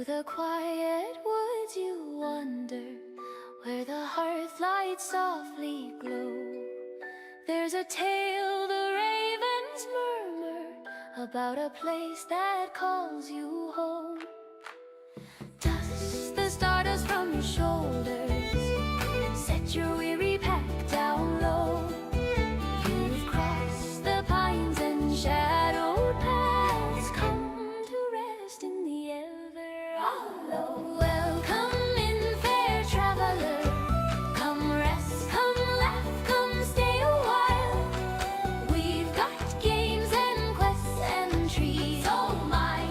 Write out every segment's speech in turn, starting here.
Through the quiet woods you wander, where the hearth lights softly glow. There's a tale the ravens murmur about a place that calls you home. Dust the stardust from your shoulders, set your weary pack down low. You've crossed the pines and shadowed paths, come to rest in the ever hollow. Welcome in, fair traveler, come rest, come laugh, come stay a while. We've got games and quests and treats, oh my,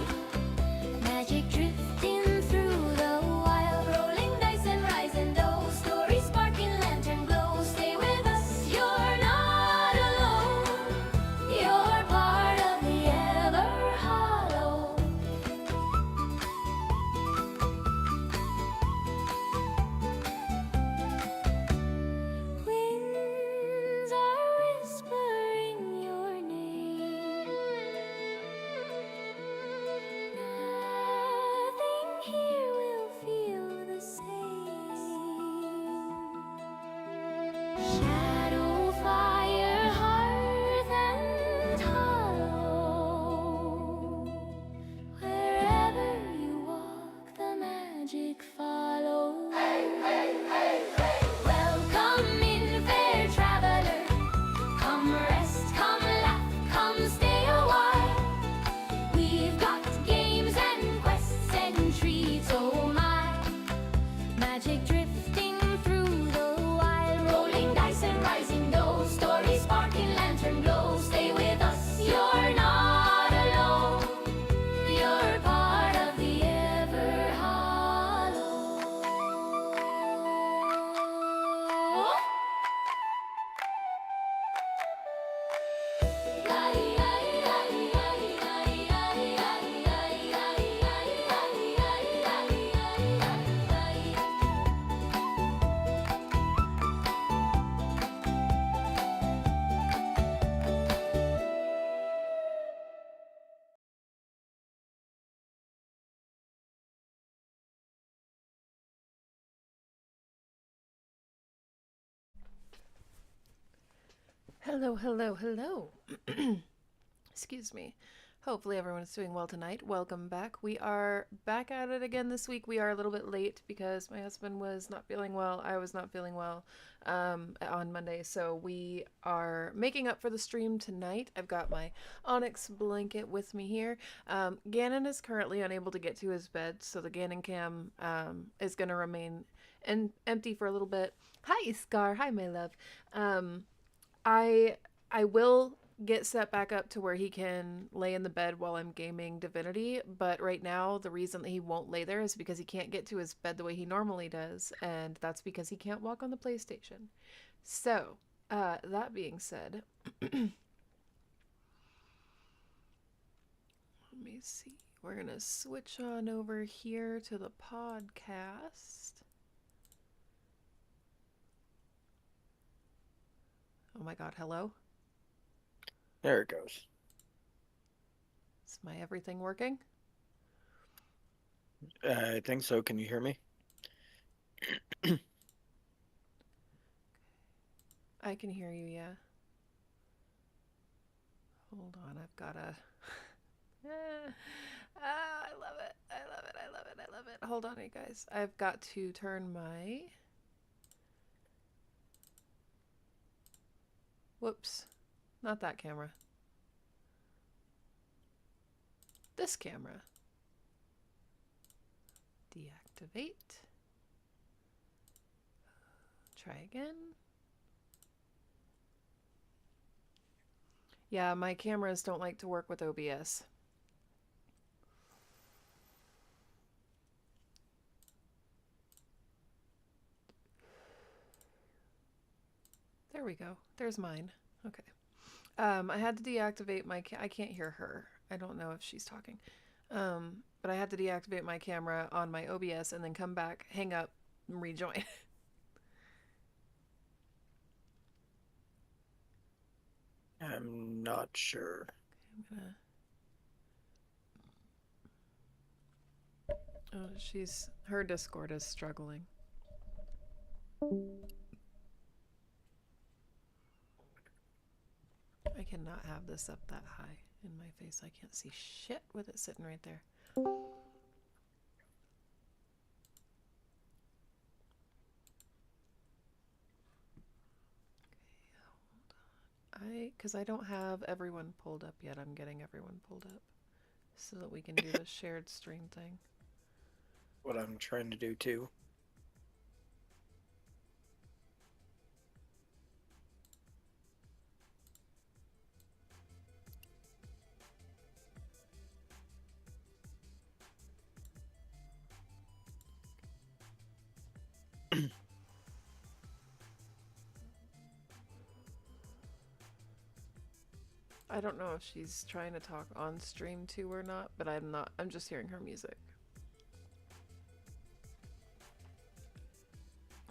magic drifting through the wild, rolling dice and rising those stories, sparking lantern glow. Stay with us, you're not alone, you're part of the ever hollow. Winds are whispering your name. Nothing here will feel the same. Shadow, fire, hearth, and hollow. Wherever you walk, the magic follows. Welcome in, fair traveler, come rest, come laugh, come stay a while. We've got games and quests and treats, oh my, magic drifting through the wild, rolling dice and rising those stories, sparking lantern glow. Stay with us, you're not alone, you're part of the ever hollow. Hello, hello, hello. Excuse me. Hopefully everyone is doing well tonight. Welcome back. We are back at it again this week. We are a little bit late because my husband was not feeling well. I was not feeling well on Monday. So we are making up for the stream tonight. I've got my Onyx blanket with me here. Gannon is currently unable to get to his bed, so the Gannon cam is going to remain empty for a little bit. Hi, Scar. Hi, my love. I will get set back up to where he can lay in the bed while I'm gaming Divinity, but right now the reason that he won't lay there is because he can't get to his bed the way he normally does, and that's because he can't walk on the PlayStation. So, that being said, let me see. We're gonna switch on over here to the podcast. Oh my god, hello? There it goes. Is my everything working? I think so. Can you hear me? I can hear you, yeah. Hold on, I've got a... I love it. I love it. I love it. I love it. Hold on, you guys. I've got to turn my... Whoops. Not that camera. This camera. Deactivate. Try again. Yeah, my cameras don't like to work with OBS. There we go. There's mine. Okay. I had to deactivate my I can't hear her. I don't know if she's talking. But I had to deactivate my camera on my OBS and then come back, hang up, and rejoin. I'm not sure. I'm gonna... Oh, her Discord is struggling. I cannot have this up that high in my face. I can't see shit with it sitting right there. Because I don't have everyone pulled up yet. I'm getting everyone pulled up so that we can do the shared stream thing. What I'm trying to do too. I don't know if she's trying to talk on stream too or not, but I'm not. I'm just hearing her music.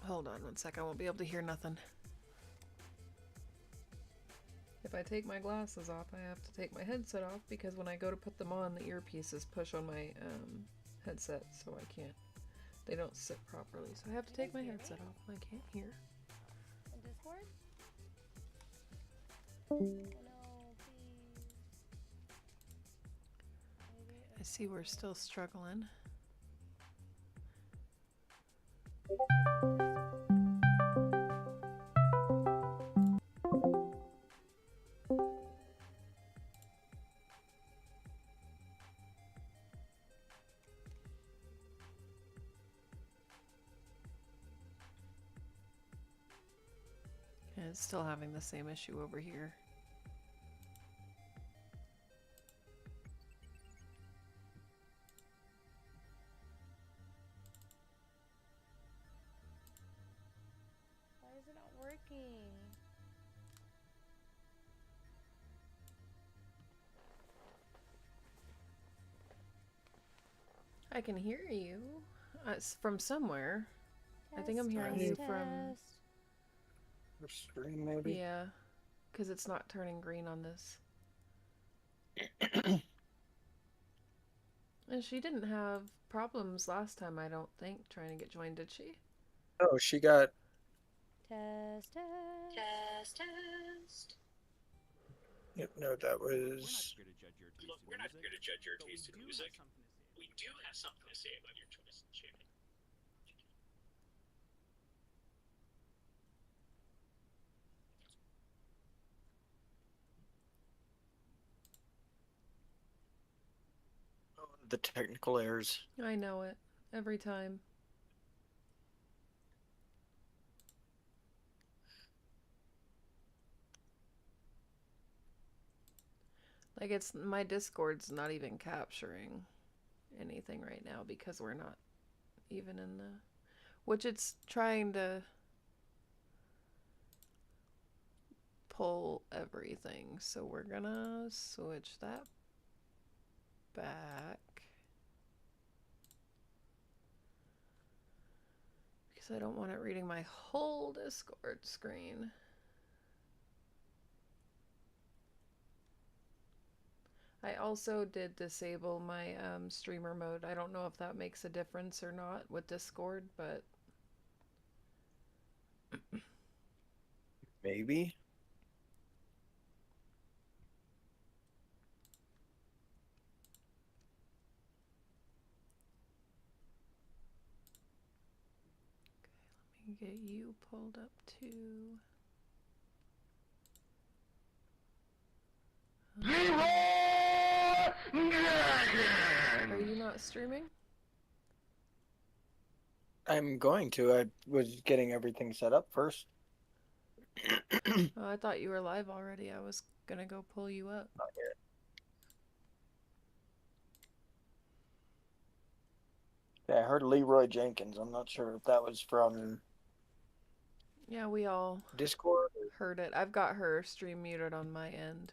Hold on one sec. I won't be able to hear nothing. If I take my glasses off, I have to take my headset off because when I go to put them on, the earpieces push on my headset, so I can't. They don't sit properly, so I have to take my headset off. I can't hear. On Discord? Oh no, please. Maybe I see we're still struggling. And it's still having the same issue over here. why is it not working? I can hear you. It's from somewhere. I think I'm hearing test, you test. from... Stream maybe. Yeah, because it's not turning green on this. And she didn't have problems last time, I don't think, trying to get joined, did she? Oh, she got. Test, test. Test. Yep, no, that was. Look, we're not here to judge your taste in music. We do have something to say about your choice in shaving. The technical errors. I know it. Every time. Like, it's... my Discord's not even capturing anything right now because we're not even in the... which it's trying to pull everything. So we're gonna switch that back. Because I don't want it reading my whole Discord screen. I also did disable my streamer mode. I don't know if that makes a difference or not with Discord, but... Maybe. Let me get you pulled up too. Are you not streaming? I'm going to. I was getting everything set up first. Oh, I thought you were live already. I was gonna go pull you up. Not yet. Yeah, I heard Leroy Jenkins. I'm not sure if that was from Yeah, we all Discord. heard it. I've got her stream muted on my end.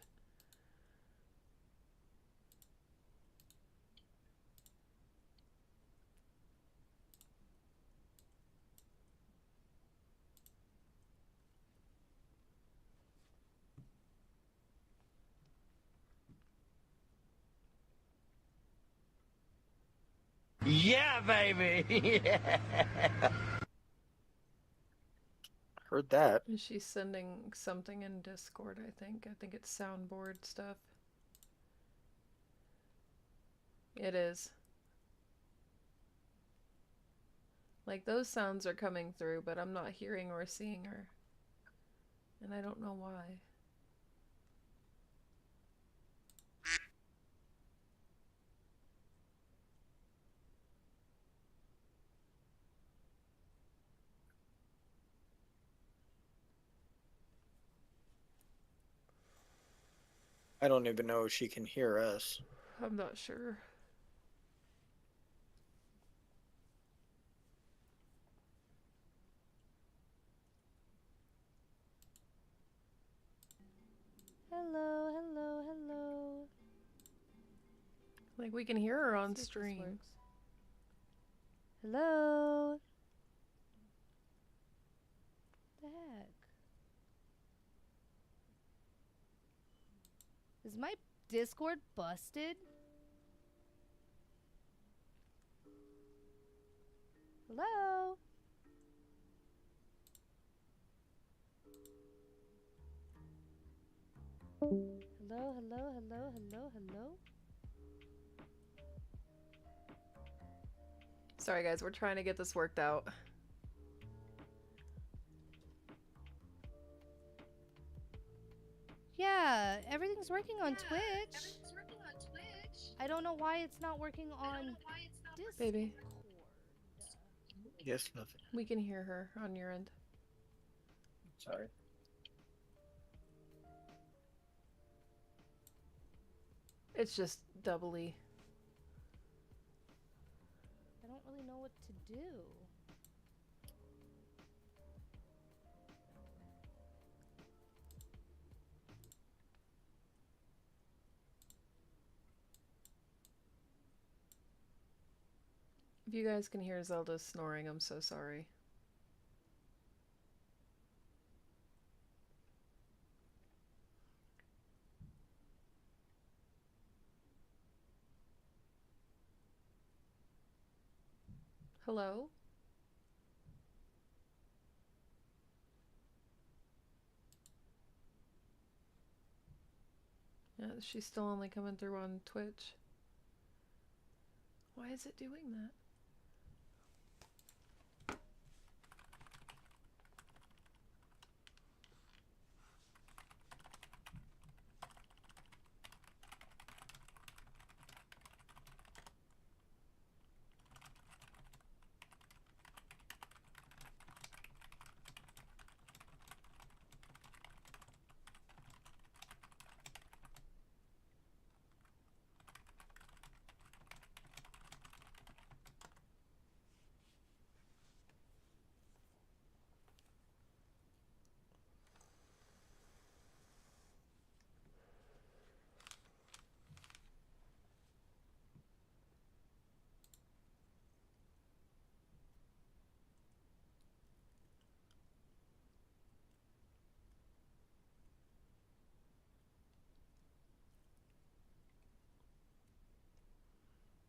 Yeah, baby. Heard that. And she's sending something in Discord, I think. I think it's soundboard stuff. It is. Like, those sounds are coming through, but I'm not hearing or seeing her. And I don't know why. I don't even know if she can hear us. I'm not sure. Hello, hello, hello. Like, we can hear her on See if this stream. works. Hello. The heck? Is my Discord busted? Hello? Hello, hello, hello, hello, hello? Sorry, guys, we're trying to get this worked out. Yeah, everything's working on Twitch. I don't know why it's not working on Discord. Baby, Yes, nothing. we can hear her on your end. Sorry. It's just doubly. I don't really know what to do. If you guys can hear Zelda snoring, I'm so sorry. Hello? Yeah, she's still only coming through on Twitch. Why is it doing that?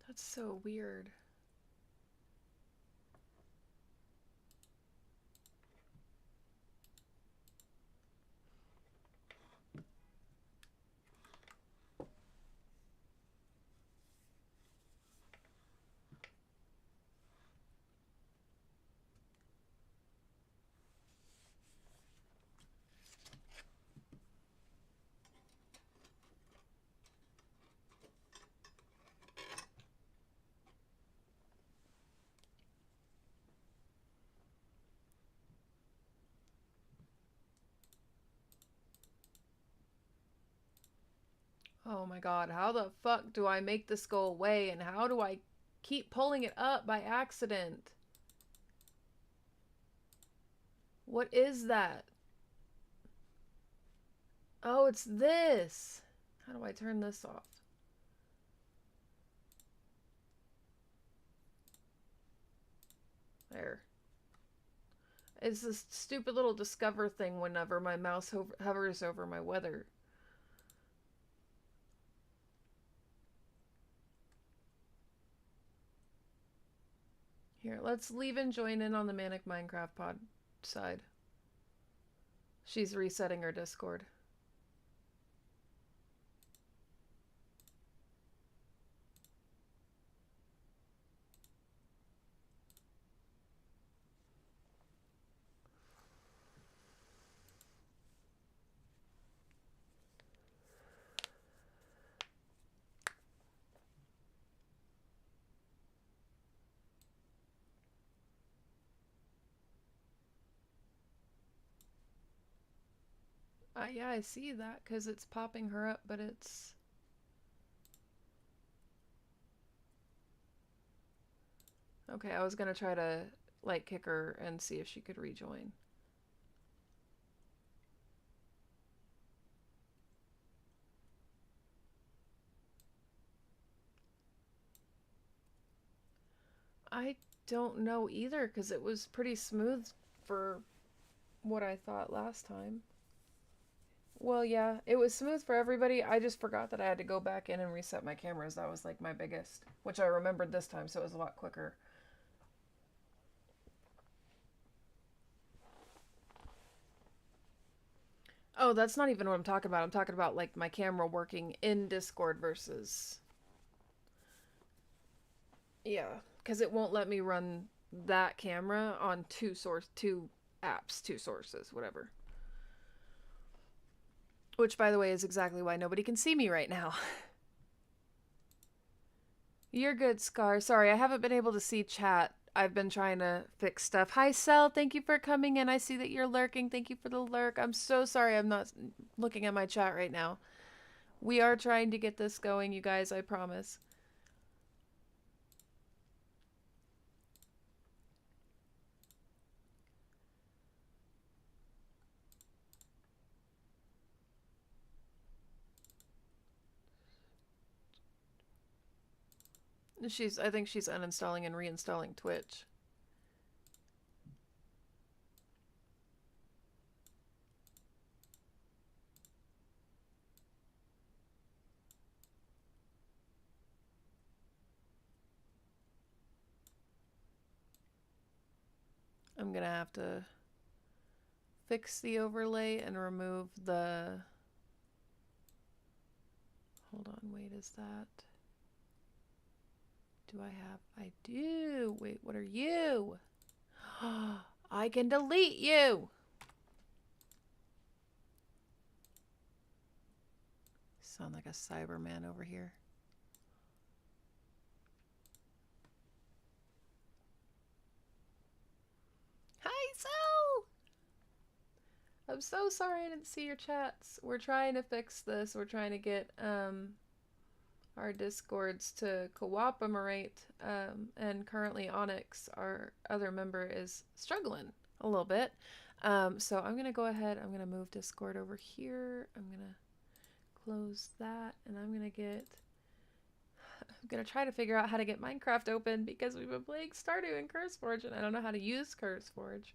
That's so weird. Oh my god, how the fuck do I make this go away, and how do I keep pulling it up by accident? What is that? Oh, it's this. How do I turn this off? There. It's this stupid little discover thing whenever my mouse hovers over my weather. Here, let's leave and join in on the Manic Minecraft pod side. She's resetting her Discord. Yeah, I see that because it's popping her up, but it's... Okay, I was gonna try to, like, kick her and see if she could rejoin. I don't know either because it was pretty smooth for what I thought last time. Well, yeah, it was smooth for everybody. I just forgot that I had to go back in and reset my cameras. That was like my biggest, which I remembered this time, so it was a lot quicker. Oh, that's not even what I'm talking about. I'm talking about like my camera working in Discord versus... Yeah, because it won't let me run that camera on two apps, two sources, whatever. Which, by the way, is exactly why nobody can see me right now. You're good, Scar. Sorry, I haven't been able to see chat. I've been trying to fix stuff. Hi, Cell. Thank you for coming in. I see that you're lurking. Thank you for the lurk. I'm so sorry I'm not looking at my chat right now. We are trying to get this going, you guys, I promise. I think she's uninstalling and reinstalling Twitch. I'm gonna have to fix the overlay and remove the... Hold on, wait, is that... Do I have... I do! Wait, what are you? I can delete you! Sound like a Cyberman over here. Hi, So! I'm so sorry I didn't see your chats. We're trying to fix this. We're trying to get our Discords to cooperate. And currently Onyx, our other member, is struggling a little bit. So I'm going to go ahead. I'm going to move Discord over here. I'm going to close that. And I'm going to try to figure out how to get Minecraft open because we've been playing Stardew and CurseForge and I don't know how to use CurseForge.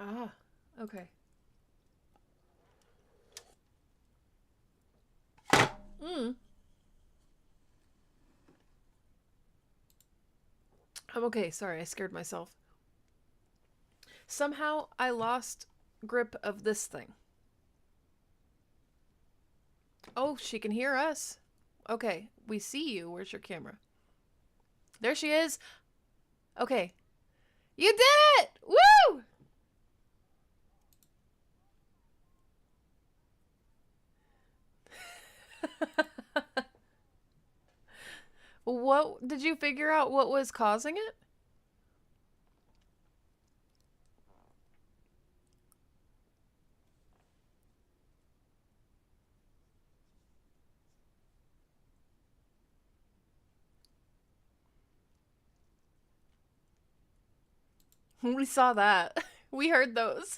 Ah, okay. I'm okay. Sorry, I scared myself. Somehow I lost grip of this thing. Oh, she can hear us. Okay, we see you. Where's your camera? There she is. Okay. You did it! Woo! What did you figure out what was causing it? We saw that. We heard those.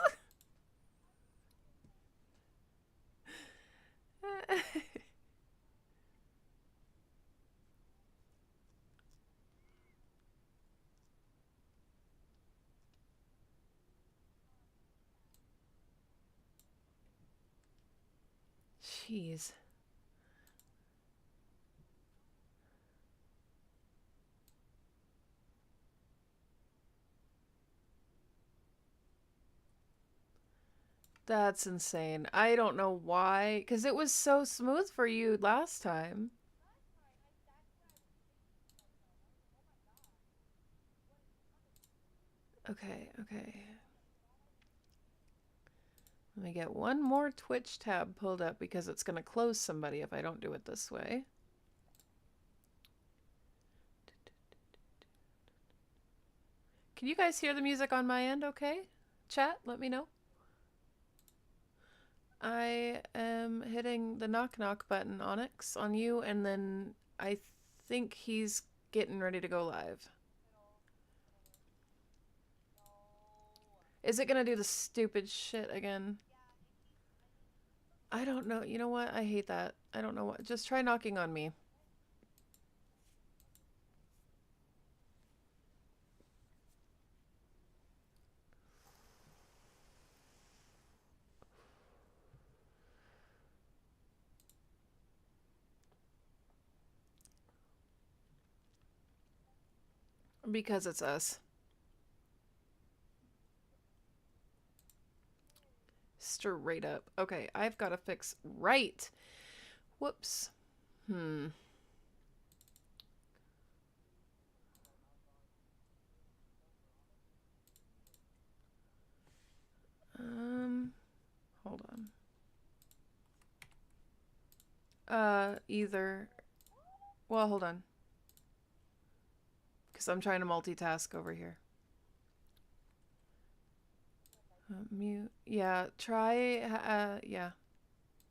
Jeez. That's insane. I don't know why, because it was so smooth for you last time. Okay, okay. Let me get one more Twitch tab pulled up because it's going to close somebody if I don't do it this way. Can you guys hear the music on my end okay? Chat, let me know. I am hitting the knock knock button, Onyx, on you, and then I think he's getting ready to go live. Is it gonna do the stupid shit again? I don't know. You know what? I hate that. I don't know what. Just try knocking on me. Because it's us. Straight up. Okay, I've got to fix right. Whoops. Hold on. Either. Well, hold on. Because I'm trying to multitask over here. Mute. Yeah, try. Yeah.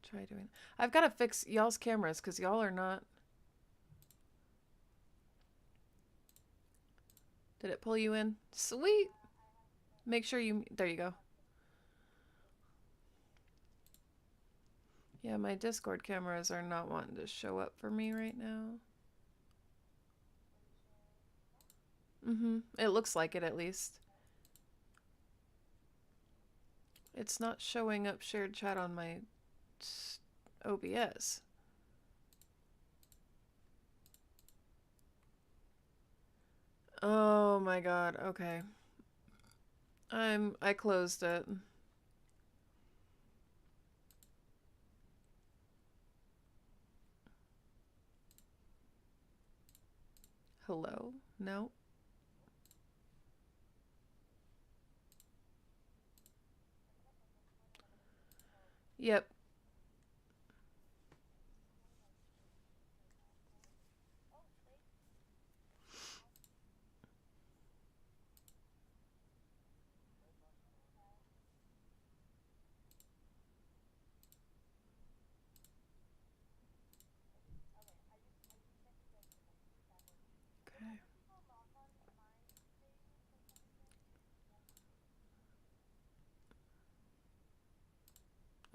Try doing. I've got to fix y'all's cameras because y'all are not. Did it pull you in? Sweet. Make sure you. There you go. Yeah, my Discord cameras are not wanting to show up for me right now. It looks like it at least. It's not showing up shared chat on my OBS. Oh my god, okay. I closed it. Hello? No? Yep. Okay.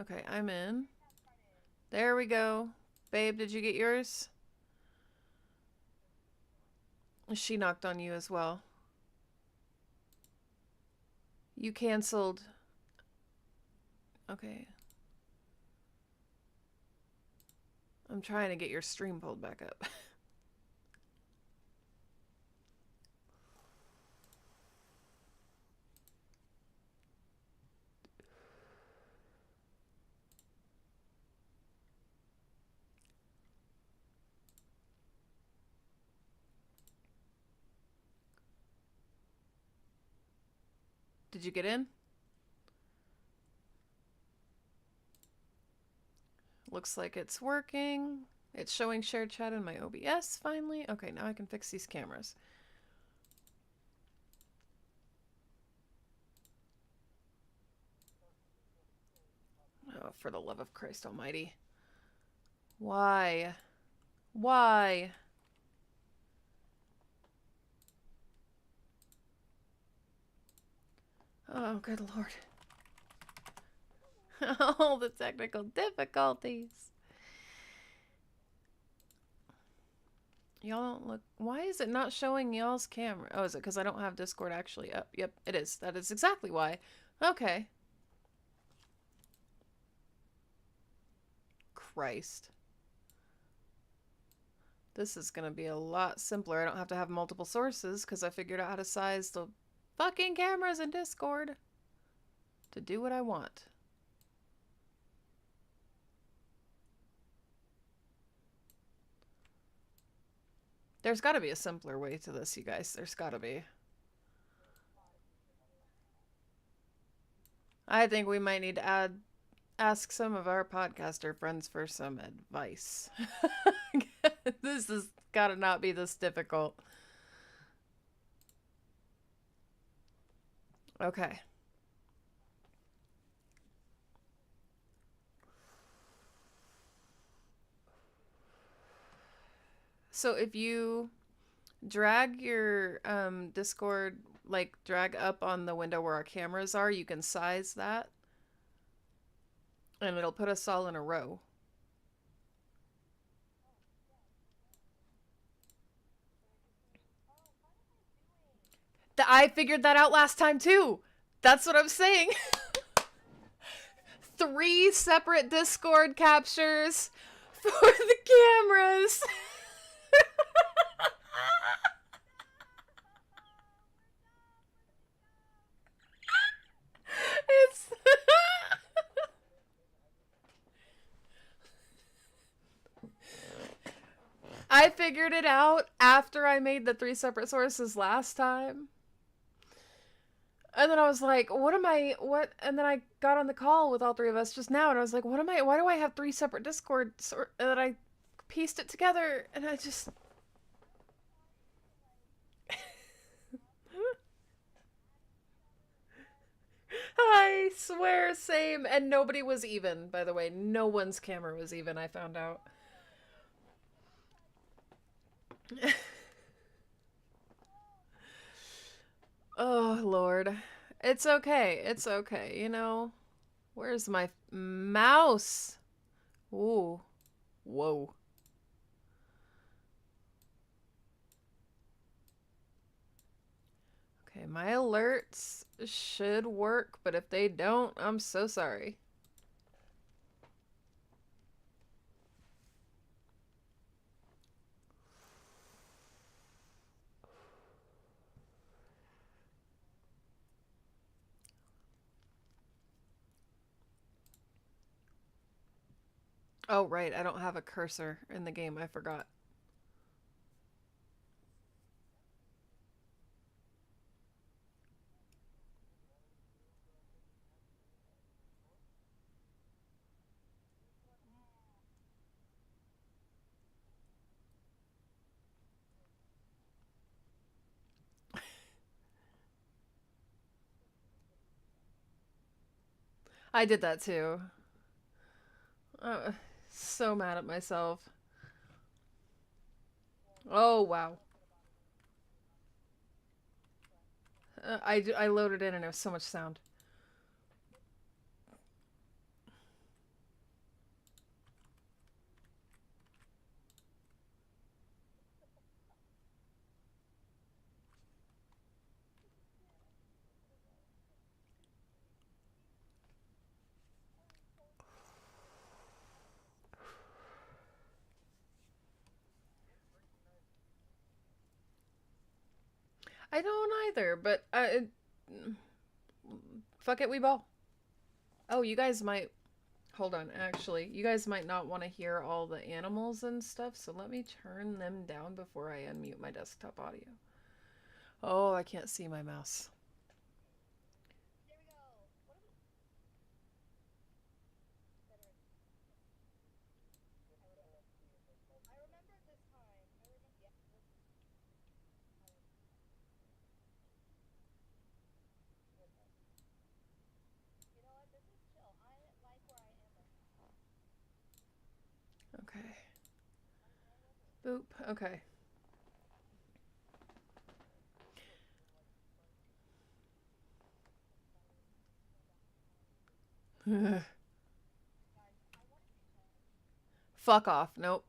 Okay, I'm in. There we go. Babe, did you get yours? She knocked on you as well. You canceled. Okay. I'm trying to get your stream pulled back up. Did you get in? Looks like it's working. It's showing shared chat in my OBS finally. Okay, now I can fix these cameras. Oh, for the love of Christ almighty. Why? Why? Oh, good lord. All the technical difficulties. Y'all don't look... Why is it not showing y'all's camera? Oh, is it because I don't have Discord actually up? Yep, it is. That is exactly why. Okay. Christ. This is going to be a lot simpler. I don't have to have multiple sources because I figured out how to size the fucking cameras in Discord to do what I want. There's got to be a simpler way to this, you guys. There's got to be. I think we might need to ask some of our podcaster friends for some advice. This has got to not be this difficult. Okay. So if you drag your Discord, like drag up on the window where our cameras are, you can size that. And it'll put us all in a row. I figured that out last time too. That's what I'm saying. 3 separate Discord captures for the cameras. It's I figured it out after I made the 3 separate sources last time. And then I was like, what? And then I got on the call with all 3 of us just now, and I was like, why do I have 3 separate Discord and then I pieced it together, and I just... I swear, same. And nobody was even, by the way. No one's camera was even, I found out. Oh, Lord. It's okay. It's okay, you know? Where's my mouse? Ooh. Whoa. Okay, my alerts should work, but if they don't, I'm so sorry. Oh, right, I don't have a cursor in the game, I forgot. I did that too. So mad at myself. Oh, wow. I loaded in and there was so much sound. I don't either, but fuck it, we ball. Oh, you guys might... Hold on, actually. You guys might not want to hear all the animals and stuff, so let me turn them down before I unmute my desktop audio. Oh, I can't see my mouse. Okay. Boop. Okay. Fuck off. Nope.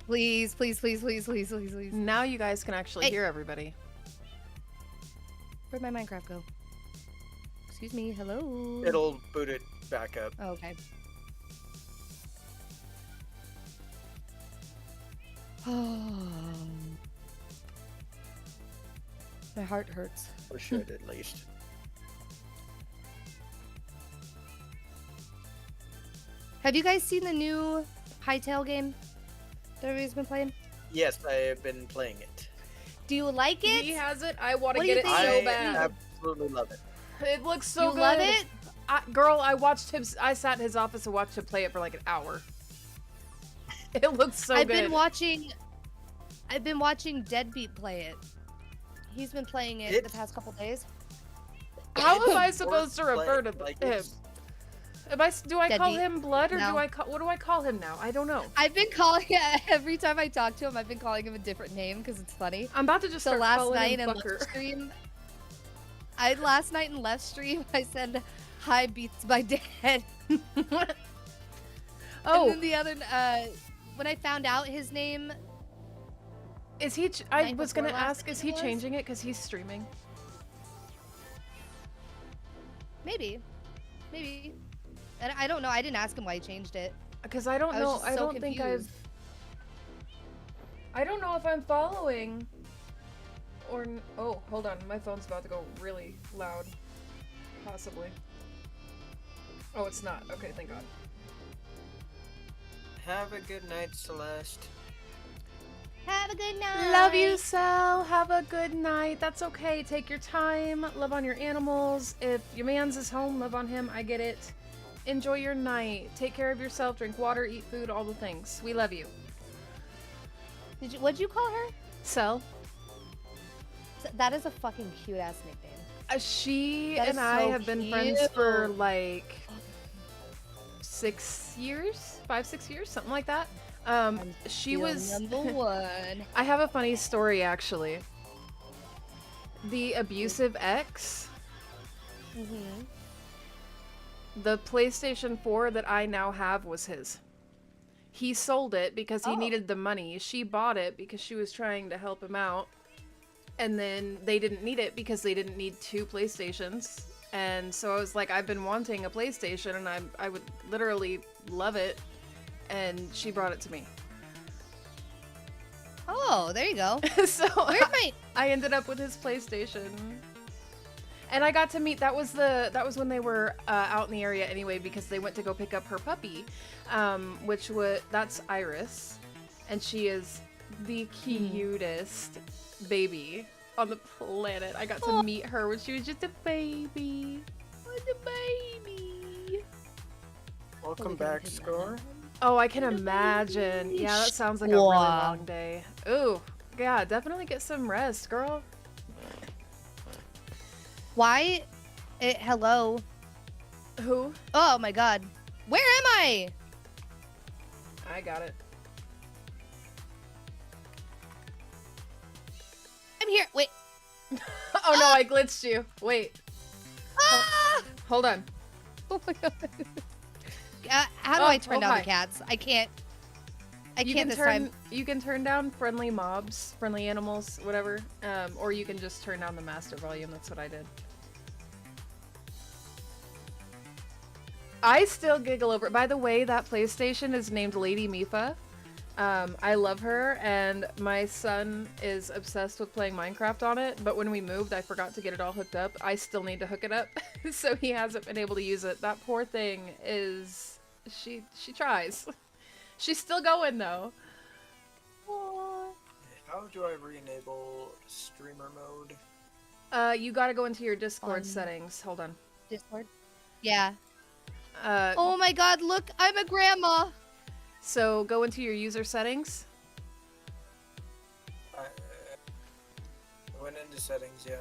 Please, please, please, please, please, please, please. Now you guys can actually hear everybody. Where'd my Minecraft go? Excuse me, hello? It'll boot it back up. Oh, okay. My heart hurts. Or should, at least. Have you guys seen the new Hytale game that everybody's been playing? Yes, I have been playing it. Do you like it? He has it. I want to What do get you it think? so I bad. absolutely love it. It looks so You good. love it? Girl, I watched him. I sat in his office and watched him play it for like an hour. It looks so I've good. been watching Deadbeat play it. He's been playing it the past couple days. How am I supposed to refer to Like, him? Do I call Deadbeat. him Blood or No. what do I call him now? I don't know. I've been calling every time I talk to him. I've been calling him a different name because it's funny. I'm about to just So start last calling night him in Fucker. live stream, last night in left stream, I said, "Hi, Beats by Dad." Oh, And then the other, when I found out his name, is he? I night was before gonna last, ask, I is think he it was? changing it because he's streaming? maybe. And I don't know. I didn't ask him why he changed it. Because I don't I was know. just I so don't think confused. I don't know if I'm following. Oh, hold on. My phone's about to go really loud. Possibly. Oh, it's not. Okay, thank God. Have a good night, Celeste. Have a good night. Love you, Sal. Have a good night. That's okay. Take your time. Love on your animals. If your man's is home, love on him. I get it. Enjoy your night. Take care of yourself. Drink water. Eat food. All the things. We love you. What'd you call her? Sel. That is a fucking cute ass nickname. She That and is I so have been friends for cute. like 6 years, 5-6 years, something like that. She Still was. number one. I have a funny story actually. The abusive ex, Mm-hmm. the PlayStation 4 that I now have was his. He sold it because he Oh. needed the money. She bought it because she was trying to help him out. And then they didn't need it because they didn't need 2 PlayStations. And so I was like, I've been wanting a PlayStation and I would literally love it. And she brought it to me. Oh, there you go. So Where's my? I ended up with his PlayStation. And I got to meet, that was when they were out in the area anyway, because they went to go pick up her puppy, that's Iris. And she is the cutest baby on the planet. I got to meet her when she was just a baby. Welcome back, Score. Oh, I can imagine. Yeah, that sounds like a really Wow. long day. Ooh, yeah, definitely get some rest, girl. Why? Hello. Who? Oh my God. Where am I? I got it. I'm here. Wait. Oh no, I glitched you. Wait, Ah! hold on. Oh my God. How do Oh, I turn oh, down hi. the cats? I can't. I You can't can this turn time. you can turn down friendly mobs, friendly animals, whatever. Or you can just turn down the master volume. That's what I did. I still giggle over it. By the way, that PlayStation is named Lady Mifa. I love her, and my son is obsessed with playing Minecraft on it, but when we moved, I forgot to get it all hooked up. I still need to hook it up, so he hasn't been able to use it. That poor thing is... She tries. She's still going, though. How do I re-enable streamer mode? You gotta go into your Discord On- settings. Hold on. Discord. Yeah. Uh, Oh my God! Look, I'm a grandma. So go into your user settings. I went into settings, yeah.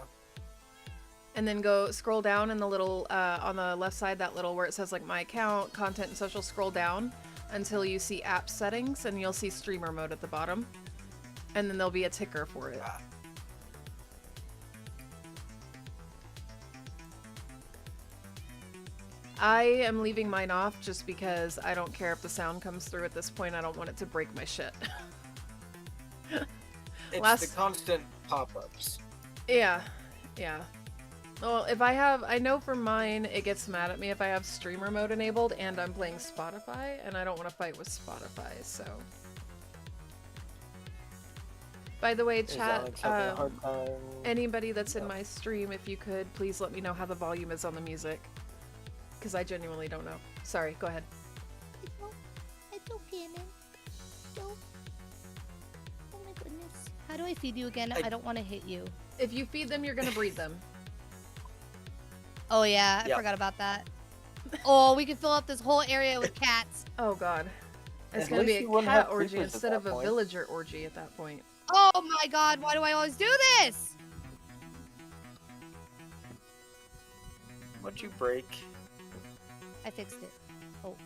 And then scroll down in the little, on the left side, that little where it says like my account, content and social, scroll down until you see app settings and you'll see streamer mode at the bottom. And then there'll be a ticker for it. Ah. I am leaving mine off just because I don't care if the sound comes through at this point. I don't want it to break my shit. It's Last- the constant pop-ups. Yeah. Well, I know for mine, it gets mad at me if I have streamer mode enabled and I'm playing Spotify, and I don't want to fight with Spotify, so. By the way, Is chat, Alex having a hard time? anybody that's in my stream, if you could, please let me know how the volume is on the music. Because I genuinely don't know. Sorry, go ahead. It's okay, man. How do I feed you again? I don't want to hit you. If you feed them, you're gonna breed them. Oh yeah, I Yep. forgot about that. Oh, we can fill up this whole area with cats. Oh god. It's At gonna be least a you wouldn't cat have orgy creepers at instead that of a point. villager orgy at that point. Oh my god, why do I always do this? What'd you break? I fixed it. Oh.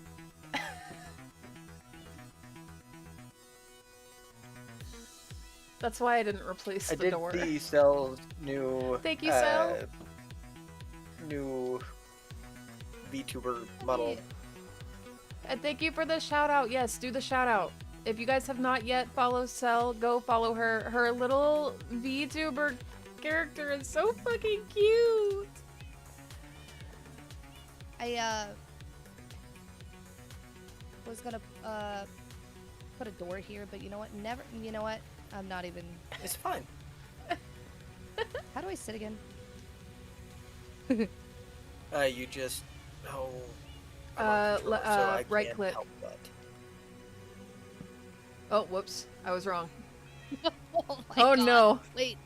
That's why I didn't replace I the did door. see Cell's new. Thank you, Cell. New VTuber model. And thank you for the shout out. Yes, do the shout out. If you guys have not yet followed Cell, go follow her. Her little VTuber character is so fucking cute. I was gonna put a door here, but you know what? Never. You know what? I'm not even. It's fine. How do I sit again? You just. Oh. I'm on control, so I right can't click. help that. Oh, whoops. I was wrong. Oh, my Oh, God. no. Wait.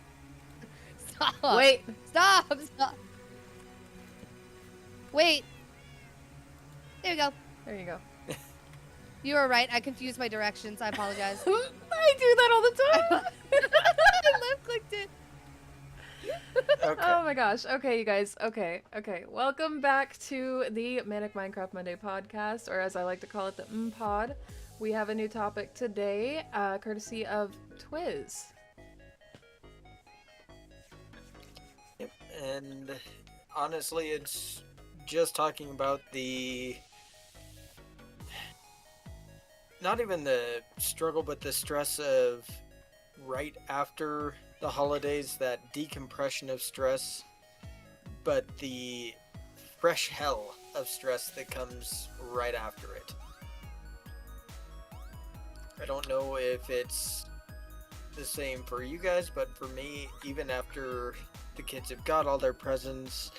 Stop. Wait. Stop. Stop. Wait. There we go. There you go. You were right. I confused my directions. I apologize. I do that all the time. I left clicked it. Okay. Oh my gosh. Okay, you guys. Okay. Welcome back to the Manic Minecraft Monday podcast, or as I like to call it, the MMMPod. We have a new topic today, courtesy of Twiz. Yep. And honestly, it's just talking about the. Not even the struggle, but the stress of right after the holidays, that decompression of stress, but the fresh hell of stress that comes right after it. I don't know if it's the same for you guys, but for me, even after the kids have got all their presents,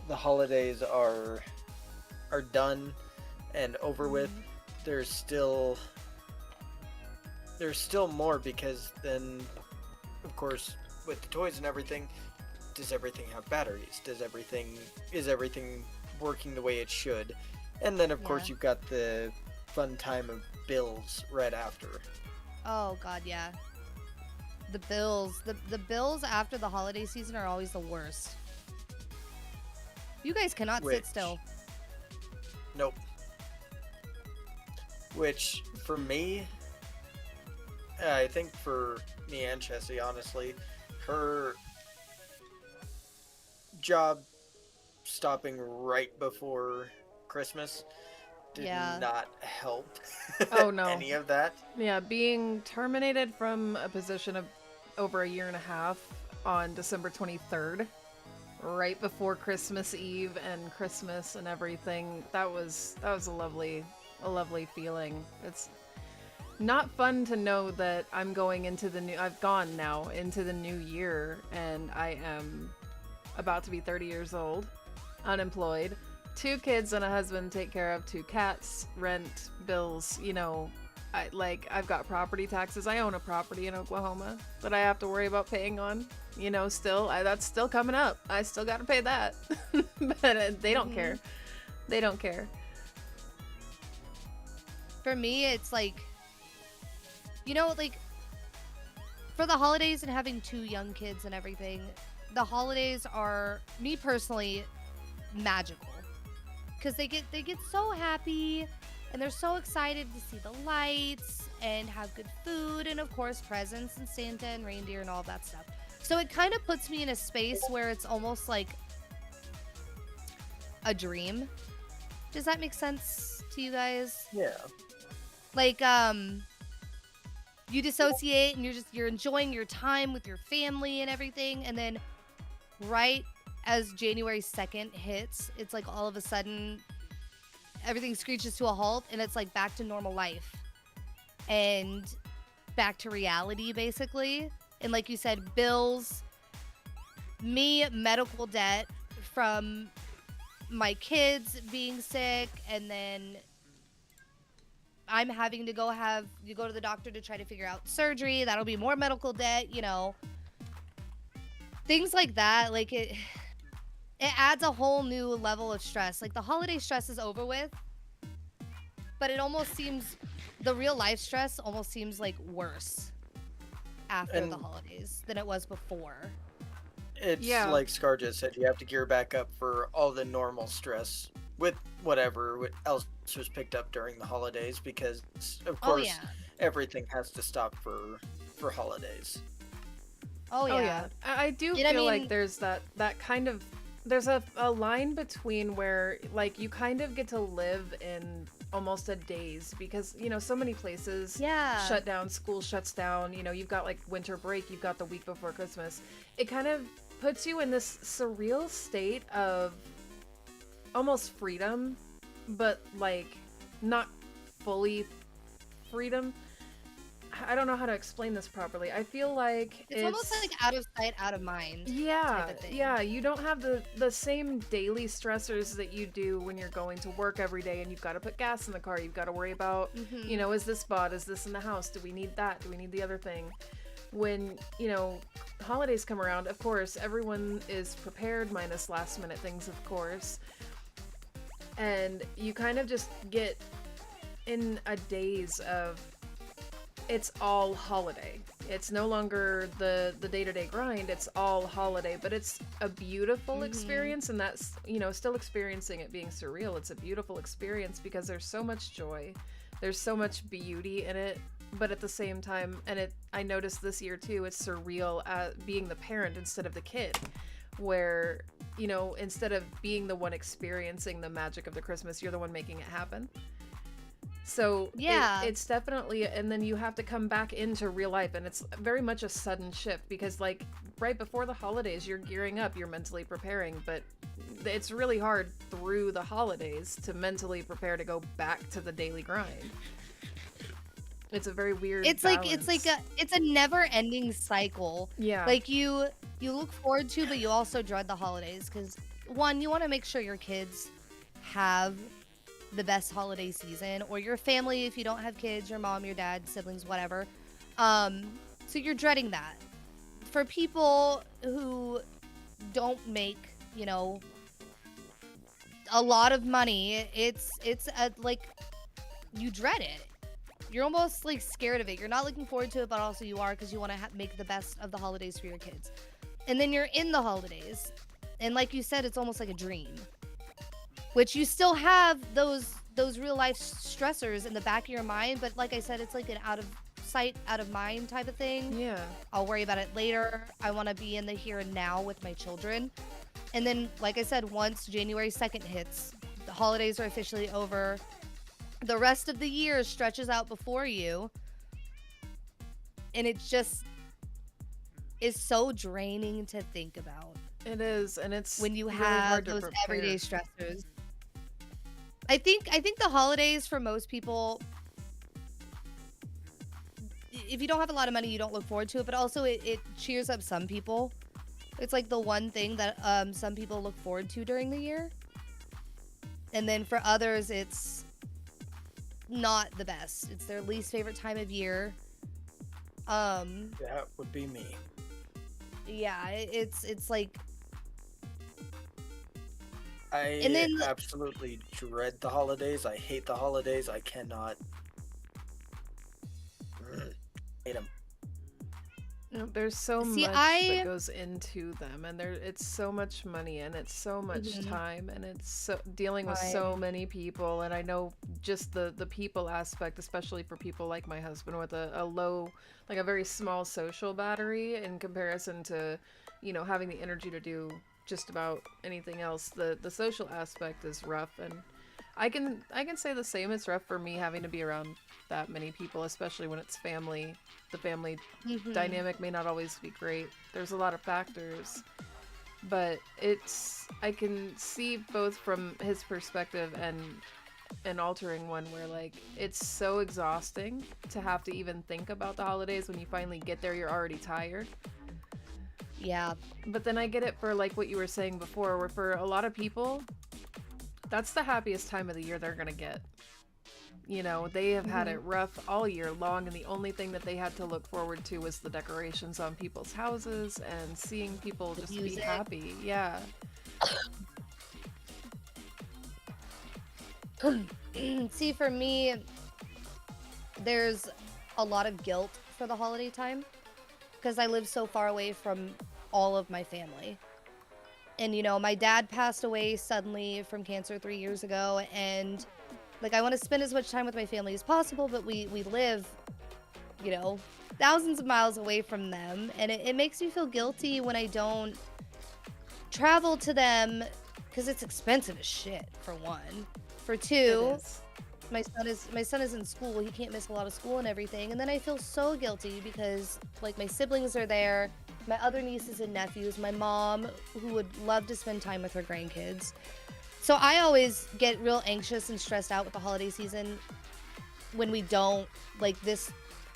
the holidays are done and over with, there's still more, because then, of course, with the toys and everything, does everything have batteries? Is everything working the way it should? And then, of course, Yeah. you've got the fun time of bills right after. Oh God, yeah. The bills, the bills after the holiday season are always the worst. You guys cannot Which- sit still. Nope. Which, for me, I think for me and Chessie, honestly, her job stopping right before Christmas did Yeah. not help. Oh, no. Any of that. Yeah, being terminated from a position of over a year and a half on December 23rd, right before Christmas Eve and Christmas and everything, that was a lovely feeling. It's not fun to know that I've gone now into the new year, and I am about to be 30 years old, unemployed, 2 kids and a husband to take care of, 2 cats, rent, bills, I've got property taxes. I own a property in Oklahoma that I have to worry about paying on, that's still coming up. I still got to pay that. But they don't care. They don't care. For me, it's for the holidays and having 2 young kids and everything, the holidays are, me personally, magical. Because they get so happy and they're so excited to see the lights and have good food and, of course, presents and Santa and reindeer and all that stuff. So it kind of puts me in a space where it's almost like a dream. Does that make sense to you guys? Yeah. You dissociate and you're enjoying your time with your family and everything, and then right as January 2nd hits, it's like all of a sudden everything screeches to a halt and it's like back to normal life and back to reality, basically. And like you said, bills, medical debt from my kids being sick, and then I'm having to go to the doctor to try to figure out surgery. That'll be more medical debt, you know. Things like that, like it adds a whole new level of stress. Like the holiday stress is over with, but it almost seems the real life stress almost seems like worse after the holidays than it was before. It's like Scar just said, you have to gear back up for all the normal stress with whatever else was picked up during the holidays, because of course everything has to stop for holidays. I do feel like there's that kind of, there's a line between where like you kind of get to live in almost a daze, because you know so many places shut down, school shuts down, you know, you've got like winter break, you've got the week before Christmas. It kind of puts you in this surreal state of almost freedom, but like not fully freedom. I don't know how to explain this properly. I feel like it's almost like out of sight, out of mind. Yeah, yeah. You don't have the same daily stressors that you do when you're going to work every day and you've got to put gas in the car. You've got to worry about, you know, is this bought? Is this in the house? Do we need that? Do we need the other thing? When, you know, holidays come around, of course, everyone is prepared, minus last minute things, of course. And you kind of just get in a daze of, it's all holiday. It's no longer the day-to-day grind, it's all holiday, but it's a beautiful experience, and that's, you know, still experiencing it being surreal. It's a beautiful experience because there's so much joy, there's so much beauty in it, but at the same time, and I noticed this year too, it's surreal being the parent instead of the kid, where, you know, instead of being the one experiencing the magic of the Christmas, you're the one making it happen. So it's definitely, and then you have to come back into real life, and it's very much a sudden shift, because like right before the holidays you're gearing up, you're mentally preparing, but it's really hard through the holidays to mentally prepare to go back to the daily grind. It's a very weird balance. It's a never-ending cycle. Yeah, like you look forward to, but you also dread the holidays, because one, you want to make sure your kids have the best holiday season, or your family, if you don't have kids, your mom, your dad, siblings, whatever. So you're dreading that. For people who don't make, you know, a lot of money, it's like you dread it. You're almost like scared of it. You're not looking forward to it, but also you are, because you want to make the best of the holidays for your kids. And then you're in the holidays, and like you said, it's almost like a dream. Which you still have those real life stressors in the back of your mind, but like I said, it's like an out of sight, out of mind type of thing. Yeah. I'll worry about it later. I want to be in the here and now with my children. And then, like I said, once January 2nd hits, the holidays are officially over. The rest of the year stretches out before you. And it just is so draining to think about. It is, and it's when you really have hard to those prepare. everyday stressors. I think the holidays for most people, if you don't have a lot of money, you don't look forward to it, but also it cheers up some people. It's like the one thing that some people look forward to during the year. And then for others, it's not the best. It's their least favorite time of year. That would be me. Yeah, it's like, I absolutely dread the holidays. I hate the holidays. I cannot hate them. You know, there's so much that goes into them, and it's so much money, and it's so much time, and it's so dealing with so many people. And I know just the people aspect, especially for people like my husband with a low, like a very small social battery in comparison to, you know, having the energy to do just about anything else. The social aspect is rough, and I can say the same. It's rough for me having to be around that many people, especially when it's family. The family dynamic may not always be great. There's a lot of factors, but I can see both from his perspective and an altering one, where like it's so exhausting to have to even think about the holidays. When you finally get there, you're already tired. Yeah. But then I get it for like what you were saying before, where for a lot of people, that's the happiest time of the year they're gonna get. You know, they have had it rough all year long, and the only thing that they had to look forward to was the decorations on people's houses and seeing people just be music. happy. Yeah. See, for me, there's a lot of guilt for the holiday time because I live so far away from all of my family. And, you know, my dad passed away suddenly from cancer 3 years ago, and like I want to spend as much time with my family as possible, but we live, you know, thousands of miles away from them, and it makes me feel guilty when I don't travel to them because it's expensive as shit, for one. For two, It is. my son is in school. He can't miss a lot of school and everything, and then I feel so guilty because like my siblings are there, my other nieces and nephews, my mom who would love to spend time with her grandkids. So I always get real anxious and stressed out with the holiday season when we don't, like this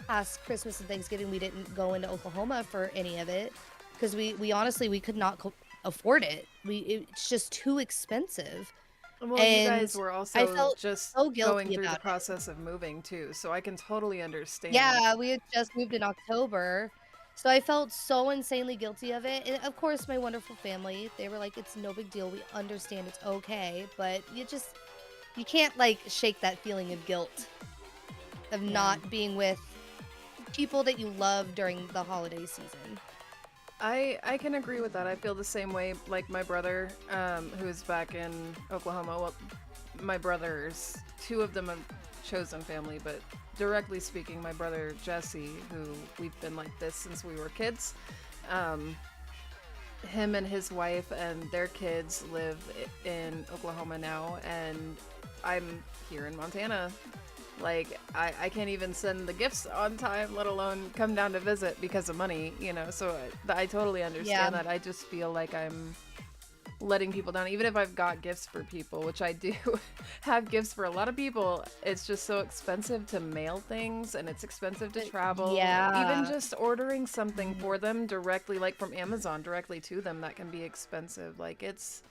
past Christmas and Thanksgiving, we didn't go into Oklahoma for any of it because we honestly we could not afford it. It's just too expensive. Well, And you guys were I also felt just so guilty going through the about it. process of moving too, so I can totally understand. Yeah, we had just moved in October. So I felt so insanely guilty of it. And of course, my wonderful family, they were like, it's no big deal. We understand, it's okay. But you can't like shake that feeling of guilt of not being with people that you love during the holiday season. I can agree with that. I feel the same way. Like my brother, who is back in Oklahoma. Well, my brothers, two of them have chosen family, but directly speaking, my brother Jesse, who we've been like this since we were kids, him and his wife and their kids live in Oklahoma now, and I'm here in Montana. Like, I can't even send the gifts on time, let alone come down to visit because of money, you know, so I totally understand that. I just feel like I'm letting people down, even if I've got gifts for people, which I do have gifts for a lot of people. It's just so expensive to mail things, and it's expensive to travel. Yeah. Even just ordering something for them directly, like from Amazon directly to them, that can be expensive. Like, it's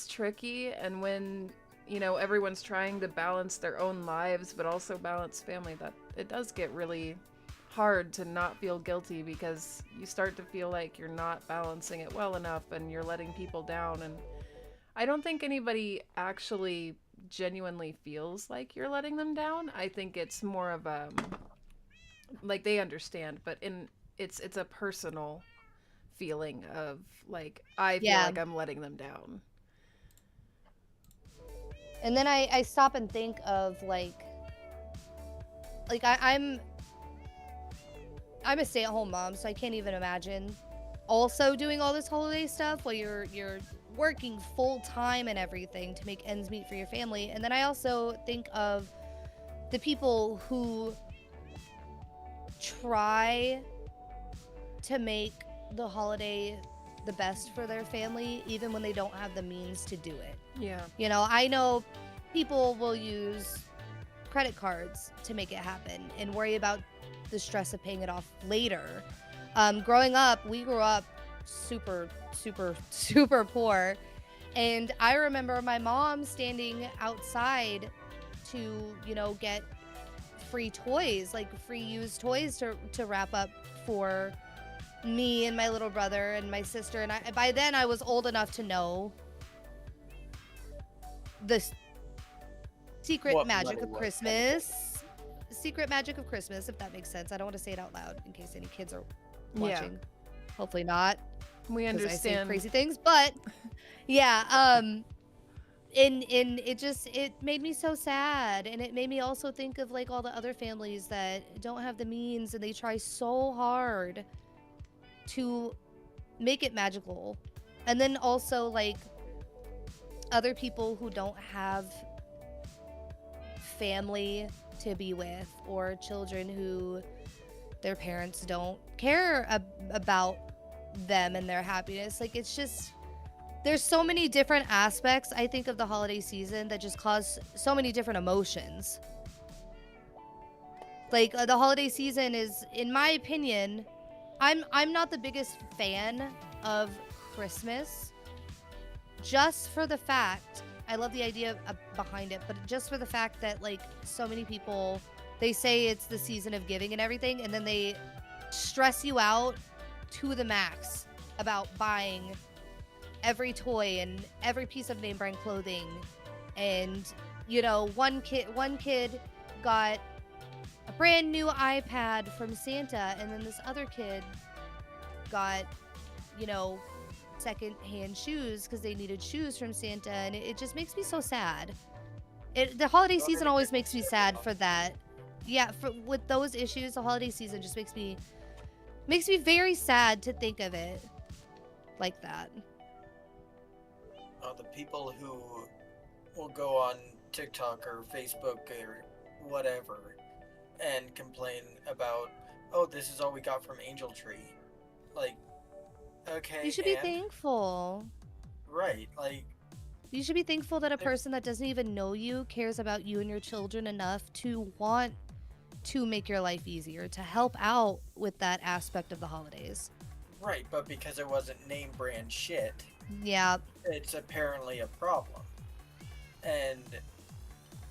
tricky, and when, you know, everyone's trying to balance their own lives but also balance family, that it does get really hard to not feel guilty because you start to feel like you're not balancing it well enough and you're letting people down. And I don't think anybody actually genuinely feels like you're letting them down. I think it's more of a like they understand, but it's a personal feeling of like I feel like I'm letting them down. And then I stop and think of like I'm a stay-at-home mom, so I can't even imagine also doing all this holiday stuff while you're working full time and everything to make ends meet for your family. And then I also think of the people who try to make the holiday the best for their family even when they don't have the means to do it. Yeah. You know, I know people will use credit cards to make it happen and worry about the stress of paying it off later. Growing up, we grew up super, super, super poor. And I remember my mom standing outside to, you know, get free toys, like free used toys to wrap up for me and my little brother and my sister. And by then I was old enough to know the secret magic of Christmas. Secret magic of Christmas, if that makes sense. I don't want to say it out loud in case any kids are watching. Yeah. Hopefully not. We understand. I say crazy things, but yeah. And it made me so sad, and it made me also think of like all the other families that don't have the means, and they try so hard to make it magical, and then also like other people who don't have family to be with, or children who their parents don't care about them and their happiness. Like, it's just, there's so many different aspects, I think, of the holiday season that just cause so many different emotions. Like, the holiday season is, in my opinion, I'm not the biggest fan of Christmas, just for the fact I love the idea behind it, but just for the fact that like so many people, they say it's the season of giving and everything, and then they stress you out to the max about buying every toy and every piece of name brand clothing. And you know, one kid got a brand new iPad from Santa, and then this other kid got, you know, second-hand shoes because they needed shoes from Santa, and it just makes me so sad. The holiday season always makes me sad for that. Yeah, with those issues, the holiday season just makes me very sad to think of it like that. The people who will go on TikTok or Facebook or whatever and complain about, oh, this is all we got from Angel Tree. Like, okay, You should be thankful. Right, like, You should be thankful that a person that doesn't even know you cares about you and your children enough to want to make your life easier, to help out with that aspect of the holidays. right, but because it wasn't name brand shit, Yeah. it's apparently a problem. And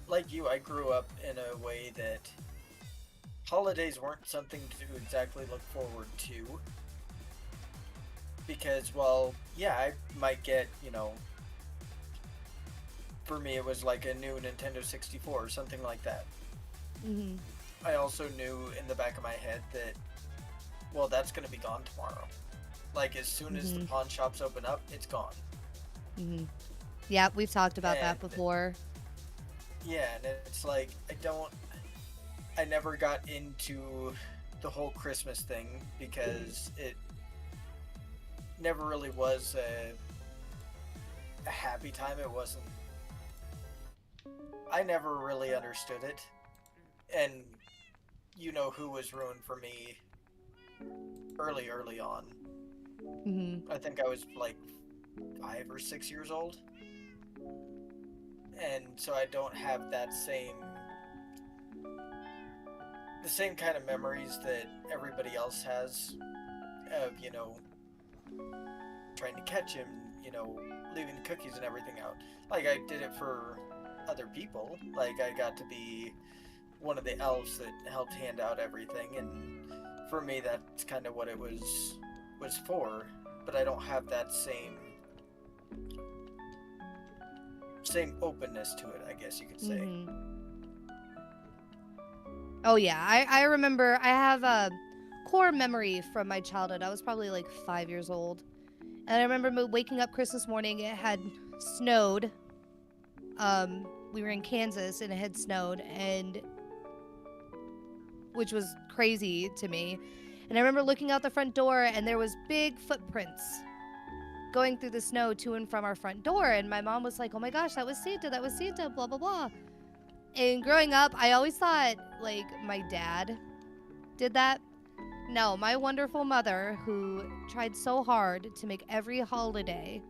like you, I grew up in a way that holidays weren't something to exactly look forward to. Because, well, yeah, I might get, you know, for me it was like a new Nintendo 64 or something like that. Hmm. I also knew in the back of my head that, well, that's going to be gone tomorrow. Like, as soon as the pawn shops open up, it's gone. Hmm. Yeah, we've talked about that before. Yeah, and it's like, I never got into the whole Christmas thing because it never really was a happy time. It wasn't. I never really understood it. And you know who was ruined for me early on. Hmm. I think I was like 5 or 6 years old. And so I don't have the same kind of memories that everybody else has of, you know, trying to catch him, you know, leaving the cookies and everything out. Like, I did it for other people. Like, I got to be one of the elves that helped hand out everything, and for me that's kind of what it was for. But I don't have that same openness to it, I guess you could say. Hmm. Oh yeah, I remember. I have a core memory from my childhood. I was probably like 5 years old, and I remember waking up Christmas morning. It had snowed. We were in Kansas, and it had snowed, and which was crazy to me. And I remember looking out the front door, and there was big footprints going through the snow to and from our front door. And my mom was like, "Oh my gosh, that was Santa, blah, blah, blah." And growing up, I always thought, like, my dad did that. No, my wonderful mother, who tried so hard to make every holiday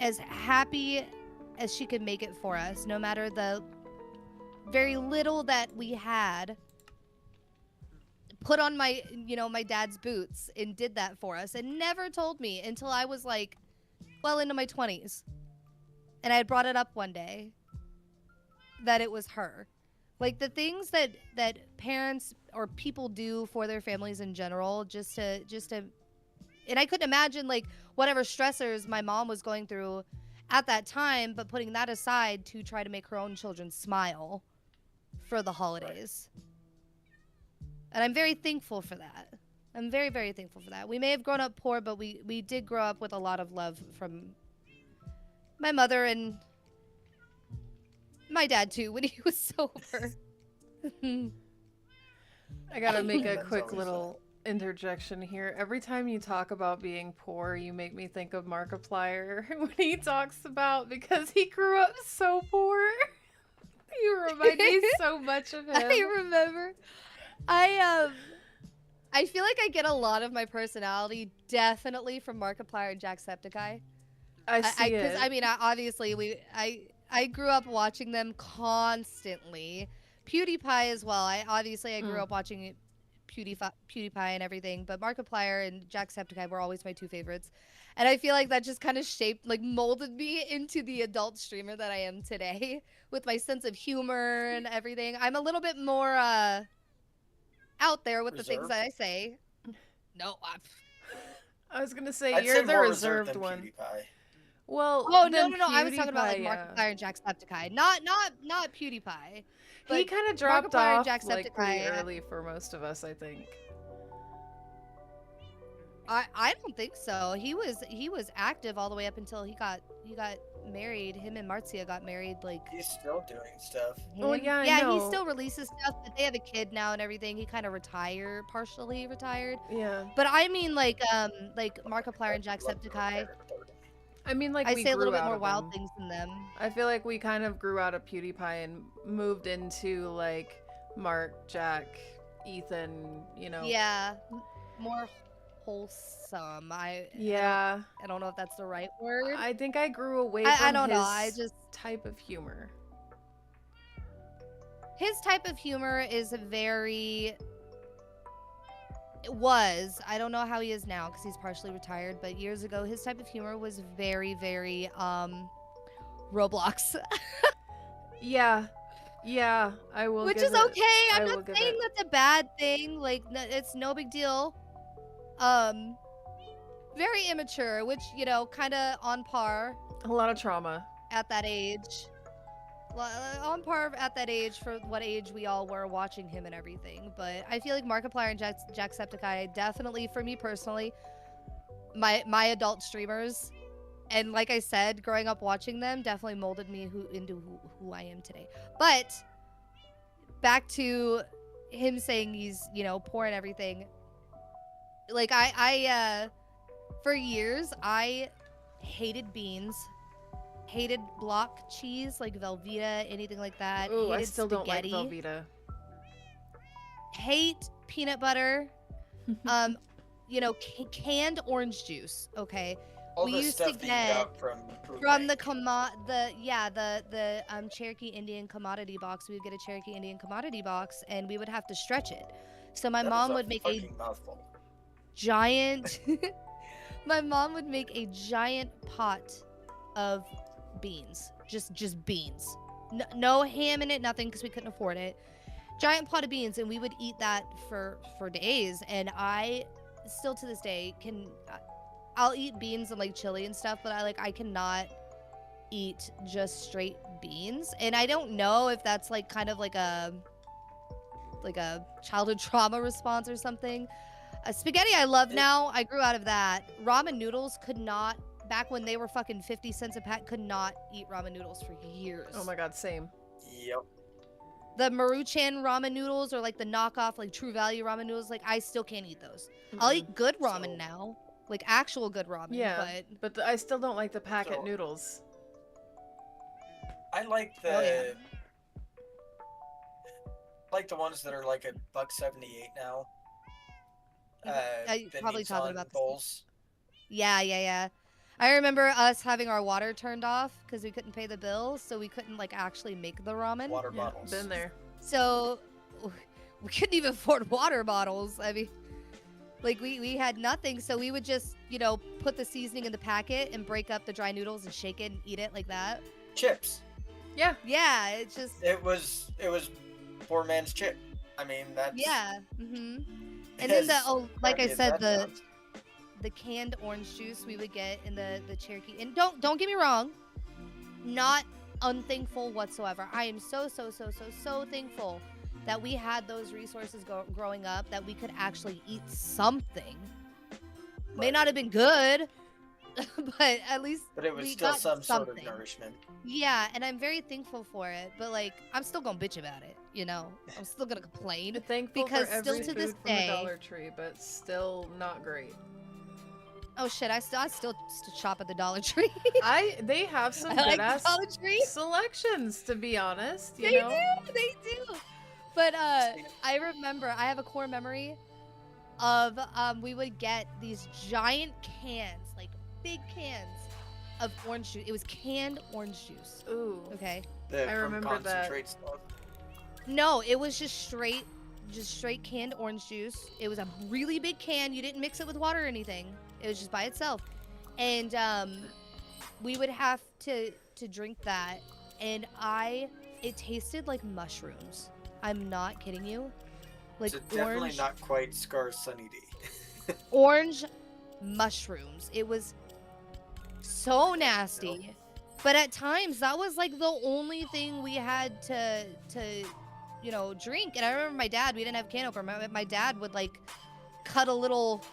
as happy as she could make it for us, no matter the very little that we had, put on my dad's boots and did that for us, and never told me until I was like well into my 20s, and I had brought it up one day that it was her. Like, the things that parents or people do for their families in general, just to and I couldn't imagine like whatever stressors my mom was going through at that time, but putting that aside to try to make her own children smile for the holidays. Right. And I'm very thankful for that. I'm very, very thankful for that. We may have grown up poor, but we did grow up with a lot of love from my mother and my dad too when he was sober. I gotta make a quick little interjection here. Every time you talk about being poor, you make me think of Markiplier when he talks about, because he grew up so poor. You remind me so much of him. I remember. I feel like I get a lot of my personality definitely from Markiplier and Jacksepticeye. I see it. I mean, I grew up watching them constantly. PewDiePie as well. I grew up watching PewDiePie and everything, but Markiplier and Jacksepticeye were always my two favorites. And I feel like that just kind of shaped, like molded me into the adult streamer that I am today with my sense of humor and everything. I'm a little bit more out there with the things Reserved? that I say. No, I was gonna say I'd you're say the more reserved than one. PewDiePie. Well, oh no, then no, no! I was talking about like PewDiePie, yeah. Markiplier and Jacksepticeye, not PewDiePie. He But kind of dropped Markiplier off and like pretty Jacksepticeye, early for most of us, I think. I don't think so. He was active all the way up until he got married. Him and Marzia got married like. He's still doing stuff. Oh, him- yeah, I yeah, he know. still releases stuff, but they have a kid now and everything. He kind of partially retired. Yeah. But I mean like Markiplier and Jacksepticeye. I mean, like, I we say a grew little bit out more of wild him. things than them. I feel like we kind of grew out of PewDiePie and moved into like Mark, Jack, Ethan, you know. Yeah, more wholesome. Yeah. I don't know if that's the right word. I think I grew away I from don't his know. I just type of humor. his type of humor is very. It was. I don't know how he is now because he's partially retired. But years ago, his type of humor was very, very Roblox, Yeah. Yeah, I will which give is it- okay. I'm I will not give saying it. that's a bad thing. Like it's no big deal. Very immature, which kind of on par A lot of trauma. at that age. On par at that age for what age we all were watching him and everything. But I feel like Markiplier and Jacksepticeye definitely, for me personally, my adult streamers, and like I said, growing up watching them definitely molded me into who I am today. But back to him saying he's poor and everything. Like I for years I hated beans. Hated block cheese like Velveeta, anything like that. Ooh, Hated I still spaghetti. don't like Velveeta. Hate peanut butter. Canned orange juice. Okay, All We the used to stuff that you get got from the Cherokee Indian commodity box. We would get a Cherokee Indian commodity box, and we would have to stretch it. So my mom would make a mouthful. giant. My mom would make a giant pot of beans, just beans, no ham in it, nothing, because we couldn't afford it. Giant pot of beans, and we would eat that for days. And I still to this day I'll eat beans and like chili and stuff, but I cannot eat just straight beans. And I don't know if that's like kind of like a childhood trauma response or something. Spaghetti I love now. I grew out of that. Ramen noodles could not, back when they were fucking 50 cents a pack, could not eat ramen noodles for years. Oh my god, same. Yep. The Maruchan ramen noodles or like the knockoff like True Value ramen noodles, like I still can't eat those. I'll eat good ramen So- now, like actual good ramen. Yeah, but but I still don't like the packet So- noodles. I like the Oh, yeah. like the ones that are like $1.78 now. you're that probably needs talking on about the- bowls. yeah. I remember us having our water turned off because we couldn't pay the bill, so we couldn't like actually make the ramen. Water Yeah, bottles. been there. So we couldn't even afford water bottles. I mean, like we had nothing, so we would just put the seasoning in the packet and break up the dry noodles and shake it and eat it like that. Chips. Yeah. Yeah, it's just It was poor man's chip. I mean that's yeah. And then like I crappy as said, that the sounds. the canned orange juice we would get in the Cherokee. And don't get me wrong, not unthankful whatsoever. I am so thankful that we had those resources growing up, that we could actually eat something. May Right. not have been good, but at least But it was we still got some sort of something. nourishment. Yeah, and I'm very thankful for it. But like, I'm still gonna bitch about it. I'm still gonna complain. Thankful Because for still every to this food from day- the Dollar Tree, but still not great. Oh shit, I still shop at the Dollar Tree. They have some I good like the ass Dollar Tree. selections, to be honest. You They know? They do. But I remember, I have a core memory of we would get these giant cans, like big cans of orange juice. It was canned orange juice. Ooh. Okay. The I from remember that. concentrate stuff. No, it was just straight just straight canned orange juice. It was a really big can. You didn't mix it with water or anything. It was just by itself. And we would have to drink that, and it tasted like mushrooms. I'm not kidding you. Like So definitely orange, not quite Scar's Sunny D. orange mushrooms. It was so nasty. But at times that was like the only thing we had to drink. And I remember my dad, we didn't have can opener. My dad would like cut a little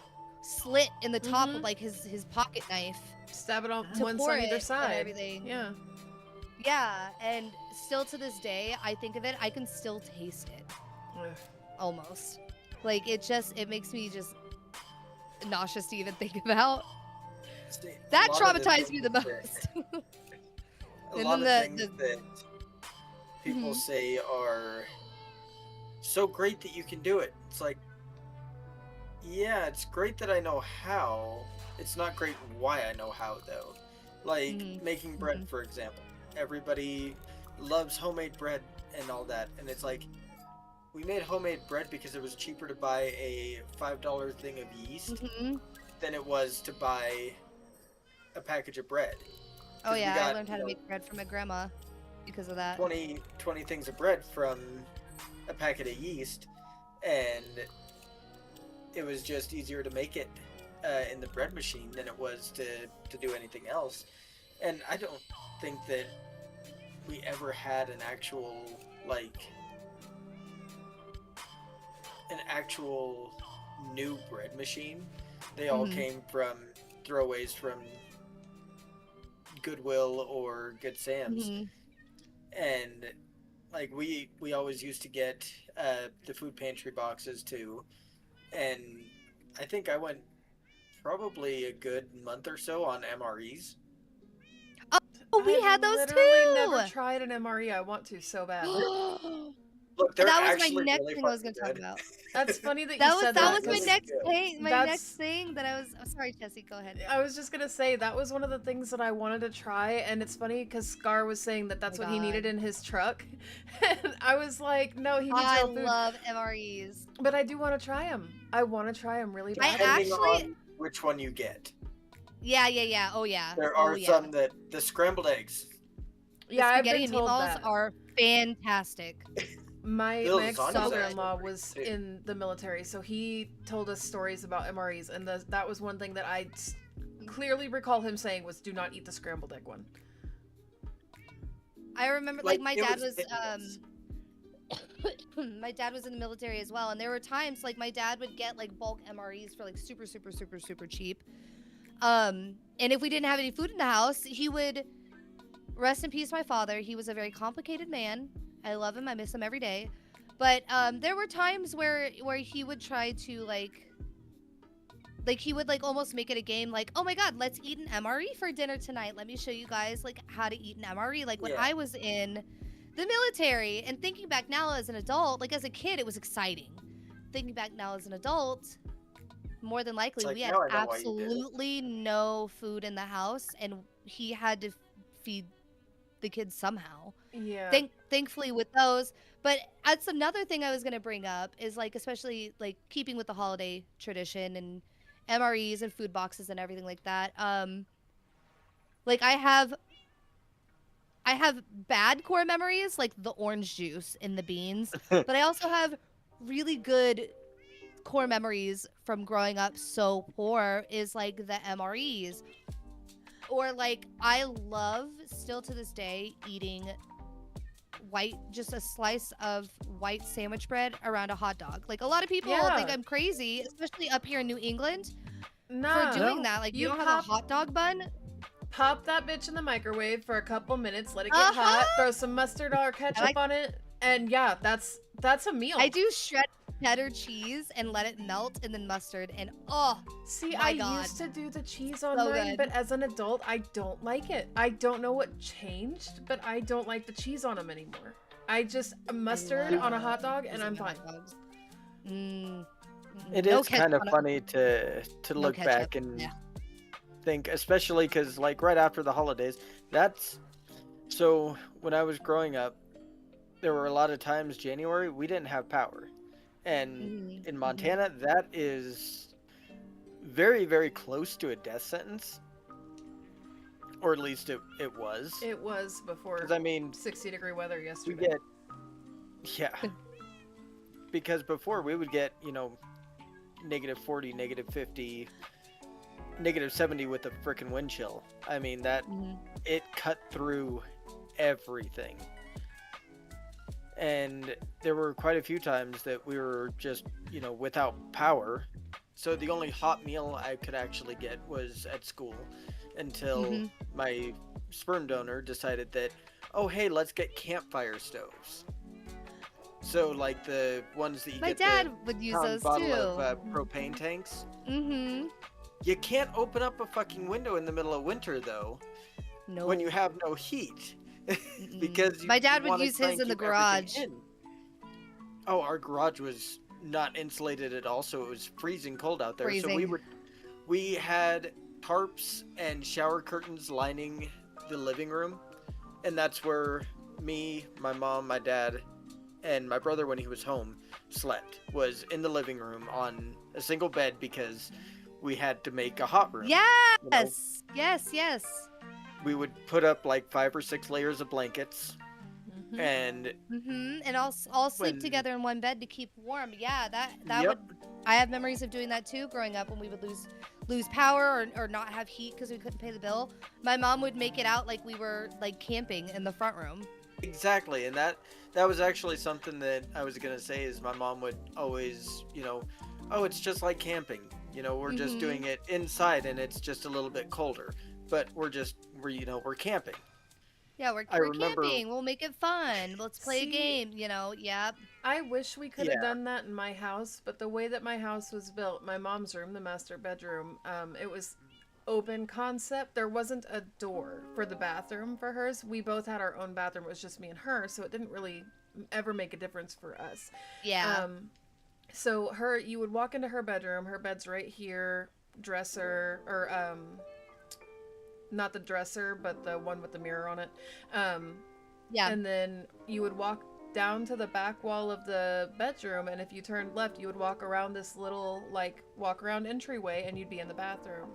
slit in the top with like his pocket knife. Stab it on To one pour side either it side. and everything. Yeah. Yeah, and still to this day, I think of it, I can still taste it. Ugh. Almost. Like, it makes me just nauseous to even think about. See, That a lot of traumatized me the things most. that- A And lot of then things that people Mhm. say are so great that you can do it. It's like, yeah, it's great that I know how. It's not great why I know how, though. Like Mhm. making bread, for example. Everybody loves homemade bread and all that, and it's like, we made homemade bread because it was cheaper to buy a $5 thing of yeast Mhm. than it was to buy a package of bread. Oh 'Cause we yeah, I got, learned how you to know, make bread from my grandma because of that. 20 things of bread from a packet of yeast, and it was just easier to make it in the bread machine than it was to do anything else. And I don't think that we ever had an actual new bread machine. They all Mhm. came from throwaways from Goodwill or Good Sam's. Mhm. And like we always used to get the food pantry boxes too, and I think I went probably a good month or so on MREs. Oh, we I've had those literally never too. tried an MRE. I want to so bad. Look, they're That was my actually next really thing I was fucking gonna talk good. about. That's funny that you That was said that that. was my Really next good. thing. My That's- next thing that I was. I'm sorry, Jesse. Go ahead. I was just gonna say that was one of the things that I wanted to try, and it's funny because Scar was saying that that's Oh what my he needed God. in his truck, and I was like, no, he needs I real food. love MREs. But I do want to try them. I want to try them really I bad. Depending actually- on which one you get. Yeah. Oh yeah. There Oh are yeah. some that the scrambled eggs. Yeah, The I've spaghetti been and told meatballs that. are fantastic. My Those ex lasagnas father-in-law actually was pretty too. in the military, so he told us stories about MREs, and that was one thing that I clearly recall him saying was, "Do not eat the scrambled egg one." I remember, like, my it dad was was hit and miss. my dad was in the military as well, and there were times like my dad would get like bulk MREs for like super cheap. And if we didn't have any food in the house, he would, rest in peace my father. He was a very complicated man. I love him. I miss him every day. But there were times where he would try to like he would like almost make it a game, like, oh my god, let's eat an MRE for dinner tonight. Let me show you guys like how to eat an MRE. Like when Yeah. I was in the military, and thinking back now as an adult, like as a kid it was exciting. Thinking back now as an adult, more than likely like, we had now I know why you did it. absolutely no food in the house, and he had to feed the kids somehow. Yeah. Thankfully with those. But that's another thing I was going to bring up is like, especially like keeping with the holiday tradition and MREs and food boxes and everything like that. Like I have bad core memories, like the orange juice in the beans, but I also have really good core memories from growing up so poor, is like the MREs. Or like I love still to this day eating just a slice of white sandwich bread around a hot dog. Like a lot of people Yeah. think I'm crazy, especially up here in New England, Nah. for doing that. Like you don't have a hot dog bun. Pop that bitch in the microwave for a couple minutes, let it get Uh-huh. hot, throw some mustard or ketchup like- on it, and yeah, that's a meal. I do shred cheddar cheese and let it melt, and then mustard, and oh, See, my I God. used to do the cheese on So mine, good. but as an adult, I don't like it. I don't know what changed, but I don't like the cheese on them anymore. I just mustard on a hot dog, and I'm fine. It No is ketchup kind of on a- funny to No look ketchup, back and yeah. think, especially because like right after the holidays, so when I was growing up, there were a lot of times January we didn't have power, And in Mhm. Montana, that is very, very close to a death sentence, or at least it was. It was before Because I mean, 60-degree weather we yesterday. get yeah. Because before we would get -40, -50, -70 with a frickin' wind chill. I mean that Mhm. it cut through everything. And there were quite a few times that we were just, without power. So the only hot meal I could actually get was at school until Mhm. my sperm donor decided that, oh, hey, let's get campfire stoves. So, like the ones that you My get dad the would use pound those bottle of too. propane tanks. Mm-hmm. You can't open up a fucking window in the middle of winter, though, No. when you have no heat. Mm-mm. Because you My dad would wanna use try his and in the keep everything garage. in. Oh, our garage was not insulated at all, so it was freezing cold out there. So Freezing. we had tarps and shower curtains lining the living room, and that's where me, my mom, my dad, and my brother, when he was home, slept. Was in the living room on a single bed because we had to make a hot room. Yes. Yes. We would put up like 5 or 6 layers of blankets, Mhm. and Mm-hmm. And all sleep When- together in one bed to keep warm. Yeah, that Yep. would. I have memories of doing that too, growing up when we would lose power or not have heat because we couldn't pay the bill. My mom would make it out like we were like camping in the front room. exactly, and that was actually something that I was gonna say is my mom would always, oh, it's just like camping. We're just Mhm. doing it inside, and it's just a little bit colder, but we're camping. Yeah, we're remember- camping. We'll make it fun. Let's play See- a game. Yep. I wish we could have Yeah. done that in my house, but the way that my house was built, my mom's room, the master bedroom, it was open concept. There wasn't a door for the bathroom for hers. We both had our own bathroom. It was just me and her, so it didn't really ever make a difference for us. Yeah. So you would walk into her bedroom. Her bed's right here, dresser, or not the dresser, but the one with the mirror on it. Yeah. And then you would walk down to the back wall of the bedroom, and if you turned left, you would walk around this little walk around entryway, and you'd be in the bathroom.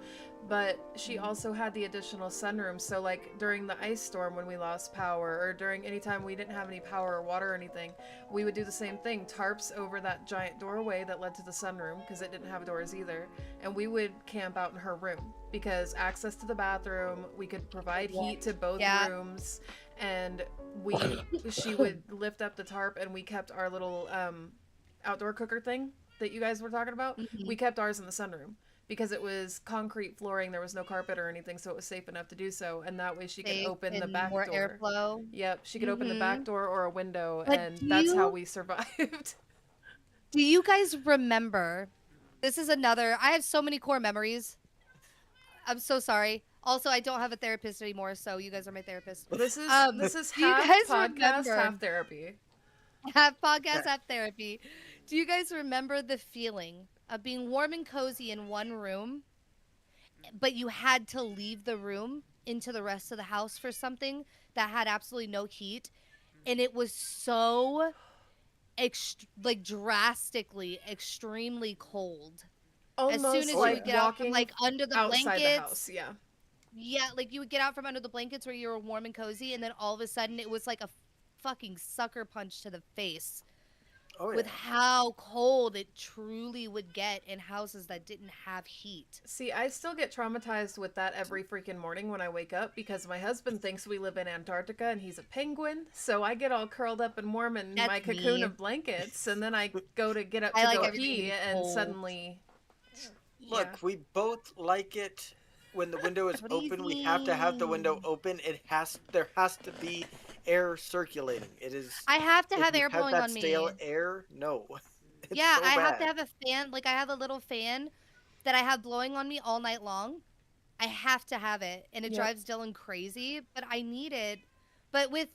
But she also had the additional sunroom, so during the ice storm when we lost power, or during any time we didn't have any power or water or anything, we would do the same thing: tarps over that giant doorway that led to the sunroom because it didn't have doors either, and we would camp out in her room because access to the bathroom, we could provide heat to both Yeah. rooms, and she would lift up the tarp, and we kept our little outdoor cooker thing that you guys were talking about. Mhm. We kept ours in the sunroom because it was concrete flooring. There was no carpet or anything, so it was safe enough to do so. And that way she could Safe open the and back more door. airflow. Yep, she could open the back door or a window, But and do that's how you- we survived. Do you guys remember? This is another. I have so many core memories. I'm so sorry. Also, I don't have a therapist anymore, so you guys are my therapist. This is do you half guys podcast, remember- half therapy. Have podcast, have therapy. Do you guys remember the feeling of being warm and cozy in one room, but you had to leave the room into the rest of the house for something that had absolutely no heat, and it was so drastically, extremely cold. Almost As soon as you like would get out from walking under the outside blankets, the house. Yeah. yeah, you would get out from under the blankets where you were warm and cozy, and then all of a sudden it was like a fucking sucker punch to the face Oh yeah. with how cold it truly would get in houses that didn't have heat. See, I still get traumatized with that every freaking morning when I wake up because my husband thinks we live in Antarctica and he's a penguin. So I get all curled up and warm in That's my cocoon me. of blankets, and then I go to get up I to like go everything to pee, be and cold. suddenly, Look, yeah. we both like it when the window is What do you open. We have to have the window mean? open. There has to be air circulating. It is. I have to if have you air blowing that on me. stale air, no. It's Yeah, so I have to bad. have a fan. I have a little fan that I have blowing on me all night long. I have to have it, and it Yep. drives Dylan crazy. But I need it. But with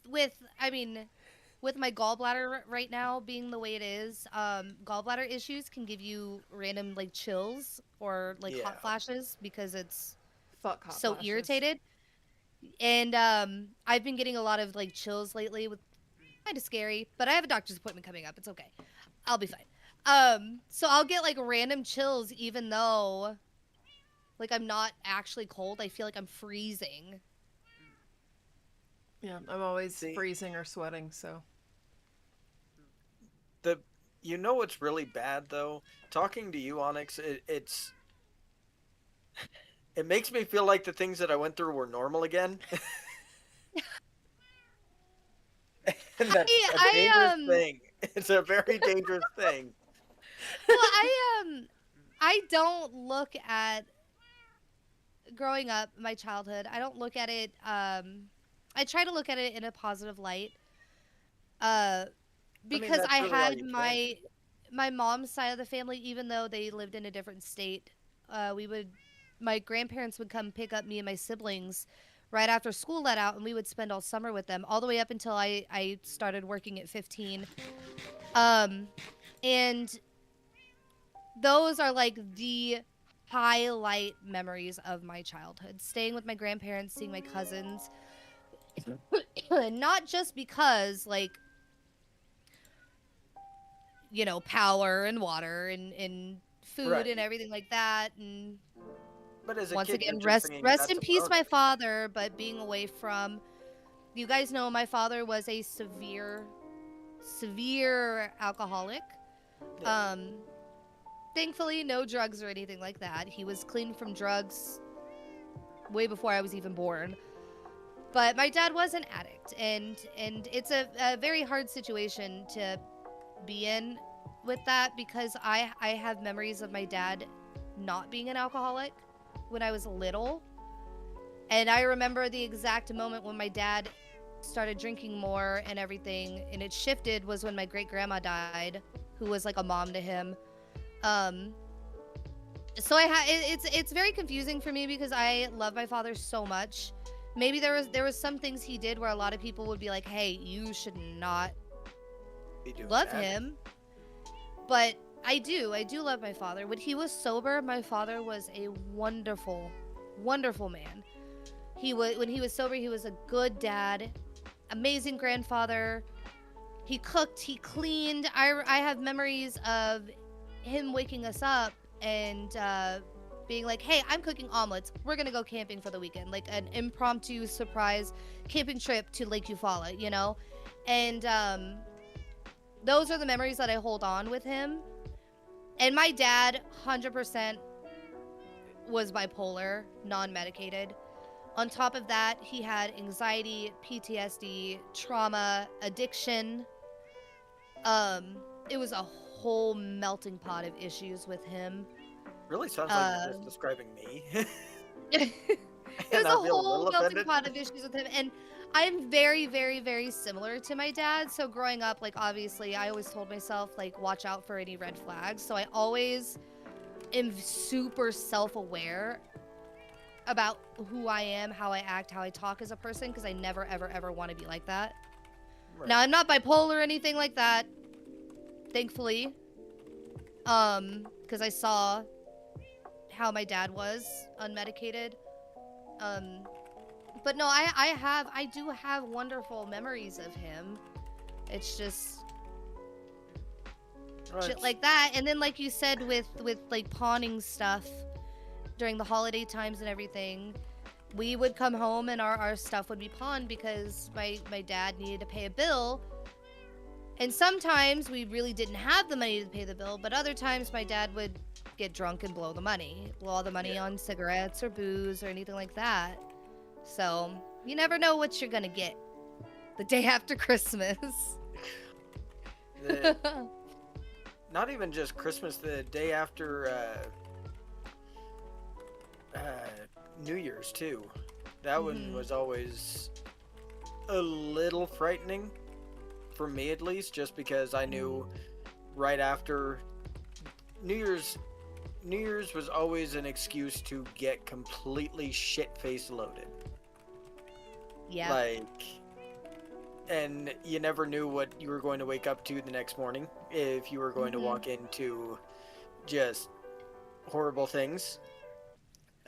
my gallbladder right now being the way it is, gallbladder issues can give you random chills or Yeah. hot flashes because it's Fuck hot so flashes. irritated. And I've been getting a lot of chills lately, with kind of scary. But I have a doctor's appointment coming up. It's okay. I'll be fine. So I'll get like random chills even though like I'm not actually cold. I feel like I'm freezing. Yeah, I'm always See- freezing or sweating, so. You know what's really bad though? Talking to you, Onyx, it makes me feel like the things that I went through were normal again. And that's a dangerous thing. It's a very dangerous thing. Well, I don't look at growing up, my childhood. I don't look at it I try to look at it in a positive light. Because that's I really all had you can. my mom's side of the family, even though they lived in a different state, my grandparents would come pick up me and my siblings right after school let out, and we would spend all summer with them, all the way up until I started working at 15. And those are like the highlight memories of my childhood. Staying with my grandparents, seeing my cousins. Not just because, like, you know, power and water and food Right. and everything like that. And But as a once kid, again, you're just rest thinking rest that's in a peace, my bonus. father. But being away from, you guys know, my father was a severe alcoholic. Yeah. Thankfully, no drugs or anything like that. He was clean from drugs way before I was even born. But my dad was an addict, and it's a very hard situation to be in with that, because I have memories of my dad not being an alcoholic when I was little. And I remember the exact moment when my dad started drinking more and everything, and it shifted, was when my great grandma died, who was like a mom to him. So it's very confusing for me because I love my father so much. Maybe there was some things he did where a lot of people would be like, "Hey, you should not Be doing love that. him." But I do love my father. When he was sober, my father was a wonderful, wonderful man. When he was sober, he was a good dad, amazing grandfather. He cooked, he cleaned. I have memories of him waking us up and being like, "Hey, I'm cooking omelets. We're gonna go camping for the weekend," like an impromptu surprise camping trip to Lake Eufaula, you know. And those are the memories that I hold on with him. And my dad, 100% was bipolar, non-medicated. On top of that, he had anxiety, PTSD, trauma, addiction. It was a whole melting pot of issues with him. Really sounds like you're just describing me. It was And a I feel a whole little melting offended. pot of issues with him, and I'm very, very, very similar to my dad. So growing up, like, obviously, I always told myself, like, watch out for any red flags. So I always am super self-aware about who I am, how I act, how I talk as a person, because I never, ever, ever want to be like that. Right. Now, I'm not bipolar or anything like that, thankfully, because I saw how my dad was unmedicated. But no, I do have wonderful memories of him. It's just shit like that. And then, like you said, with like pawning stuff during the holiday times and everything, we would come home and our stuff would be pawned because my dad needed to pay a bill. And sometimes we really didn't have the money to pay the bill, but other times my dad would get drunk and blow all the money on cigarettes or booze or anything like that. So you never know what you're gonna get the day after Christmas. Not even just Christmas, the day after New Year's too. That one was always a little frightening, for me at least, just because I knew right after New Year's was always an excuse to get completely shit-faced loaded. Yeah. Like, and you never knew what you were going to wake up to the next morning, if you were going to walk into just horrible things.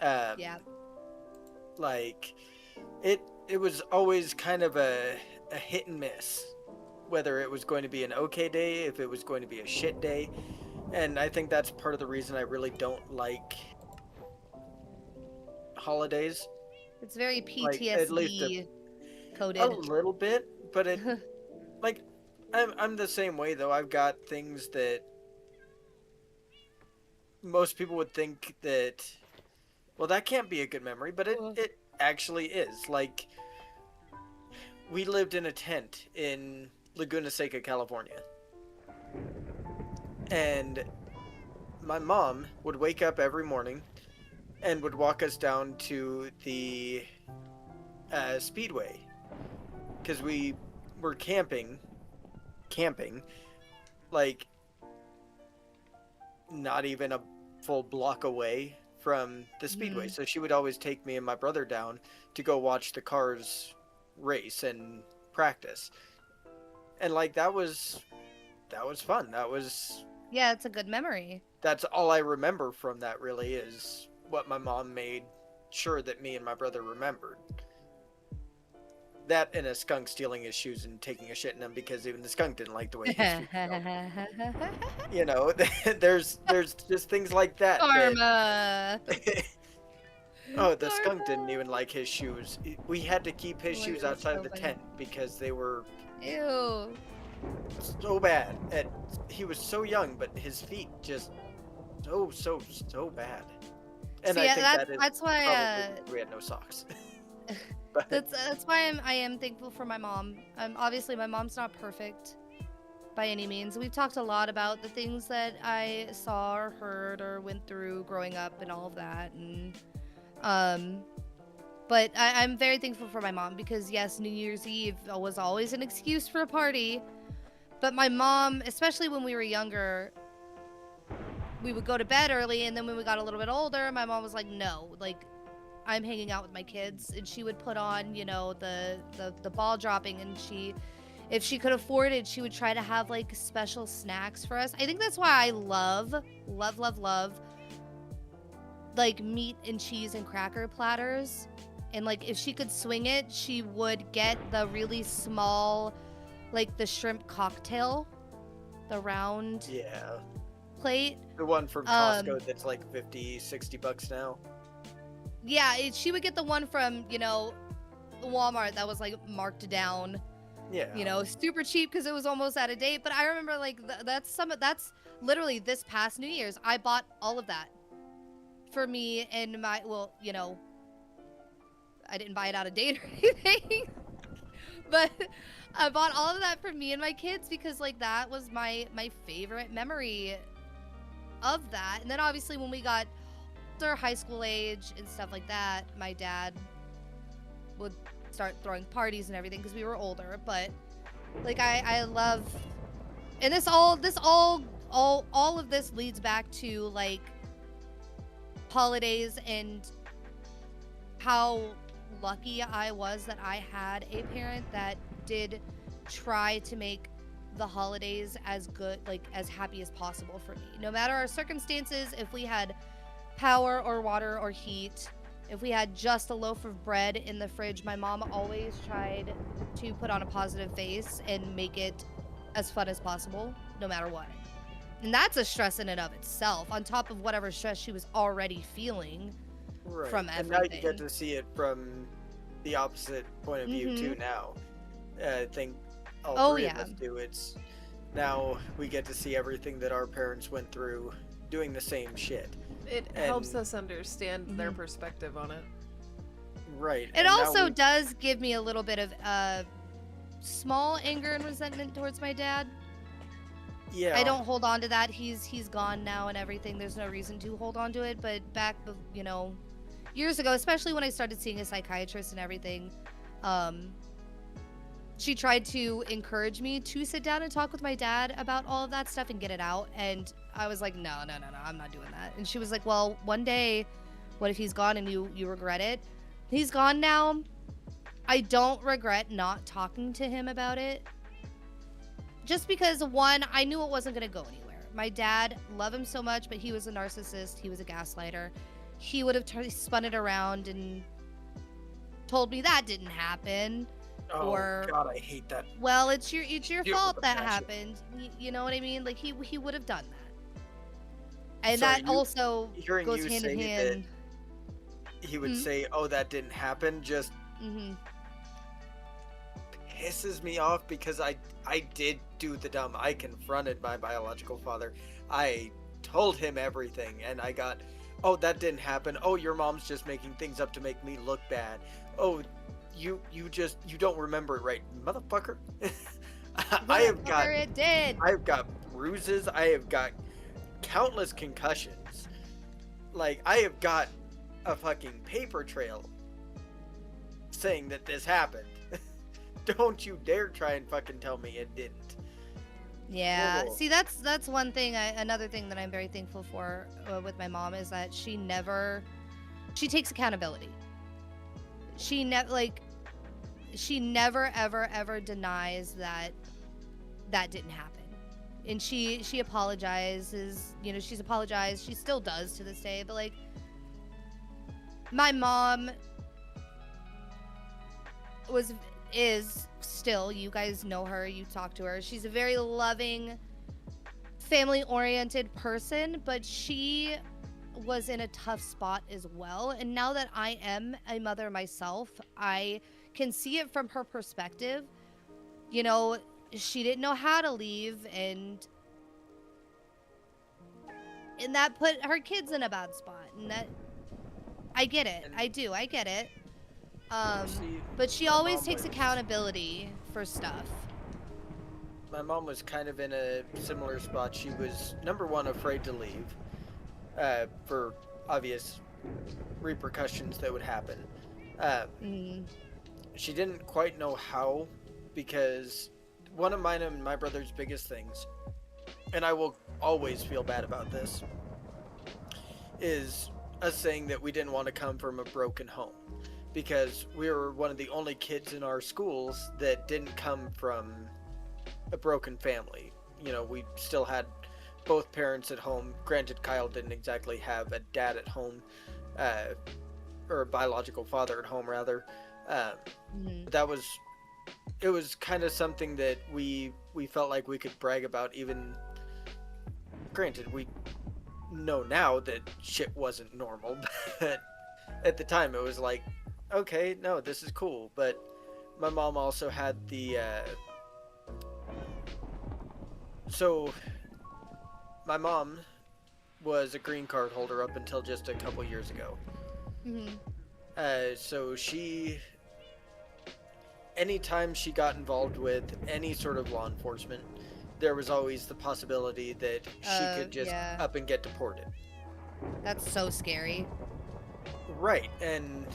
Yeah. Like, it was always kind of a hit and miss, whether it was going to be an okay day, if it was going to be a shit day. And I think that's part of the reason I really don't like holidays. It's very Like, at least PTSD coded. a little bit, but it like I'm the same way though. I've got things that most people would think that, well, that can't be a good memory, but it actually is. Like, we lived in a tent in Laguna Seca, California. And my mom would wake up every morning and would walk us down to the speedway. Because we were camping, like, not even a full block away from the speedway. So she would always take me and my brother down to go watch the cars race and practice. And, like, that was fun. Yeah, it's a good memory. That's all I remember from that, really, is what my mom made sure that me and my brother remembered. That and a skunk stealing his shoes and taking a shit in them because even the skunk didn't like the way his feet felt. You know, there's just things like that. Karma. Oh, the skunk didn't even like his shoes. We had to keep his shoes outside of the tent because they were Ew. so bad. And he was so young, but his feet just so bad. And See, I think that's why probably we had no socks. that's why I am thankful for my mom. Obviously my mom's not perfect by any means. We've talked a lot about the things that I saw or heard or went through growing up and all of that, and but I'm very thankful for my mom because yes, New Year's Eve was always an excuse for a party, but my mom, especially when we were younger, we would go to bed early, and then when we got a little bit older, my mom was like, no, like, I'm hanging out with my kids, and she would put on, you know, the ball dropping, and if she could afford it, she would try to have like special snacks for us. I think that's why I love like meat and cheese and cracker platters. And like if she could swing it, she would get the really small, like the shrimp cocktail, the round plate. The one from Costco that's like $50-$60 now. Yeah, she would get the one from, you know, Walmart that was like marked down. Yeah. You know, super cheap because it was almost out of date. But I remember like that's literally this past New Year's. I bought all of that for me and my, well, you know, I didn't buy it out of date or anything. But I bought all of that for me and my kids because like that was my favorite memory of that. And then obviously when we got their high school age and stuff like that, my dad would start throwing parties and everything because we were older. But like I love, and all of this leads back to like holidays and how lucky I was that I had a parent that did try to make the holidays as good, like as happy as possible for me, no matter our circumstances. If we had power or water or heat, if we had just a loaf of bread in the fridge, my mom always tried to put on a positive face and make it as fun as possible, no matter what. And that's a stress in and of itself, on top of whatever stress she was already feeling from everything. And now you get to see it from the opposite point of view too now. I think all three of us do. It's now we get to see everything that our parents went through doing the same shit. It helps us understand their perspective on it. Right. It also does give me a little bit of small anger and resentment towards my dad. Yeah. I don't hold on to that. He's gone now and everything. There's no reason to hold on to it. But back, you know, years ago, especially when I started seeing a psychiatrist and everything, she tried to encourage me to sit down and talk with my dad about all of that stuff and get it out. And I was like, no, I'm not doing that. And she was like, well, one day, what if he's gone and you regret it? He's gone now. I don't regret not talking to him about it. Just because, one, I knew it wasn't going to go anywhere. My dad, love him so much, but he was a narcissist. He was a gaslighter. He would have spun it around and told me that didn't happen. Oh, or, God, I hate that. Well, it's your fault that happened. You know what I mean? Like, he would have done that. And Sorry, that also hearing goes you hand say in that hand. he would Mhm. say, "Oh, that didn't happen," just Hmm. pisses me off because I did do the dumb. I confronted my biological father. I told him everything, and I got, "Oh, that didn't happen. Oh, your mom's just making things up to make me look bad. Oh, you don't remember it right, motherfucker." Motherfucker, it did. I've got bruises. I have got countless concussions. Like, I have got a fucking paper trail saying that this happened. Don't you dare try and fucking tell me it didn't. Yeah. Whoa. See, that's one thing. Another thing that I'm very thankful for with my mom is that she takes accountability. She never ever denies that didn't happen, and she apologizes. You know, she's apologized. She still does to this day. But like, my mom is still, you guys know her, you talk to her, she's a very loving, family oriented person, but she was in a tough spot as well. And now that I am a mother myself, I can see it from her perspective. You know, she didn't know how to leave, and that put her kids in a bad spot. And that, I get it. I get it. See, But she my always mom takes was- accountability for stuff. My mom was kind of in a similar spot. She was, number one, afraid to leave, for obvious repercussions that would happen. Mm. She didn't quite know how, because one of mine and my brother's biggest things, and I will always feel bad about this, is us saying that we didn't want to come from a broken home. Because we were one of the only kids in our schools that didn't come from a broken family. You know, we still had both parents at home. Granted, Kyle didn't exactly have a dad at home, or a biological father at home, rather. Mm. It was kind of something that we felt like we could brag about. Even, granted, we know now that shit wasn't normal, but at the time it was like, okay, no, this is cool. But my mom also had the so my mom was a green card holder up until just a couple years ago. Mhm. So anytime she got involved with any sort of law enforcement, there was always the possibility that she could just Yeah. up and get deported. That's so scary. Right, and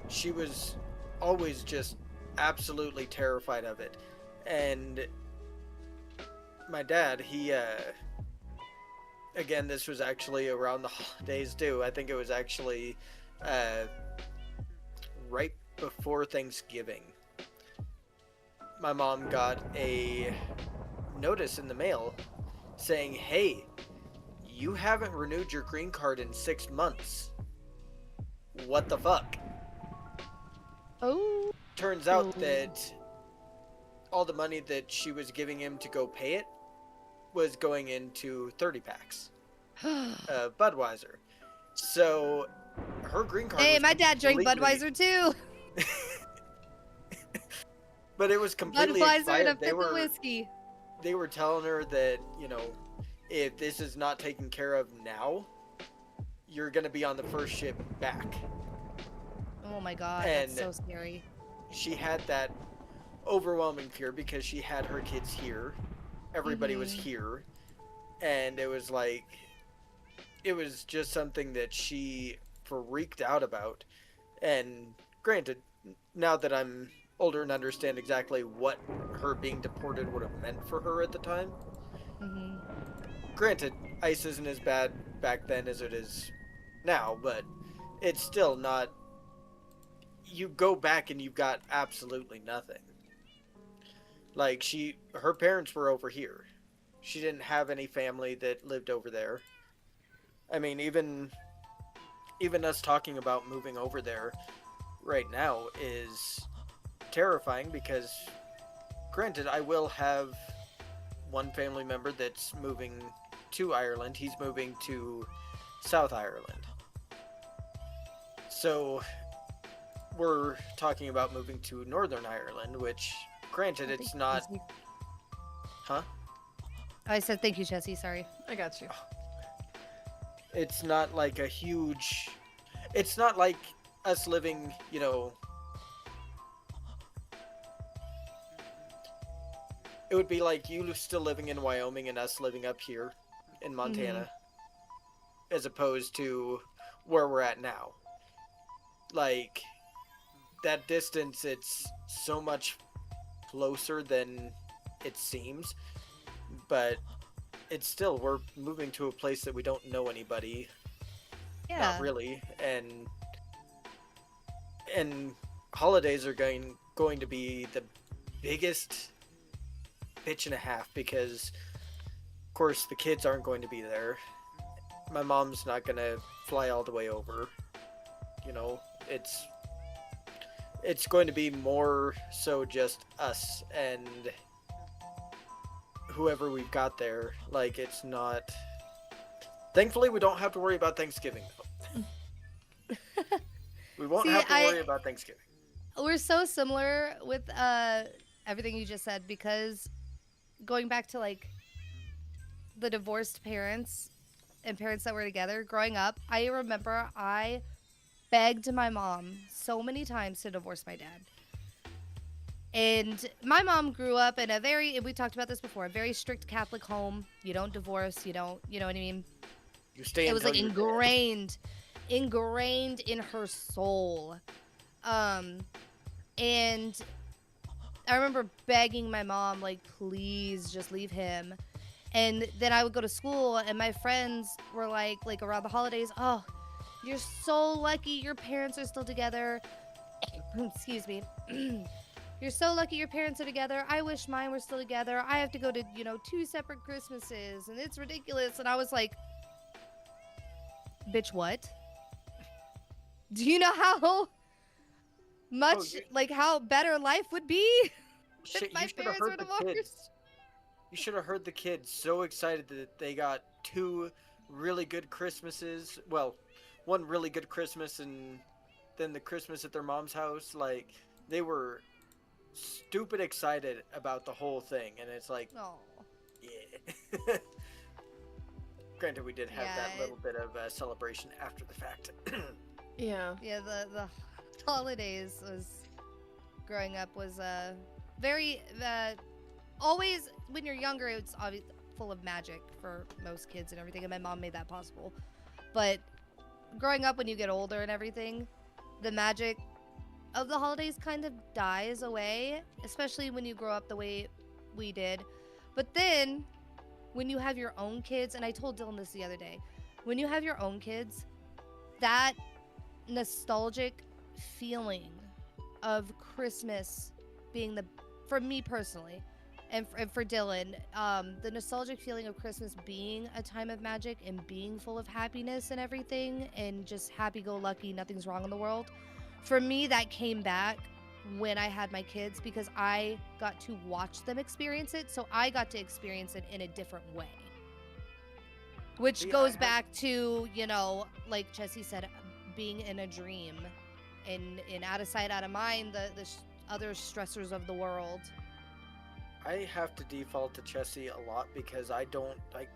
she was always just absolutely terrified of it. And my dad, he again, this was actually around the holidays too. I think it was actually right before Thanksgiving. My mom got a notice in the mail saying, "Hey, you haven't renewed your green card in 6 months. What the fuck?" Oh. Turns out that all the money that she was giving him to go pay it was going into 30 packs. Budweiser. So her green card Hey, was my dad drank completely- Budweiser too. But it was completely Budweiser expired. and a pickle whiskey. They were telling her that, you know, if this is not taken care of now, you're going to be on the first ship back. Oh my god, And- that's so scary. She had that overwhelming fear because she had her kids here. Everybody was Mhm. here. And it was like, it was just something that she freaked out about. And granted, now that I'm older and understand exactly what her being deported would have meant for her at the time, Mhm. granted, ICE isn't as bad back then as it is now, but it's still not. You go back and you've got absolutely nothing. Like, her parents were over here. She didn't have any family that lived over there. I mean, even us talking about moving over there right now is terrifying because, granted, I will have one family member that's moving to Ireland. He's moving to South Ireland. So we're talking about moving to Northern Ireland, which, granted, it's not. Huh? I said thank you, Jesse. Sorry. I got you. It's not like a huge. It's not like us living, you know. It would be like you still living in Wyoming and us living up here in Montana, as opposed to where we're at now. Like, that distance, it's so much closer than it seems, but it's still, we're moving to a place that we don't know anybody. Yeah. Not really, and holidays are going to be the biggest bitch and a half, because of course the kids aren't going to be there. My mom's not gonna fly all the way over. You know, it's going to be more so just us and whoever we've got there. Like, it's not. Thankfully, we don't have to worry about Thanksgiving, though. We won't have to worry about Thanksgiving. We're so similar with everything you just said, because going back to like the divorced parents and parents that were together growing up, I remember I begged my mom so many times to divorce my dad. And my mom grew up in a very, we talked about this before, a very strict Catholic home. You don't divorce, you don't, you know what I mean? You stay. It was like ingrained in her soul. And I remember begging my mom, like, please just leave him. And then I would go to school, and my friends were like around the holidays, oh, you're so lucky your parents are still together. Excuse me. You're so lucky your parents are together. I wish mine were still together. I have to go to, 2 separate Christmases, and it's ridiculous. And I was like, bitch, what? Do you know how much, how better life would be if my parents were divorced? You should have heard the kids so excited that they got 2 really good Christmases. Well, one really good Christmas and then the Christmas at their mom's house. Like, they were stupid excited about the whole thing. And it's like, oh, yeah. Granted, we did have that little bit of celebration after the fact. Yeah. Yeah, the holidays was, growing up was very, always, when you're younger, it's obviously full of magic for most kids and everything, and my mom made that possible. But growing up, when you get older and everything, the magic of the holidays kind of dies away, especially when you grow up the way we did. But then, when you have your own kids, and I told Dylan this the other day, when you have your own kids, that nostalgic feeling of Christmas being for me personally, and for Dylan, the nostalgic feeling of Christmas being a time of magic and being full of happiness and everything, and just happy-go-lucky, nothing's wrong in the world. For me, that came back when I had my kids, because I got to watch them experience it, so I got to experience it in a different way. Which goes back to, like Jesse said, being in a dream, and out of sight, out of mind, the other stressors of the world. I have to default to Chessie a lot because I don't like.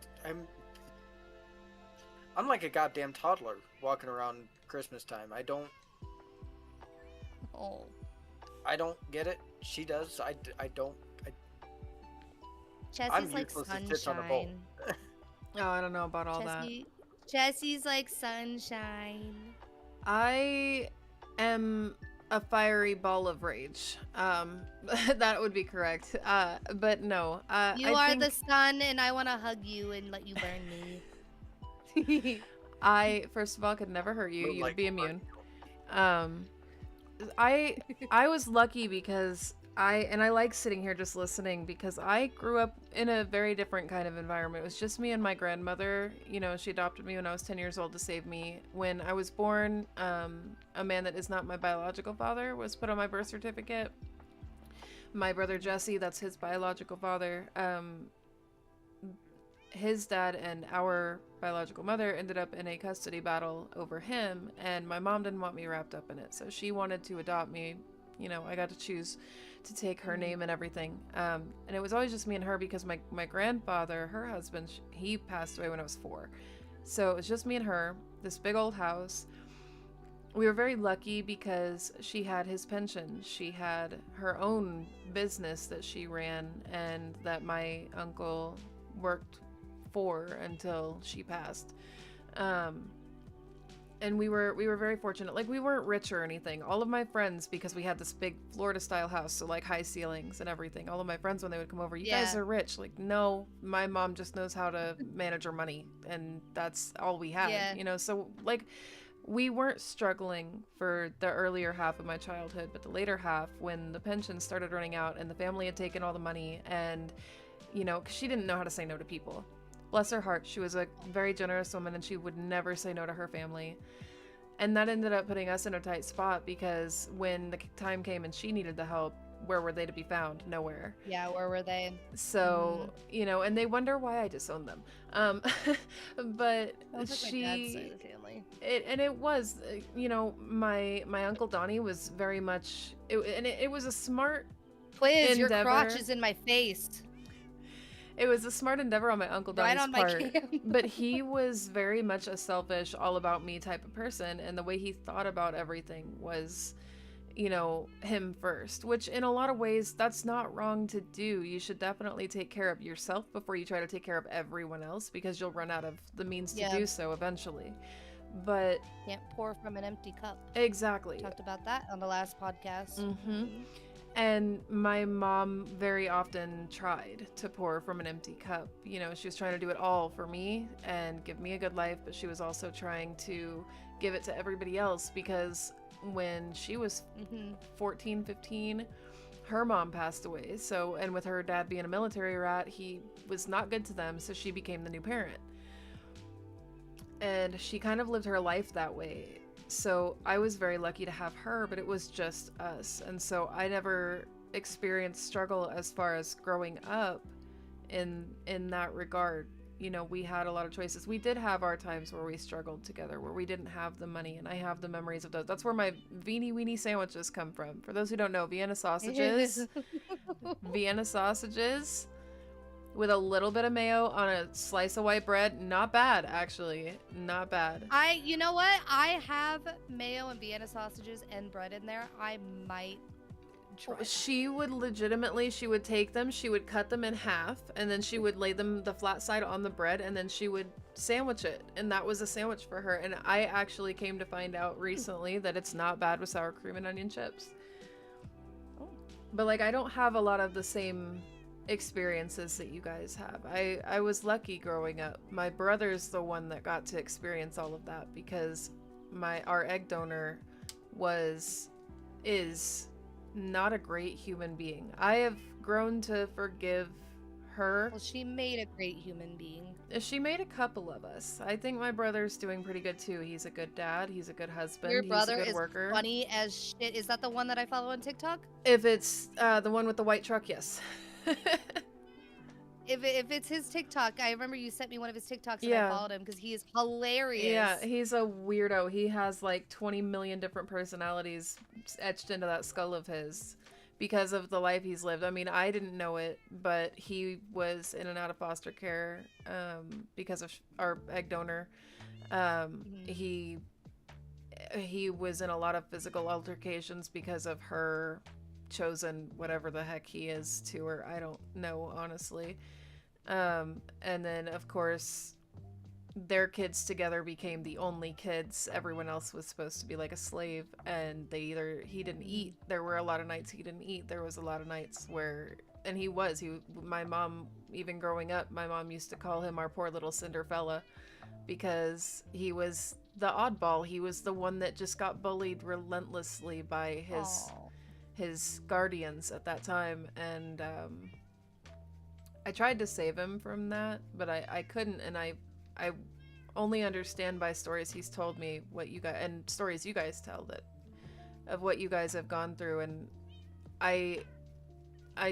I'm like a goddamn toddler walking around Christmas time. I don't get it. She does. I don't. Chessie's like sunshine. Oh, I don't know about all that. Chessie's like sunshine. I am a fiery ball of rage. That would be correct. But no. You are the sun, and I want to hug you and let you burn me. I, first of all, could never hurt you. You'd be immune. I was lucky because I like sitting here just listening, because I grew up in a very different kind of environment. It was just me and my grandmother. She adopted me when I was 10 years old to save me. When I was born, a man that is not my biological father was put on my birth certificate. My brother Jesse, that's his biological father. his dad and our biological mother ended up in a custody battle over him, and my mom didn't want me wrapped up in it, so she wanted to adopt me. You know, I got to choose to take her name and everything. And it was always just me and her because my grandfather, her husband, he passed away when I was 4. So it was just me and her, this big old house. We were very lucky because she had his pension. She had her own business that she ran and that my uncle worked for until she passed. And we were very fortunate. Like, we weren't rich or anything. All of my friends, because we had this big Florida style house, so like high ceilings and everything, all of my friends, when they would come over, you guys are rich. Like, no, my mom just knows how to manage her money, and that's all we had. You know, so like, we weren't struggling for the earlier half of my childhood, but the later half, when the pension started running out and the family had taken all the money, and, you know, 'cause she didn't know how to say no to people. Bless her heart, she was a very generous woman, and she would never say no to her family. And that ended up putting us in a tight spot, because when the time came and she needed the help, where were they to be found? Nowhere. Yeah, where were they? So, you know, and they wonder why I disowned them. But Sounds like my dad's side of the family. It was, you know, my Uncle Donnie was very much, it was a smart Twiz, your endeavor. crotch is in my face. It was a smart endeavor on my Uncle Donnie's Right on my part, cam. but he was very much a selfish, all about me type of person, and the way he thought about everything was, you know, him first, which in a lot of ways, that's not wrong to do. You should definitely take care of yourself before you try to take care of everyone else, because you'll run out of the means to do so eventually. But Can't pour from an empty cup. exactly. Talked about that on the last podcast. And my mom very often tried to pour from an empty cup. You know, she was trying to do it all for me and give me a good life, but she was also trying to give it to everybody else, because when she was 14, 15, her mom passed away. So, and with her dad being a military rat, he was not good to them, so she became the new parent. And she kind of lived her life that way. So I was very lucky to have her, but it was just us. And so I never experienced struggle as far as growing up in that regard. You know, we had a lot of choices. We did have our times where we struggled together, where we didn't have the money, and I have the memories of those. That's where my Veenie Weenie sandwiches come from. For those who don't know, Vienna sausages with a little bit of mayo on a slice of white bread. Not bad, actually. Not bad. You know what? I have mayo and Vienna sausages and bread in there. I might try. She would take them, she would cut them in half, and then she would lay them the flat side on the bread, and then she would sandwich it. And that was a sandwich for her. And I actually came to find out recently that it's not bad with sour cream and onion chips. But like, I don't have a lot of the same experiences that you guys have. I was lucky growing up. My brother's the one that got to experience all of that, because our egg donor is not a great human being. I have grown to forgive her. Well, she made a great human being. She made a couple of us. I think my brother's doing pretty good too. He's a good dad, he's a good husband, Your he's brother a good is worker. funny as shit. Is that the one that I follow on TikTok? If it's the one with the white truck, yes. If it's his TikTok, I remember you sent me one of his TikToks and I followed him because he is hilarious. Yeah, he's a weirdo. He has like 20 million different personalities etched into that skull of his because of the life he's lived. I mean, I didn't know it, but he was in and out of foster care because of our egg donor. He was in a lot of physical altercations because of her chosen whatever the heck he is to her. I don't know, honestly. And then of course their kids together became the only kids. Everyone else was supposed to be like a slave, and he didn't eat. There were a lot of nights he didn't eat. There was a lot of nights where, and my mom, even growing up, my mom used to call him our poor little Cinderfella, because he was the oddball. He was the one that just got bullied relentlessly by his guardians at that time, and I tried to save him from that, but I couldn't, and I only understand by stories he's told me, what you guys, and stories you guys tell, that of what you guys have gone through, and I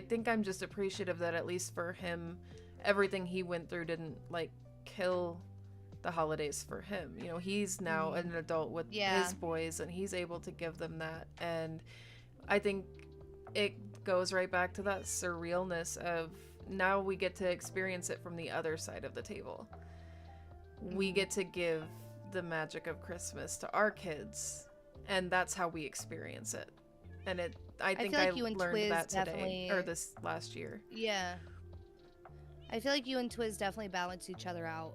think I'm just appreciative that at least for him, everything he went through didn't like kill the holidays for him. You know, he's now an adult with his boys, and he's able to give them that. And I think it goes right back to that surrealness of now we get to experience it from the other side of the table. We get to give the magic of Christmas to our kids, and that's how we experience it. And I think feel like you and learned Twiz that today, definitely- or this last year. Yeah. I feel like you and Twiz definitely balance each other out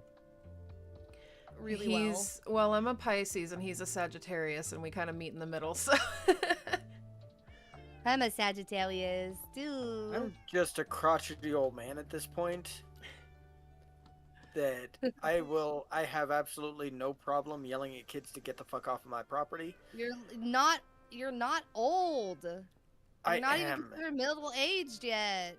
really well. I'm a Pisces and he's a Sagittarius, and we kind of meet in the middle, so I'm a Sagittarius, dude. I'm just a crotchety old man at this point. That I have absolutely no problem yelling at kids to get the fuck off of my property. You're not old. You're not even am. considered middle-aged yet.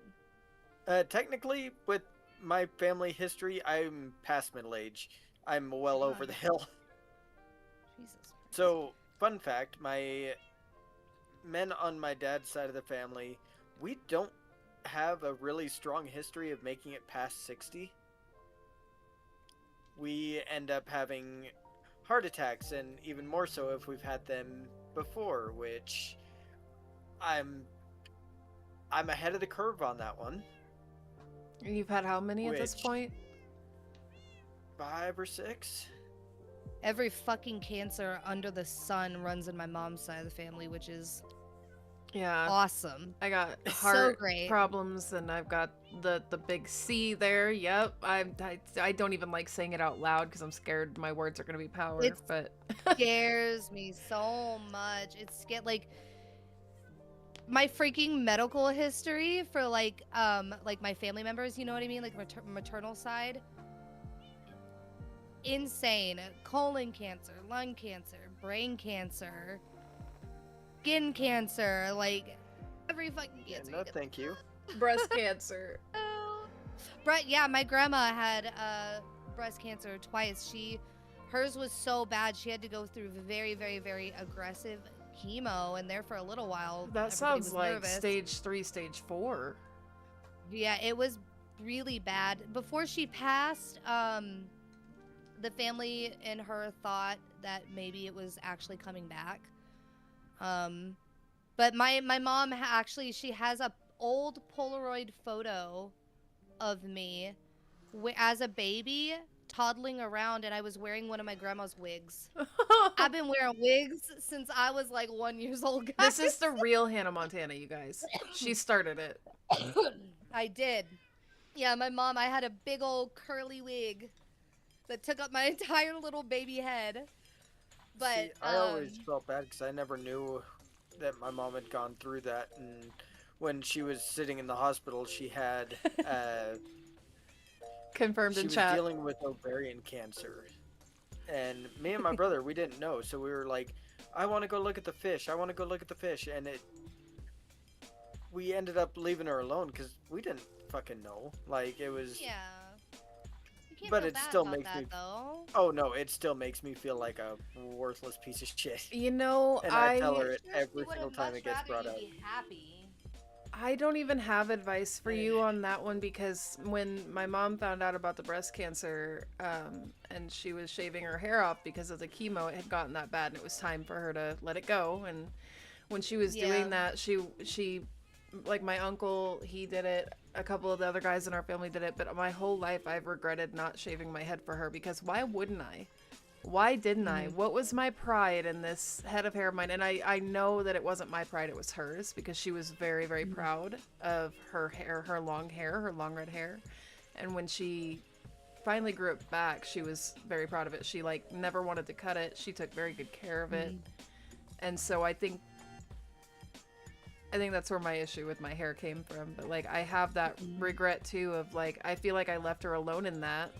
Technically, with my family history, I'm past middle age. I'm well over the hill. Jesus Christ. So, fun fact, my men on my dad's side of the family, we don't have a really strong history of making it past 60. We end up having heart attacks, and even more so if we've had them before, which I'm ahead of the curve on that one. And you've had how many at this Which- point? 5 or 6. Every fucking cancer under the sun runs in my mom's side of the family, which is Yeah. awesome. I got So heart great. problems, and I've got the big C there. Yep. I don't even like saying it out loud because I'm scared my words are gonna be power. It's- But Scares me so much. It's like my freaking medical history for like my family members, you know what I mean, like maternal side. Insane. Colon cancer, lung cancer, brain cancer, skin cancer, like every fucking Yeah, cancer. no, thank you. breast cancer. Right, yeah, my grandma had breast cancer twice. Hers was so bad she had to go through very, very, very aggressive chemo, and there for a little while. That everybody sounds was like nervous. stage 3, stage 4. Yeah, it was really bad. Before she passed, the family and her thought that maybe it was actually coming back. But my mom actually, she has a old Polaroid photo of me as a baby toddling around, and I was wearing one of my grandma's wigs. I've been wearing wigs since I was like 1 year old. This is the real Hannah Montana, you guys. She started it. I did. Yeah, my mom, I had a big old curly wig that took up my entire little baby head. But See, I always felt bad because I never knew that my mom had gone through that, and when she was sitting in the hospital, she had Confirmed she in was chat. dealing with ovarian cancer, and me and my brother, we didn't know, so we were like, I want to go look at the fish, I want to go look at the fish, and we ended up leaving her alone because we didn't fucking know, like, it was, yeah. You can't but feel it bad still about makes that, me- though. oh no, it still makes me feel like a worthless piece of shit, You know, and I tell her I it every single time it gets brought up. Happy. don't even have advice for you on that one, because when my mom found out about the breast cancer, and she was shaving her hair off because of the chemo, it had gotten that bad and it was time for her to let it go. And when she was Yeah. doing that, she like, my uncle, he did it, a couple of the other guys in our family did it, but my whole life I've regretted not shaving my head for her, because why wouldn't I? Why didn't I? What was my pride in this head of hair of mine? And I know that it wasn't my pride, it was hers, because she was very, very proud of her hair, her long red hair. And when she finally grew it back, she was very proud of it. She, like, never wanted to cut it. She took very good care of it. And so I think that's where my issue with my hair came from. But, like, I have that regret too of, like, I feel like I left her alone in that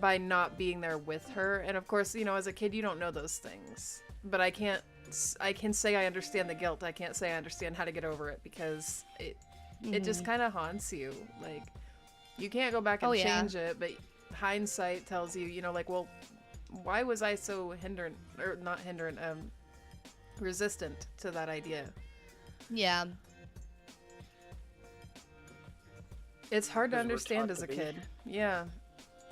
by not being there with her. And of course, you know, as a kid, you don't know those things. But I can say I understand the guilt. I can't say I understand how to get over it, because it just kind of haunts you. Like, you can't go back and change it, but hindsight tells you, you know, like, well, why was I so resistant to that idea? Yeah. It's hard to 'Cause we're understand taught as to a be. kid. Yeah.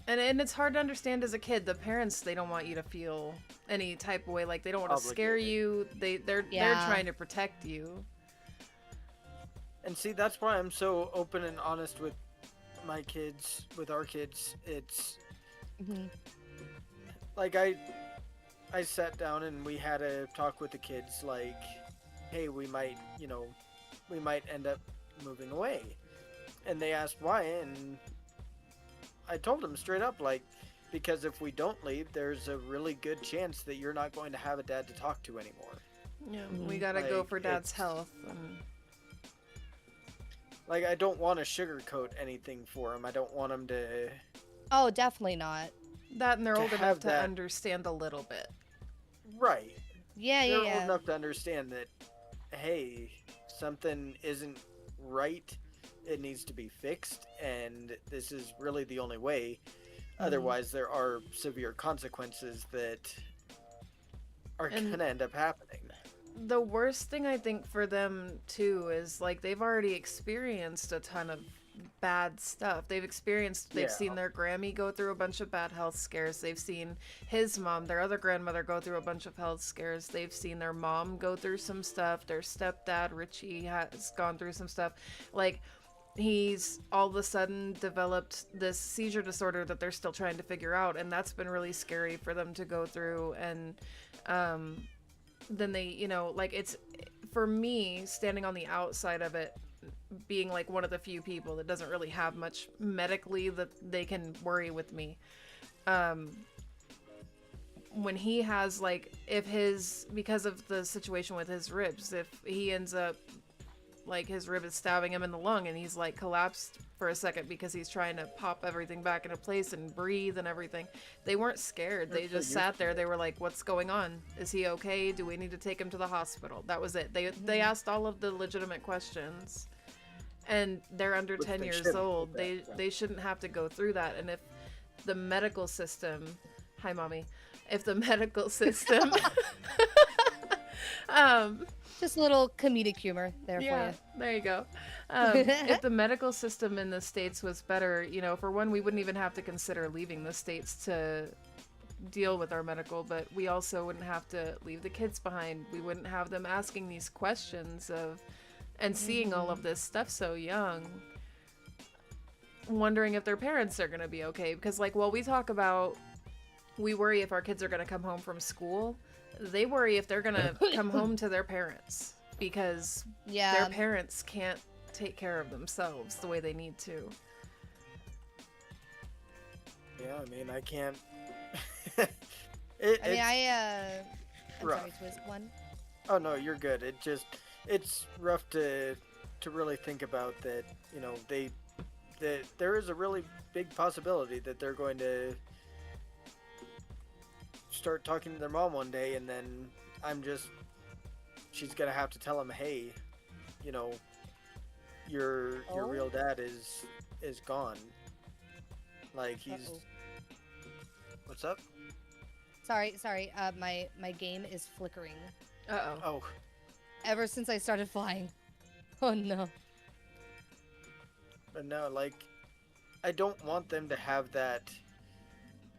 And it's hard to understand as a kid. The parents, they don't want you to feel any type of way. Like, they don't want to scare Obligated. you. They're Yeah. trying to protect you. And see, that's why I'm so open and honest with my kids, with our kids. It's Mhm. like I sat down and we had a talk with the kids, like, hey, we might end up moving away. And they asked why, and I told them straight up, like, because if we don't leave, there's a really good chance that you're not going to have a dad to talk to anymore. Yeah, we gotta go Like, for dad's it's- health. And Like, I don't want to sugarcoat anything for them. I don't want them to. Oh, definitely not. that, and they're To old enough have to that- understand a little bit. Right. Yeah, They're yeah, old yeah. enough to understand that, hey, something isn't right. It needs to be fixed, and this is really the only way. Otherwise, there are severe consequences that are And- gonna end up happening. The worst thing I think for them too is like they've already experienced a ton of bad stuff. They've Yeah. seen their Grammy go through a bunch of bad health scares. They've seen his mom, their other grandmother, go through a bunch of health scares. They've seen their mom go through some stuff. Their stepdad, Richie, has gone through some stuff. Like, he's all of a sudden developed this seizure disorder that they're still trying to figure out, and that's been really scary for them to go through. And then they, like, it's, for me, standing on the outside of it, being like one of the few people that doesn't really have much medically that they can worry with me, when he has, like, because of the situation with his ribs, if he ends up, like, his rib is stabbing him in the lung and he's, like, collapsed for a second because he's trying to pop everything back into place and breathe and everything. They weren't scared. They just sat there. They were like, what's going on? Is he okay? Do we need to take him to the hospital? That was it. They asked all of the legitimate questions. And they're under Which 10 they years shouldn't old. do that, They shouldn't have to go through that. And if the medical system... Hi, Mommy. If the medical system... Just a little comedic humor there Yeah, for there you go. If the medical system in the States was better, for one, we wouldn't even have to consider leaving the States to deal with our medical, but we also wouldn't have to leave the kids behind. We wouldn't have them asking these questions and seeing all of this stuff so young, wondering if their parents are going to be okay. Because, like, while we talk about, we worry if our kids are going to come home from school, they worry if they're going to come home to their parents, because you. Yeah. their parents can't take care of themselves the way they need to. Yeah, I mean, I can't. I mean, it's I'm rough. sorry, Twiz, one. Oh no, you're good. It's rough to really think about that. That there is a really big possibility that they're going to start talking to their mom one day, and then she's gonna have to tell them, hey, your Oh. real dad is gone. Like, he's. Uh-oh. What's up? Sorry. My game is flickering Uh-oh. Oh. ever since I started flying. Oh no. But no, like, I don't want them to have that,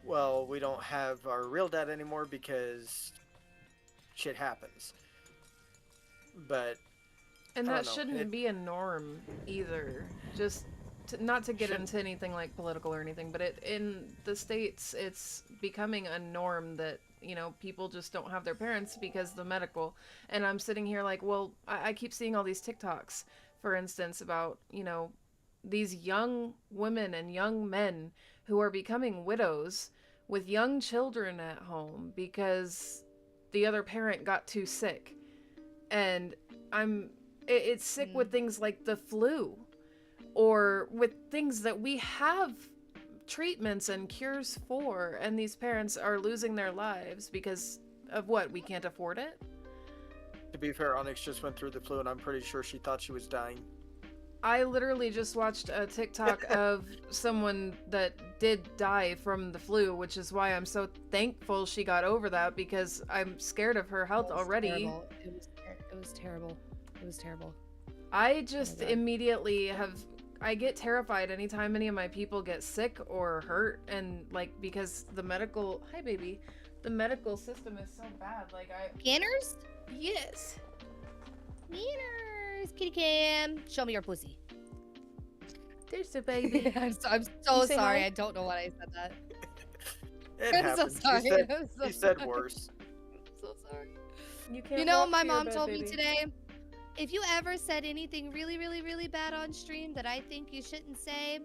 well, we don't have our real dad anymore because shit happens. But, And I that don't know, shouldn't be a norm either. Just not to get into anything like political or anything, but in the States, it's becoming a norm that, people just don't have their parents because of the medical. And I'm sitting here like, well, I keep seeing all these TikToks, for instance, about, these young women and young men who are becoming widows with young children at home because the other parent got too sick. And it's sick with things like the flu, or with things that we have treatments and cures for, and these parents are losing their lives because of what? We can't afford it? to be fair, Onyx just went through the flu, and I'm pretty sure she thought she was dying. I literally just watched a TikTok of someone that did die from the flu, which is why I'm so thankful she got over that, because I'm scared of her health It was already. terrible. It was terrible. It was terrible. I just God. immediately I get terrified anytime any of my people get sick or hurt, and like because the medical system is so bad. Like Scanners? yes. Scanners. Kitty Cam. Show me your pussy. There's a baby. I'm so You say sorry. hi? I don't know why I said that. It I'm so happens. sorry. I'm so He said sorry. worse. I'm so sorry. You can't. You know walk what my to your mom bed, told me baby. today? If you ever said anything really, really, really bad on stream that I think you shouldn't say,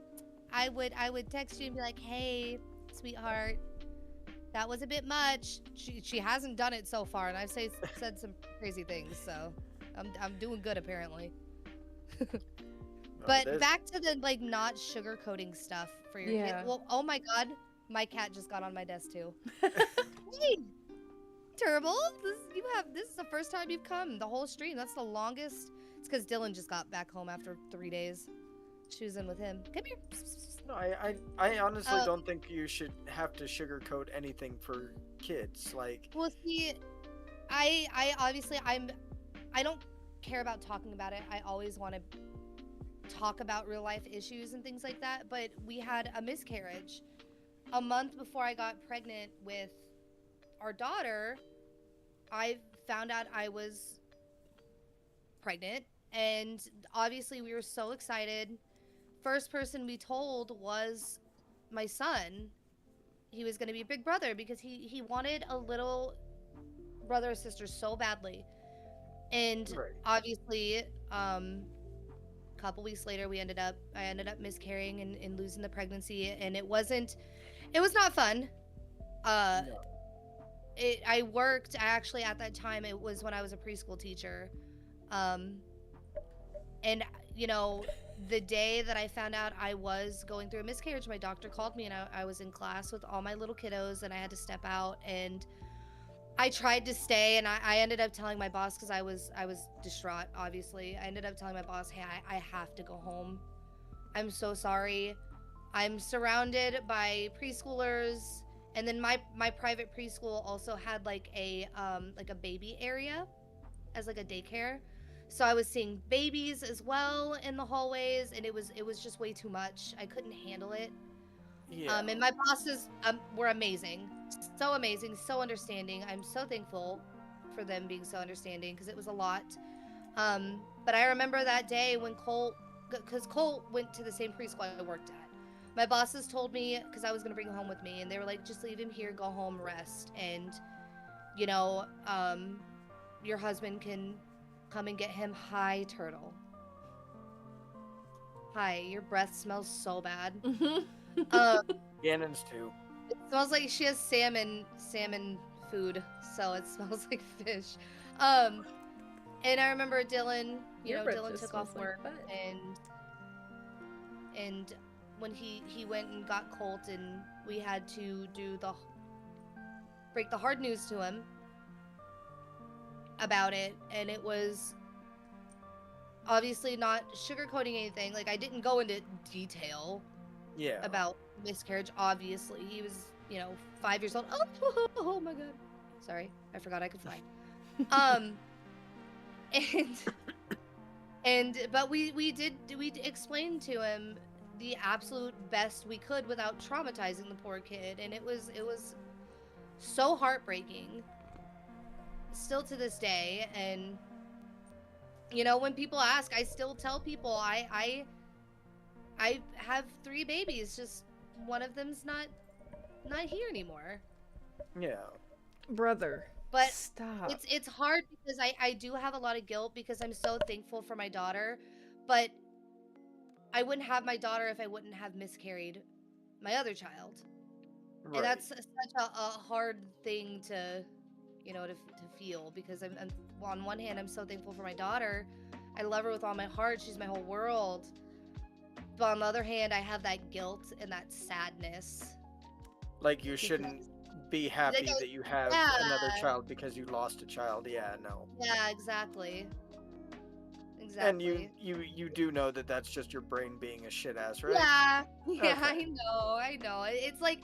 I would text you and be like, "Hey, sweetheart, that was a bit much." She hasn't done it so far, and I've said some crazy things, so I'm doing good apparently. But there's- back to the like not sugarcoating stuff for your Yeah. kid. Well, oh my god, my cat just got on my desk too. Hey, Turble, this is the first time you've come the whole stream. That's the longest. It's because Dylan just got back home after 3 days. She was in with him. Come here. No, I honestly Oh. don't think you should have to sugarcoat anything for kids. Like, Well, see, I obviously I don't care about talking about it. I always want to talk about real life issues and things like that. But we had a miscarriage a month before I got pregnant with our daughter. I found out I was pregnant, and obviously we were so excited. First person we told was my son. He was going to be a big brother because he wanted a little brother or sister so badly. And Right. obviously, a couple weeks later, I ended up miscarrying and losing the pregnancy, and it was not fun. No. I worked actually at that time. It was when I was a preschool teacher, and you know, the day that I found out I was going through a miscarriage, my doctor called me, and I was in class with all my little kiddos, and I had to step out, and I tried to stay, and I ended up telling my boss, because I was distraught, obviously. I ended up telling my boss, hey, I have to go home. I'm so sorry. I'm surrounded by preschoolers, and then my private preschool also had like a baby area as like a daycare. So I was seeing babies as well in the hallways, and it was just way too much. I couldn't handle it. Yeah. And my bosses were amazing, so understanding. I'm so thankful for them being so understanding because it was a lot. But I remember that day when because Colt went to the same preschool I worked at. My bosses told me, because I was gonna bring him home with me, and they were like, just leave him here, go home, rest, and you know, your husband can come and get him. Hi, Turtle. Hi, your breath smells so bad. Gannon's too. It smells like she has salmon food, so it smells like fish. And I remember Dylan, Dylan took off work, and when he went and got Colt, and we had to break the hard news to him about it, and it was obviously not sugarcoating anything. Like, I didn't go into detail Yeah. about miscarriage. Obviously, he was 5 years old. Oh my god, sorry, I forgot I could fly. But we explained to him the absolute best we could without traumatizing the poor kid, and it was so heartbreaking still to this day. And when people ask, I still tell people I have 3 babies, just one of them's not here anymore. Yeah. Brother. But Stop. it's hard because I do have a lot of guilt because I'm so thankful for my daughter, but I wouldn't have my daughter if I wouldn't have miscarried my other child. Right. And that's such a hard thing to feel, because I'm on one hand, I'm so thankful for my daughter. I love her with all my heart. She's my whole world. But on the other hand, I have that guilt and that sadness. Like, you shouldn't be happy Like, that you have yeah. another child because you lost a child. Yeah, no. Yeah, exactly. And you do know that that's just your brain being a shit ass, right? Yeah, Okay. I know. It's like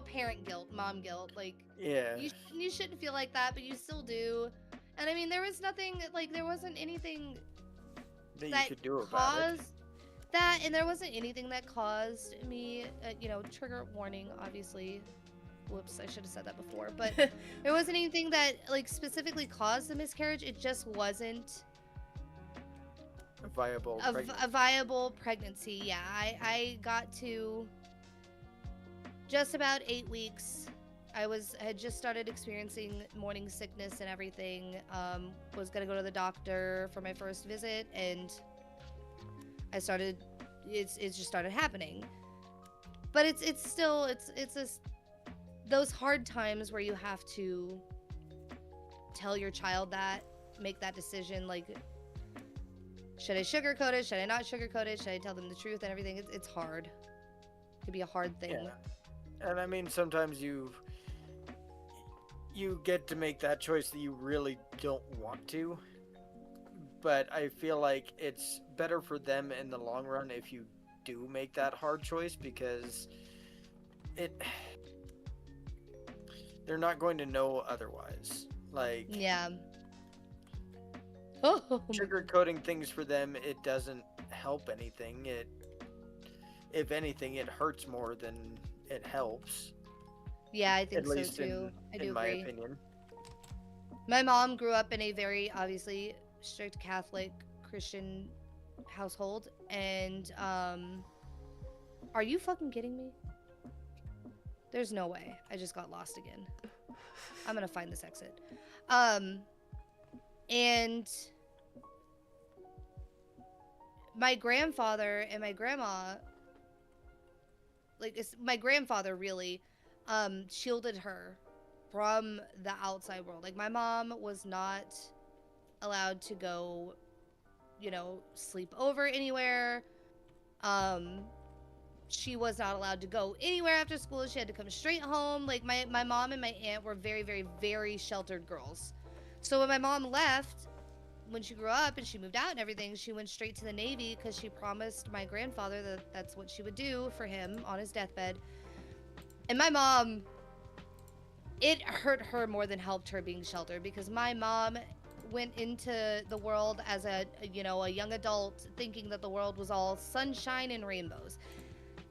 parent guilt, mom guilt. Like, Yeah. you shouldn't feel like that, but you still do. And I mean, there wasn't anything That you that could do about it. caused. That, and there wasn't anything that caused me, trigger warning, obviously. Whoops, I should have said that before. But there wasn't anything that, like, specifically caused the miscarriage. It just wasn't A viable a pregnancy. viable pregnancy. Yeah, I got to just about 8 weeks. Had just started experiencing morning sickness and everything. Was gonna go to the doctor for my first visit, and it just started happening. But it's those hard times where you have to tell your child that, make that decision, like, should I sugarcoat it? Should I not sugarcoat it? Should I tell them the truth and everything? It's hard. It could be a hard thing. Yeah. And I mean, sometimes you get to make that choice that you really don't want to. But I feel like it's better for them in the long run if you do make that hard choice, because they're not going to know otherwise. Like, Yeah. Oh. sugarcoating things for them, it doesn't help anything. If anything, it hurts more than it helps. Yeah, I think At so least too. I do in my agree. opinion. My mom grew up in a very, obviously, strict Catholic Christian household, and are you fucking kidding me? There's no way. I just got lost again. I'm gonna find this exit. And my grandfather and my grandma, my grandfather really shielded her from the outside world. Like, my mom was not allowed to go, sleep over anywhere. She was not allowed to go anywhere after school. She had to come straight home. Like, my mom and my aunt were very, very, very sheltered girls. So when my mom left, when she grew up and she moved out and everything, she went straight to the Navy because she promised my grandfather that that's what she would do for him on his deathbed. And my mom, it hurt her more than helped her being sheltered, because my mom went into the world as a young adult thinking that the world was all sunshine and rainbows.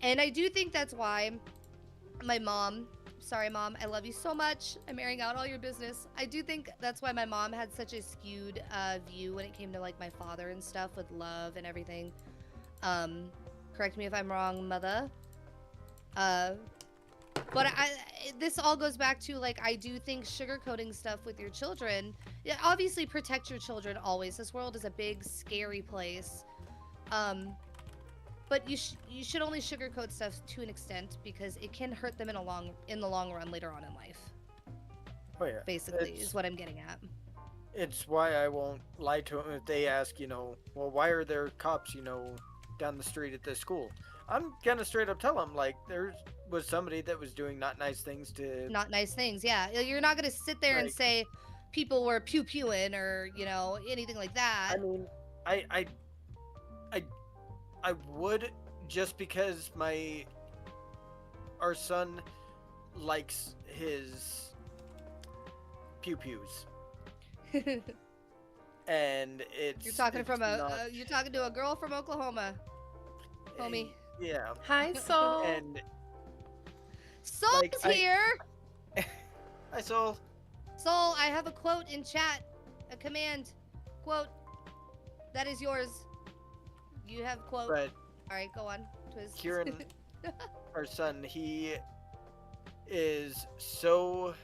And I do think that's why my mom, sorry mom, I love you so much, I'm airing out all your business. I do think that's why my mom had such a skewed view when it came to, like, my father and stuff with love and everything. Correct me if I'm wrong, mother. But this all goes back to, like, I do think sugarcoating stuff with your children, obviously protect your children always. This world is a big, scary place. But you should only sugarcoat stuff to an extent, because it can hurt them in the long run later on in life. Oh yeah. Basically, is what I'm getting at. It's why I won't lie to them if they ask, well, why are there cops, down the street at this school? I'm gonna straight up tell them, like, there was somebody that was doing not nice things to... Not nice things, yeah. You're not gonna sit there and say people were pew-pewing or, anything like that. I mean, I would, just because our son likes his pew-pews. And it's... You're talking it's you're talking to a girl from Oklahoma, homie. Yeah. Hi, Soul. And Soul's here. Hi, Soul. Soul, I have a quote in chat, a command quote. That is yours. You have quote. But all right, go on, Twiz. Kieran, our son, he is so...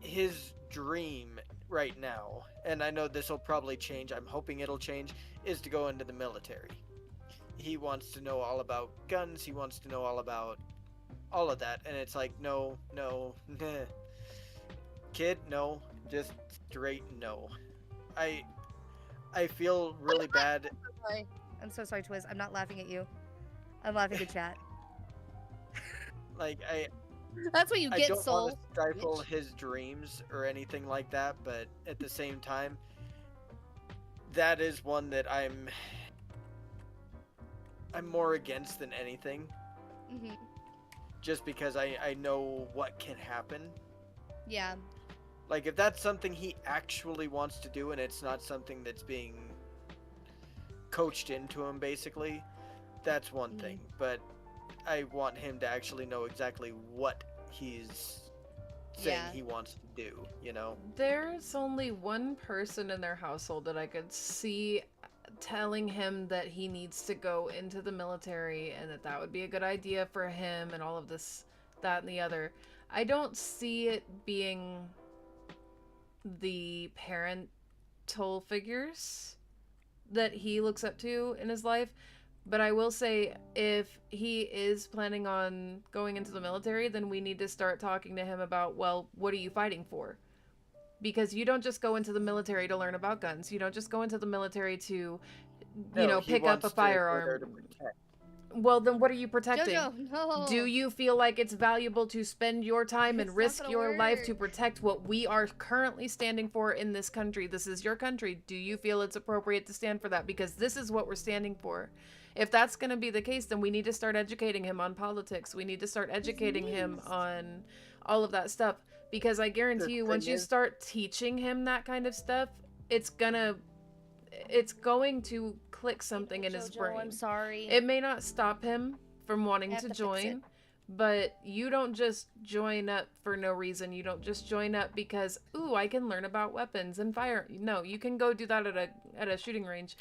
His dream right now, and I know this will probably change, I'm hoping it'll change, is to go into the military. He wants to know all about guns, he wants to know all about all of that, and it's like, no, kid, no, just straight no. I feel really bad. I'm so sorry, Twiz. I'm not laughing at you. I'm laughing at chat. Like, That's what you I get, don't Soul. want to stifle his dreams or anything like that, but at the same time, that is one that I'm more against than anything. Mm-hmm. Just because I know what can happen. Yeah. Like, if that's something he actually wants to do and it's not something that's being coached into him basically. That's one thing, but I want him to actually know exactly what he's saying Yeah. he wants to do, you know? There's only one person in their household that I could see telling him that he needs to go into the military and that that would be a good idea for him and all of this, that, and the other. I don't see it being the parental figures that he looks up to in his life. But I will say, if he is planning on going into the military, then we need to start talking to him about, well, what are you fighting for? Because you don't just go into the military to learn about guns. You don't just go into the military to, you No, know, he pick up wants a to go there firearm. to protect. Well, then what are you protecting? Jojo, no. Do you feel like it's valuable to spend your time and It's not risk gonna your life to work. protect what we are currently standing for in this country? This is your country. Do you feel it's appropriate to stand for that? Because this is what we're standing for. If that's going to be the case, then we need to start educating him on politics. We need to start educating him on all of that stuff. Because I guarantee you, once thing you is- start teaching him that kind of stuff, it's going to click something in his Jojo, brain. I'm sorry. It may not stop him from wanting I have to to fix it. join, but you don't just join up for no reason. You don't just join up because, ooh, I can learn about weapons and fire. No, you can go do that at a shooting range.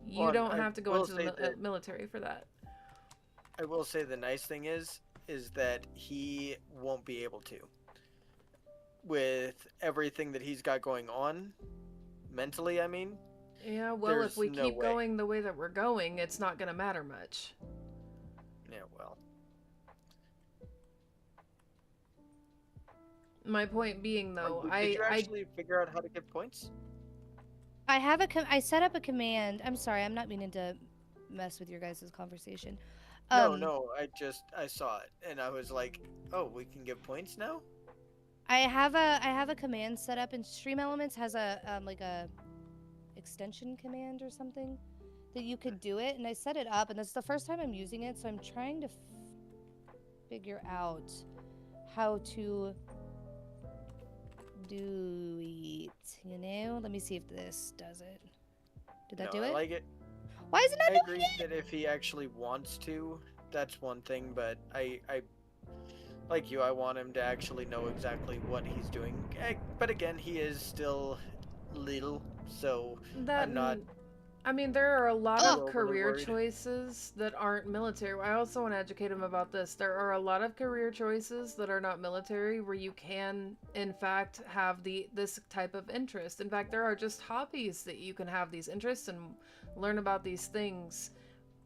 You Well, don't I have to go will into the say that- military for that. I will say the nice thing is that he won't be able to. With everything that he's got going on, mentally, I mean. Yeah, well, if There's we no keep way. going the way that we're going, it's not going to matter much. Yeah, well. My point being, though, Did you actually figure out how to give points? I set up a command. I'm sorry, I'm not meaning to mess with your guys' conversation. No, I saw it and I was like, oh, we can give points now? I have a command set up, and Stream Elements has a like a extension command or something that you could do it, and I set it up, and this is the first time I'm using it, so I'm trying to figure out how to do it. You know, let me see if this does it. Did that No, do I it? like it. Why is it I not doing agree it? that if he actually wants to, that's one thing, but I like you, I want him to actually know exactly what he's doing. But again, he is still little, so That I'm not. I mean, there are a lot Oh. of Overly career worried. choices that aren't military. I also want to educate him about this. There are a lot of career choices that are not military where you can, in fact, have this type of interest. In fact, there are just hobbies that you can have these interests and learn about these things.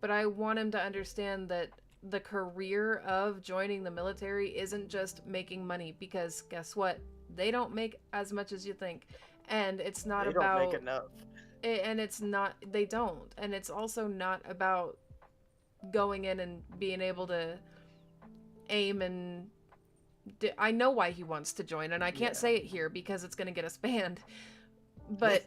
But I want him to understand that the career of joining the military isn't just making money, because guess what? They don't make as much as you think. And it's not They about don't make enough. and it's not, they don't, and it's also not about going in and being able to aim and I know why he wants to join, and I can't Yeah. say it here because it's going to get us banned, but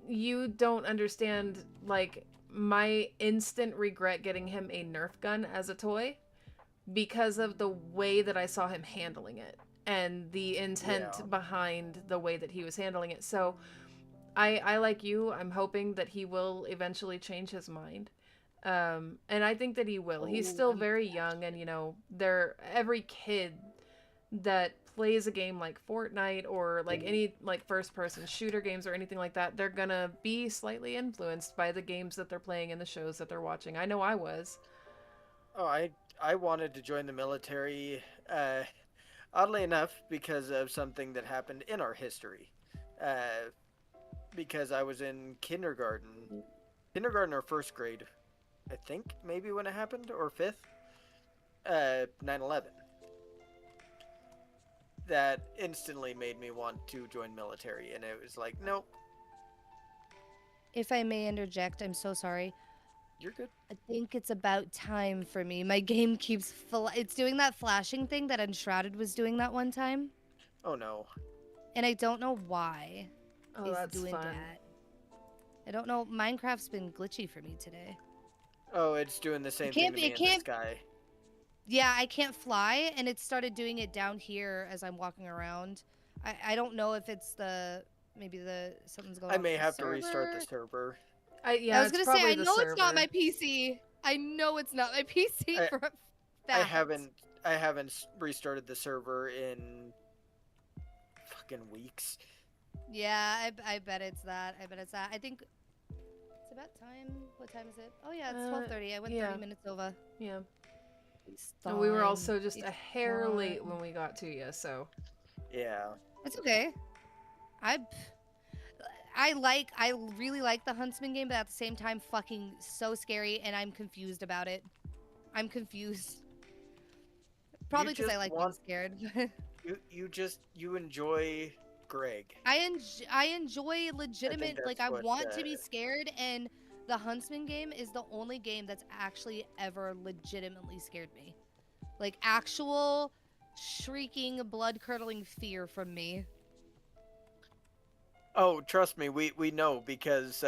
you don't understand, like, my instant regret getting him a Nerf gun as a toy because of the way that I saw him handling it and the intent Yeah. behind the way that he was handling it. So I like you, I'm hoping that he will eventually change his mind. And I think that he will. He's Oh, still I'm very young, and, you know, every kid that plays a game like Fortnite or like any like first person shooter games or anything like that, they're gonna be slightly influenced by the games that they're playing and the shows that they're watching. I know I was. Oh, I wanted to join the military, oddly enough, because of something that happened in our history. Because I was in kindergarten or first grade, I think, maybe when it happened, or fifth. 9/11. That instantly made me want to join military, and it was like, nope, If I may interject, I'm so sorry. you're good. I think it's about time for me. My game keeps it's doing that flashing thing that Unshrouded was doing that one time, Oh no. and I don't know why Oh, it's that's doing fun. that. I don't know. Minecraft's been glitchy for me today. Oh, it's doing the same can't thing to be- me it in the can't- sky. Yeah, I can't fly, and it started doing it down here as I'm walking around. I don't know if it's maybe something's going I on may with the have to restart the server. server. Yeah, I was it's gonna say, probably I the know it's not server. my PC. I know it's not my PC I- for a I fact. haven't restarted the server in fucking weeks. Yeah, I bet it's that. I bet it's that. I think it's about time. What time is it? Oh yeah, it's 12:30. I went yeah. 30 minutes over. Yeah. It's And we were fine. also just a It's hair late fine. when we got to you, so. Yeah. It's okay. I really like the Huntsman game, but at the same time, fucking so scary, and I'm confused about it. I'm confused. Probably because I just like want- being scared. You enjoy Greg. I enjoy legitimate, like, that's I what, want to be scared, and the Huntsman game is the only game that's actually ever legitimately scared me. Like, actual shrieking, blood-curdling fear from me. Oh, trust me, we know because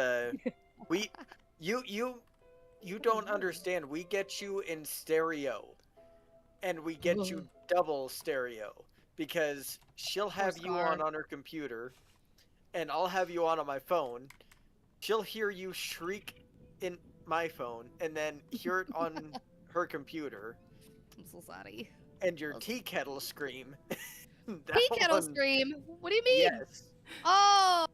you don't understand. We get you in stereo, and we get you double stereo because she'll have you Scar. on her computer, and I'll have you on my phone. She'll hear you shriek in my phone, and then hear it on her computer, I'm so sorry. and your tea kettle scream. That Tea kettle one- scream? What do you mean? Yes. Oh!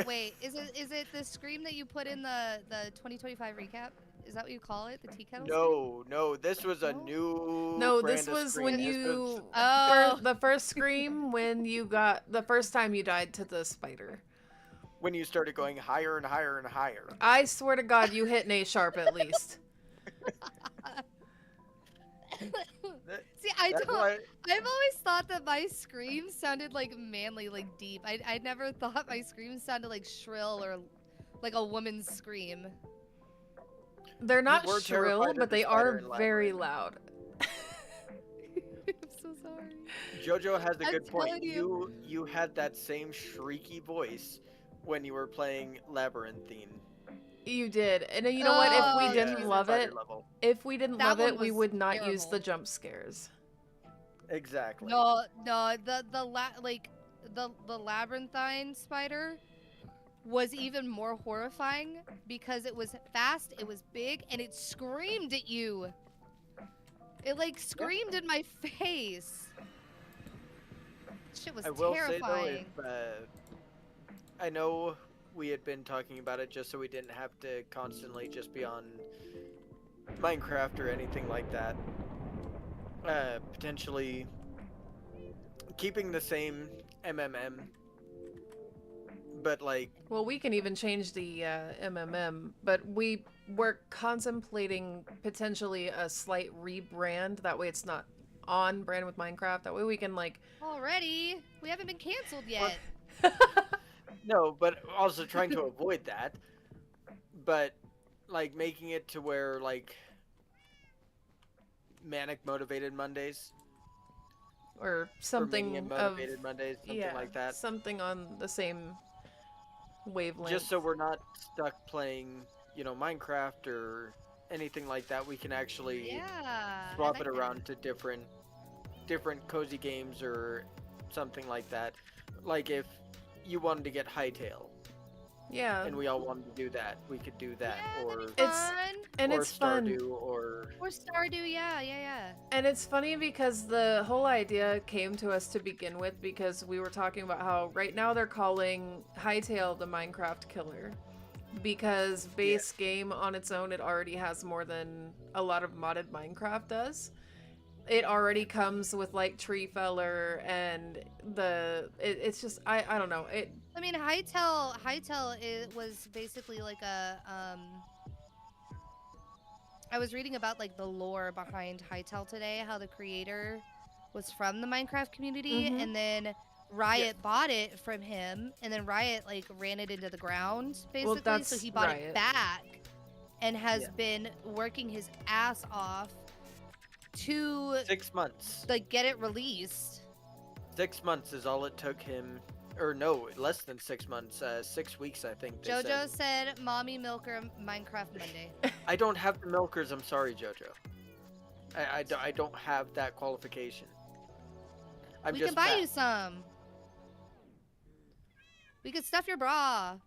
Wait, is it the scream that you put in the 2025 recap? Is that what you call it? The tea kettle scream? No, this was a No? new. No, brand this of was scream. when This you. was- Oh. The first scream when you got. The first time you died to the spider. when you started going higher and higher and higher. I swear to God, you hit an A sharp at least. See, I That's don't. why- I've always thought that my screams sounded like manly, like deep. I never thought my screams sounded like shrill or like a woman's scream. They're not were shrill, terrified of but the they spider are in very Labyrinth. loud. I'm so sorry. Jojo has a I'm good point. telling you. You had that same shrieky voice when you were playing Labyrinthine. You did, and you know what? If Oh, we didn't Jesus. love Spider it, level. if we didn't That love one it, we was would not use terrible. the jump scares. Exactly. No, the labyrinthine spider was even more horrifying because it was fast, it was big, and it screamed at you. It like screamed in my face. Shit was I will terrifying. say though, if I know we had been talking about it just so we didn't have to constantly just be on Minecraft or anything like that. Potentially keeping the same MMM, but like Well, we can even change the MMM, but we were contemplating potentially a slight rebrand. That way it's not on brand with Minecraft. That way we can like... Already? We haven't been canceled yet. no, but also trying to avoid that. But like making it to where like manic motivated Mondays or or something minion of... motivated Mondays, something Yeah, like that. something on the same wavelength. Just so we're not stuck playing, Minecraft or anything like that. We can actually Yeah. I swap like it that. around to different cozy games or something like that. Like if you wanted to get Hytale Yeah. and we all wanted to do that, we could do that. Yeah, Or that'd be It's- fun. And or it's fun. Stardew or Or Stardew, yeah. And it's funny because the whole idea came to us to begin with because we were talking about how right now they're calling Hytale the Minecraft killer. Because base game on its own, it already has more than a lot of modded Minecraft does. It already comes with like tree feller and it's just I don't know. I mean, Hytale was basically like a I was reading about like the lore behind Hytale today, how the creator was from the Minecraft community, Mhm. and then Riot bought it from him, and then Riot like ran it into the ground basically, so that's he bought Riot. it back and has Yeah. been working his ass off to 6 months. like get it released. 6 months is all it took him, or no, less than 6 months. 6 weeks, I think. They Jojo said. said, "Mommy Milker Minecraft Monday." I don't have the milkers. I'm sorry, Jojo. I don't have that qualification. I'm We just can buy fat. you some. We could stuff your bra.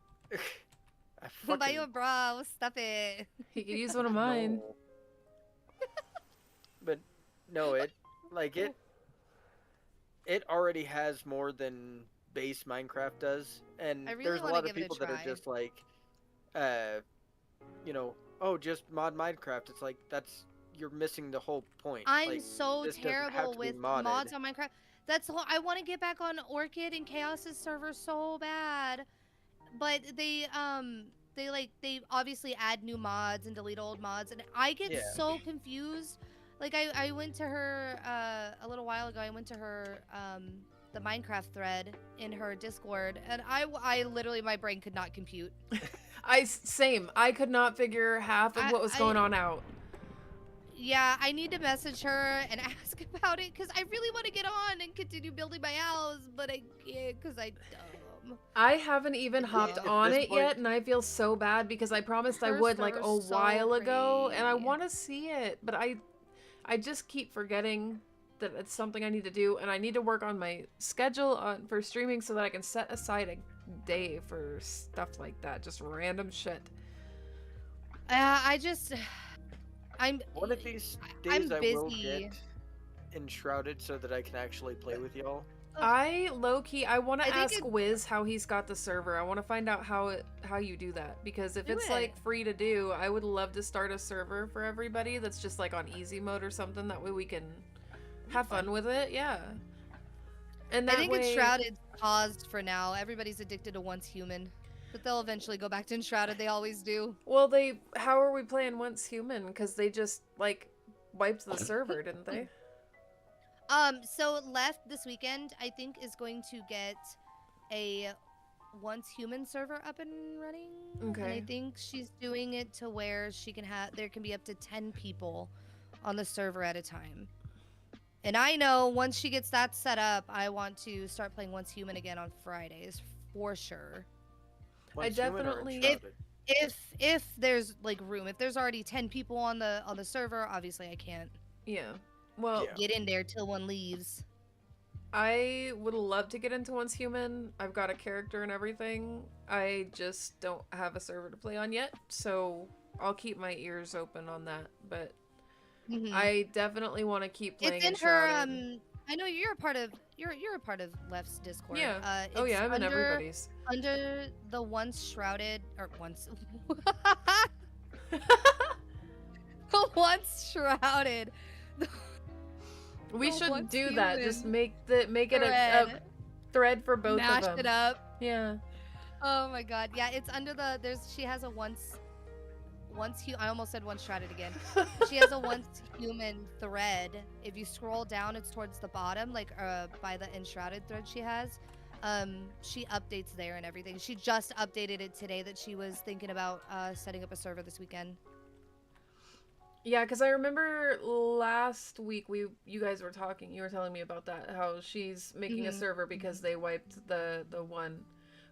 I Buy you a bra. Stuff it. He could use one of mine. no. But no, it like it already has more than base Minecraft does, and I really there's a wanna lot of give it a people that are try. just like, you know, oh, just mod Minecraft. It's like you're missing the whole point. I'm Like, so this doesn't have terrible to be with modded. mods on Minecraft. That's the whole, I want to get back on Orchid and Chaos's server so bad, but they obviously add new mods and delete old mods, and I get Yeah. so confused. Like I went to her a little while ago. I went to her the Minecraft thread in her Discord, and I literally, my brain could not compute. Same. I could not figure half of what was going on out. Yeah, I need to message her and ask about it because I really want to get on and continue building my house, but I can't because I'm dumb. I haven't even hopped At on this it point- yet, and I feel so bad because I promised I Her would like a server's so while ago, and I pretty. want to see it, but I just keep forgetting that it's something I need to do, and I need to work on my schedule for streaming so that I can set aside a day for stuff like that, just random shit. I'm One of these I'm days I will busy. get enshrouded so that I can actually play with y'all. I low-key, I want I to think ask Wiz how he's got the server. I want to find out how you do that, because if Do it's it. like free to do, I would love to start a server for everybody that's just like on easy mode or something. That way we can have fun with it. Yeah. And I that think way, Enshrouded paused for now. Everybody's addicted to Once Human, but they'll eventually go back to Enshrouded. They always do. well, how are we playing Once Human? Because they just like wiped the server, didn't they? So Left this weekend, I think, is going to get a Once Human server up and running. And I Okay. think she's doing it to where she can there can be up to 10 people on the server at a time. And I know once she gets that set up, I want to start playing Once Human again on Fridays for sure. Once human or definitely- enshrouded? If there's like room, if there's already 10 people on the server, obviously I can't Yeah. Well, Yeah. get in there till one leaves. I would love to get into Once Human. I've got a character and everything. I just don't have a server to play on yet, so I'll keep my ears open on that. But Mhm. I definitely want to keep playing It's in her Enshrouded. I know you're a part of you're a part of Left's Discord. Yeah. It's Oh yeah, I'm in under, everybody's. under the Once Shrouded or Once Once Shrouded. We the should Once do that. Just Human make it a thread. thread for both Mash of them. it up. Yeah. Oh my god. Yeah, it's under the she has a I almost said Once Shrouded again. She has a Once Human thread. If you scroll down, it's towards the bottom, like by the Enshrouded thread she has. She updates there and everything. She just updated it today that she was thinking about setting up a server this weekend. Yeah, because I remember last week you guys were talking. You were telling me about that. How she's making a Mhm. server because they wiped the one.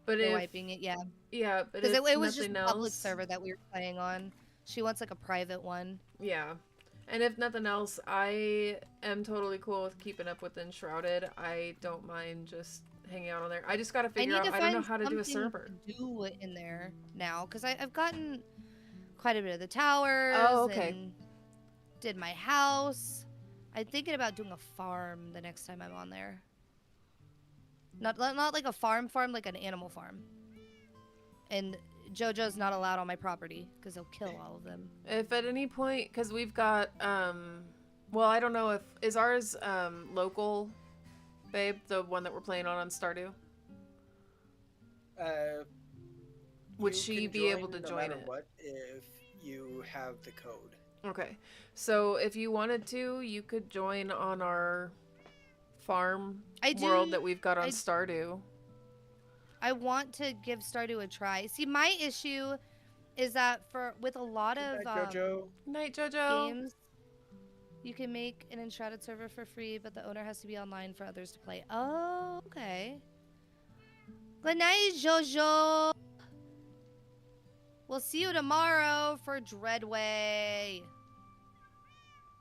But They're if wiping it, yeah. yeah, but Because if it was just nothing a public else, server that we were playing on. She wants like a private one. yeah. And if nothing else, I am totally cool with keeping up with Enshrouded. I don't mind just hanging out on there. I just gotta figure out. I don't know how to do a server. To do it in there now because I've gotten quite a bit of the towers. Oh, okay. And did my house. I'm thinking about doing a farm the next time I'm on there. Not like a farm, like an animal farm. And JoJo's not allowed on my property because he'll kill all of them. If at any point, because we've got well, I don't know if is ours local, babe, the one that we're playing on Stardew. Would You she can be able to no join matter it? What if you have the code? Okay, so if you wanted to, you could join on our farm world that we've got on I- Stardew. I want to give Stardew a try. See, my issue is that with a lot Good of night, Jojo. Night, JoJo. games, you can make an Enshrouded server for free, but the owner has to be online for others to play. Oh, okay. Good night, Jojo. We'll see you tomorrow for Dreadway.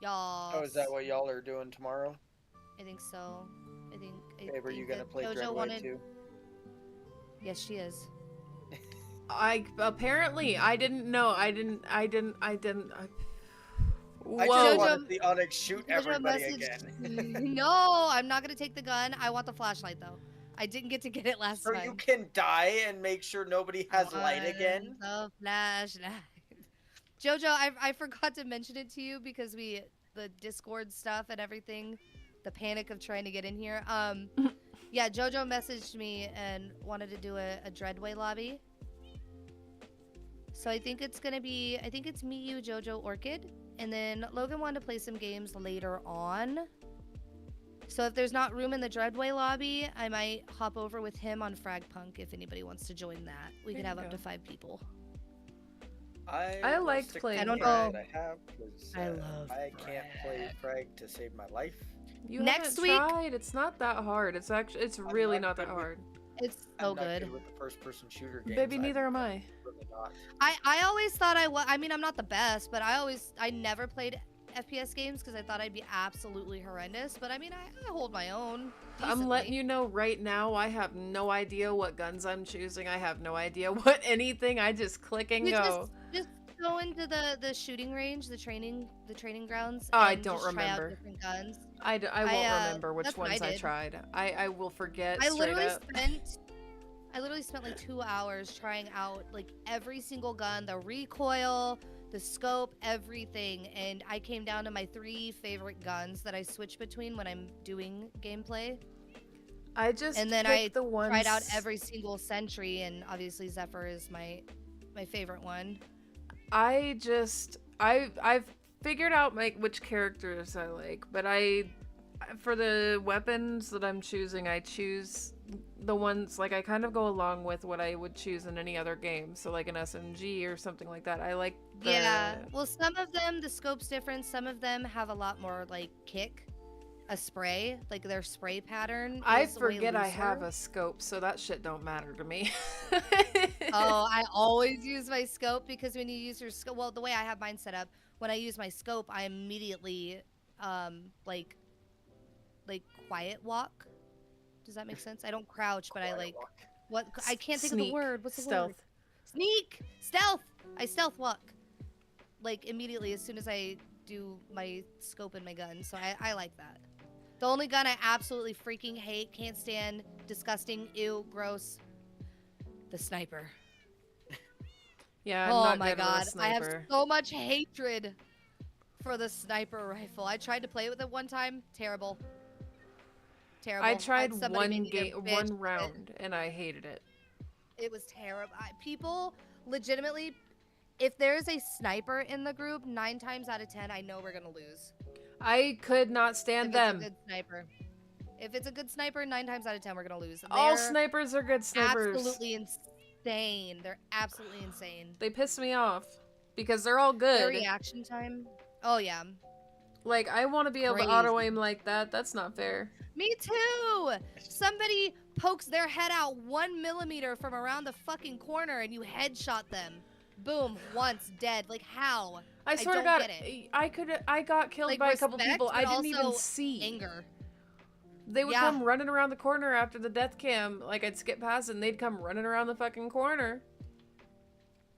Y'all. Oh, is that what y'all are doing tomorrow? I think so. I think. Babe, are you think gonna that play JoJo Dreadway wanted... too? Yes, she is. I didn't know. I I Whoa. just wanted the Onyx shoot Jojo everybody messaged again. me. No, I'm not gonna take the gun. I want the flashlight though. I didn't get to get it last So time. you can die and make sure nobody has light again. The flashlight. Jojo, I forgot to mention it to you because the Discord stuff and everything, the panic of trying to get in here. Yeah, Jojo messaged me and wanted to do a Dreadway lobby. So I think it's me, you, Jojo, Orchid, and then Logan wanted to play some games later on. So if there's not room in the Dreadway lobby, I might hop over with him on Fragpunk if anybody wants to join that. We could have up to 5 people. I will liked stick playing to the I don't Frag know. I have, 'cause, I love I can't play Frag to save my life. You Next haven't week- tried. It's not that hard. It's really not that good with- hard. It's I'm so not good. with the first-person shooter games. Baby, neither am I. Really not. I always thought I was. I mean, I'm not the best, but I never played FPS games because I thought I'd be absolutely horrendous. But I mean, I hold my own. I'm letting you know right now, I have no idea what guns I'm choosing. I have no idea what anything. I just click and You go. just go into the shooting range, the training grounds. Oh, I and don't just try out remember. different guns. I won't remember which that's what ones I I did. tried. I will forget I straight literally up. spent like 2 hours trying out like every single gun, the recoil, the scope, everything, and I came down to my 3 favorite guns that I switch between when I'm doing gameplay. I just And then picked I the ones... tried out every single sentry, and obviously Zephyr is my favorite one. I've figured out which characters I like, but for the weapons that I'm choosing, I choose the ones like I kind of go along with what I would choose in any other game. So like an SMG or something like that. I like the... Yeah. Well, some of them the scope's different. Some of them have a lot more like kick, a spray, like their spray pattern. I is way forget I have looser. a scope, so that shit don't matter to me. Oh, I always use my scope because when you use your scope, well, the way I have mine set up, when I use my scope, I immediately, like quiet walk. Does that make sense? I don't crouch, but I like what? I can't think of the Sneak. word. What's the Stealth. word? Sneak, stealth. I stealth walk, like immediately as soon as I do my scope and my gun. So I like that. The only gun I absolutely freaking hate, can't stand, disgusting, ew, gross. The sniper. Yeah, I'm Oh not my good with a god, I have sniper. so much hatred for the sniper rifle. I tried to play with it one time. Terrible. Terrible. I tried somebody made me their bitch one with it. round, and I hated it. It was terrible. People, legitimately, if there's a sniper in the group, 9 times out of 10, I know we're gonna lose. I could not stand If them. it's a good sniper. If it's a good sniper, 9 times out of 10, we're gonna lose. All They're snipers are good snipers. absolutely insane. They're absolutely insane. They piss me off because they're all good. Their reaction time. Oh yeah. Like, I want to be able to Crazy. auto aim like that. That's not fair. Me too! Somebody pokes their head out 1 millimeter from around the fucking corner and you headshot them. Boom, once, dead. Like, how? I swear to don't God, get it. I got killed Like, by a couple respect, people I but didn't even also see. Anger. They would Yeah. come running around the corner after the death cam. Like, I'd skip past and they'd come running around the fucking corner.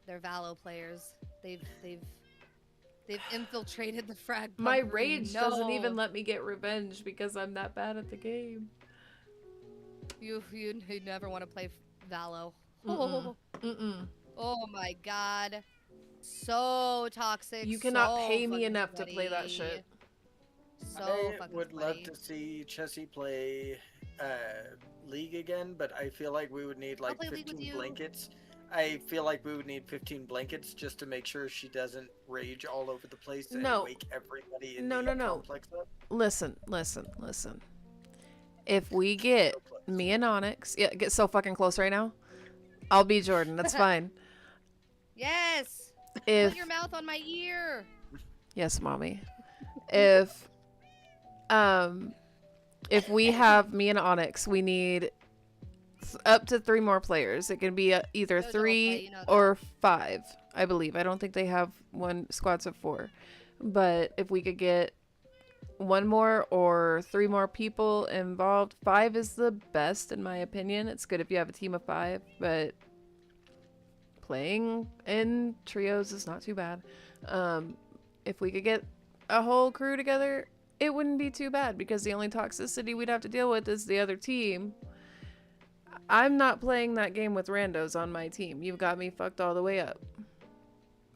They're Valo players. They've infiltrated the frag. My pump room. rage No. doesn't even let me get revenge because I'm that bad at the game. You never want to play Valo. Mm-mm. Mm-mm. Oh my god. So toxic. You cannot so pay me fucking enough to play that sweaty. shit. So I fucking would love sweaty. to see Chessie play League again, but I feel like we would need like play League with 15 you. blankets. I feel like we would need 15 blankets just to make sure she doesn't rage all over the place and No. wake everybody in No, the no. complex up. Listen. If we get me and Onyx, yeah, get so fucking close right now, I'll be Jordan. That's fine. Yes. If Put your mouth on my ear. yes, mommy. If we have me and Onyx, we need up to 3 more players. It can be either Those will 3 play, you know that. or 5, I believe. I don't think they have squads of 4. But if we could get 1 more or 3 more people involved, 5 is the best in my opinion. It's good if you have a team of 5, but playing in trios is not too bad. If we could get a whole crew together, it wouldn't be too bad because the only toxicity we'd have to deal with is the other team. I'm not playing that game with randos on my team. You've got me fucked all the way up.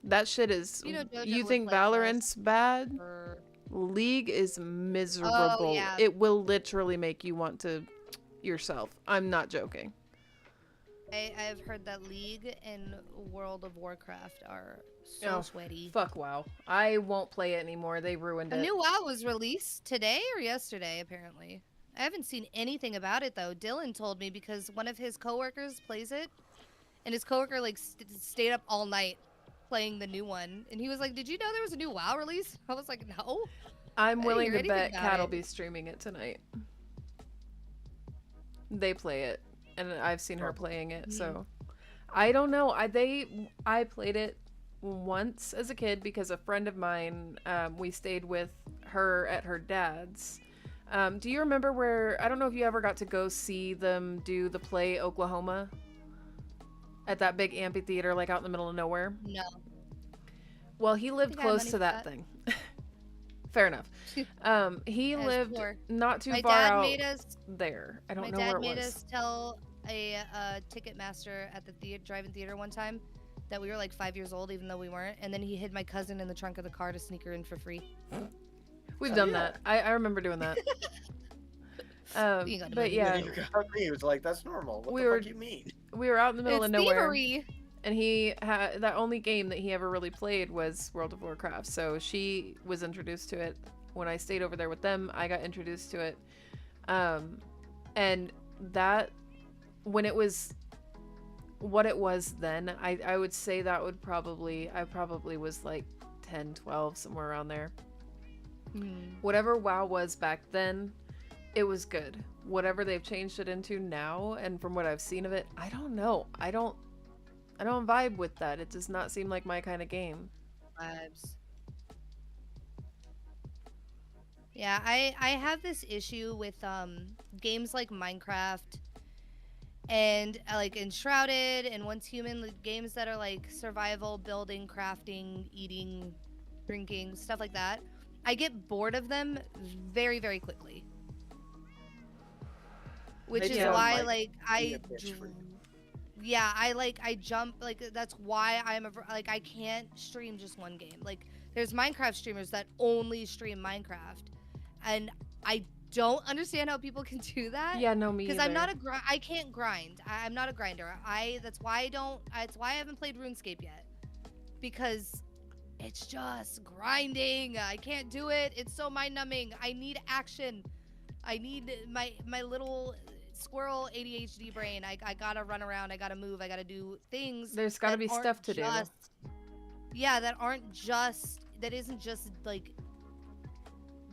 That shit is... You know, JoJo You would think play with us Valorant's bad? for- League is miserable. yeah. It will literally make you want to yourself. I'm not joking. I've heard that League and World of Warcraft are so Oh, sweaty. Fuck WoW. I won't play it anymore. They ruined A it. new WoW was released today or yesterday, apparently. I haven't seen anything about it though. Dylan told me because one of his coworkers plays it, and his coworker like stayed up all night playing the new one, and he was like, "Did you know there was a new WoW release?" I was like, "No." I'm didn't willing hear to anything bet about Cat'll it. be streaming it tonight. They play it, and I've seen her playing it, so I don't know. I played it once as a kid because a friend of mine, we stayed with her at her dad's. Do you remember where, I don't know if you ever got to go see them do the play Oklahoma at that big amphitheater like out in the middle of nowhere? No. Well, he lived think I have close money to for that that. thing. Fair enough. He As lived poor. not too My far dad out made us. there. I don't My know dad where it made was. us tell a ticket master at the drive-in theater one time that we were like 5 years old, even though we weren't. And then he hid my cousin in the trunk of the car to sneak her in for free. We've done that. I remember doing that. You got But money. yeah, You got me. He was like, "That's normal." What We the were- fuck you mean? we were out in the middle It's of nowhere, thievery. and he had that only game that he ever really played was World of Warcraft. So she was introduced to it when I stayed over there with them. I got introduced to it, and that when it was what it was then, I would say that would probably I probably was like 10, 12, somewhere around there. Whatever WoW was back then, it was good. Whatever they've changed it into now, and from what I've seen of it, I don't know. I don't vibe with that. It does not seem like my kind of game. Vibes. Yeah, I have this issue with games like Minecraft and like Enshrouded and Once Human, like, games that are like survival, building, crafting, eating, drinking, stuff like that. I get bored of them very, very quickly. Which They is sound why like I a bitch for you. yeah, I jump, like that's why like I can't stream just one game. Like there's Minecraft streamers that only stream Minecraft, and I don't understand how people can do that. Yeah, no, me Because either. I'm not I can't grind. I'm not a grinder. That's why I haven't played RuneScape yet. Because it's just grinding. I can't do it. It's so mind numbing. I need action. I need my little squirrel ADHD brain. I gotta run around. I gotta move. I gotta do things. There's gotta that be aren't stuff to do. Yeah, that isn't just like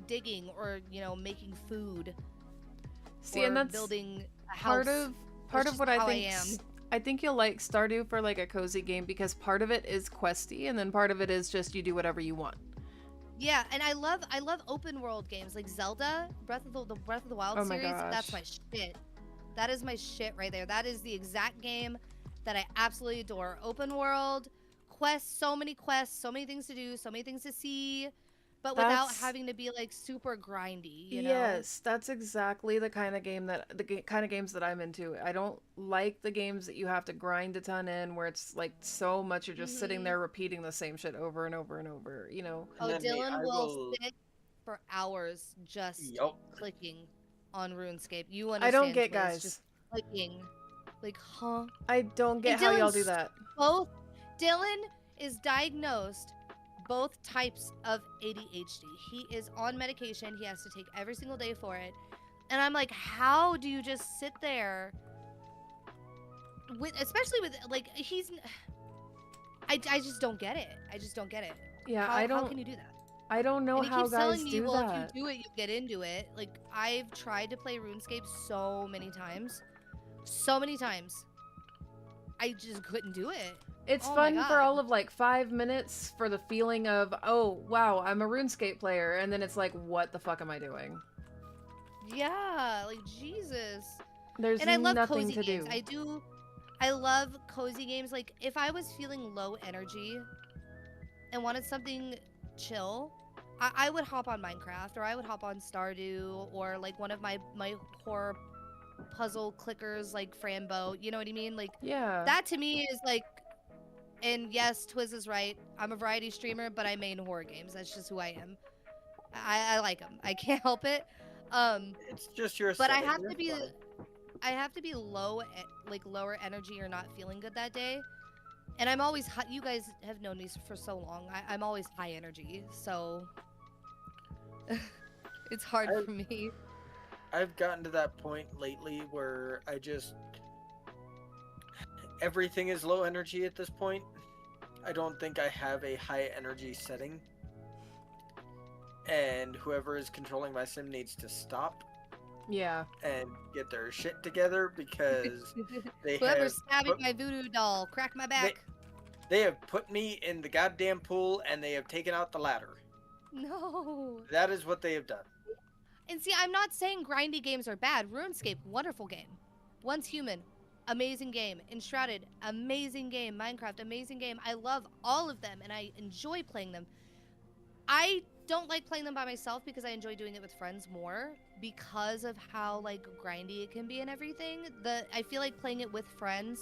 digging or making food. See, or and that's building a house. part of just what how I I think. am. I think you'll like Stardew for like a cozy game because part of it is questy, and then part of it is just you do whatever you want. Yeah, and I love open world games like Zelda, Breath of the Wild Oh my series. That's gosh. my shit. That is my shit right there. That is the exact game that I absolutely adore. Open world, quests, so many things to do, so many things to see, but without That's- having to be like super grindy, Yes, that's exactly the kind of game kind of games that I'm into. I don't like the games that you have to grind a ton in, where it's like so much you're just sitting Mhm. there repeating the same shit over and over and over. You know. Oh, And then Dylan I will sit for hours just Yup. clicking on RuneScape. You I understand? don't get Twiz, guys. just clicking, like, huh? I don't get And how y'all Dylan's do that. Both Dylan is diagnosed both types of ADHD. He is on medication. He has to take every single day for it. And I'm like, how do you just sit there especially with like I just don't get it. I just don't get it. Yeah, how, I don't. How can you do that? I don't know And he how keeps guys telling me, do well, that. if you do it, you get into it. Like, I've tried to play RuneScape so many times. So many times. I just couldn't do it. It's Oh my fun for God. all of like 5 minutes for the feeling of, oh wow, I'm a RuneScape player, and then it's like, what the fuck am I doing? Yeah, like, Jesus. There's And I love nothing cozy to games. do. I love cozy games. Like, if I was feeling low energy and wanted something chill, I would hop on Minecraft, or I would hop on Stardew, or like one of my horror puzzle clickers like Frambo. You know what I mean? Like, Yeah. that to me is like, and yes, Twiz is right. I'm a variety streamer, but I main horror games. That's just who I am. I like them. I can't help it. It's just your. But I aesthetic, have you're to be, fine. like lower energy or not feeling good that day. And I'm always high. You guys have known me for so long. I'm always high energy, so it's hard I- for me. I've gotten to that point lately where I just everything is low energy at this point. I don't think I have a high energy setting. And whoever is controlling my sim needs to stop Yeah. and get their shit together because they Whoever's have stabbing put, my voodoo doll, crack my back. they have put me in the goddamn pool and they have taken out the ladder. No. That is what they have done. And see, I'm not saying grindy games are bad. RuneScape, wonderful game. Once Human, amazing game. Enshrouded, amazing game. Minecraft, amazing game. I love all of them and I enjoy playing them. I don't like playing them by myself because I enjoy doing it with friends more because of how like grindy it can be and everything. I feel like playing it with friends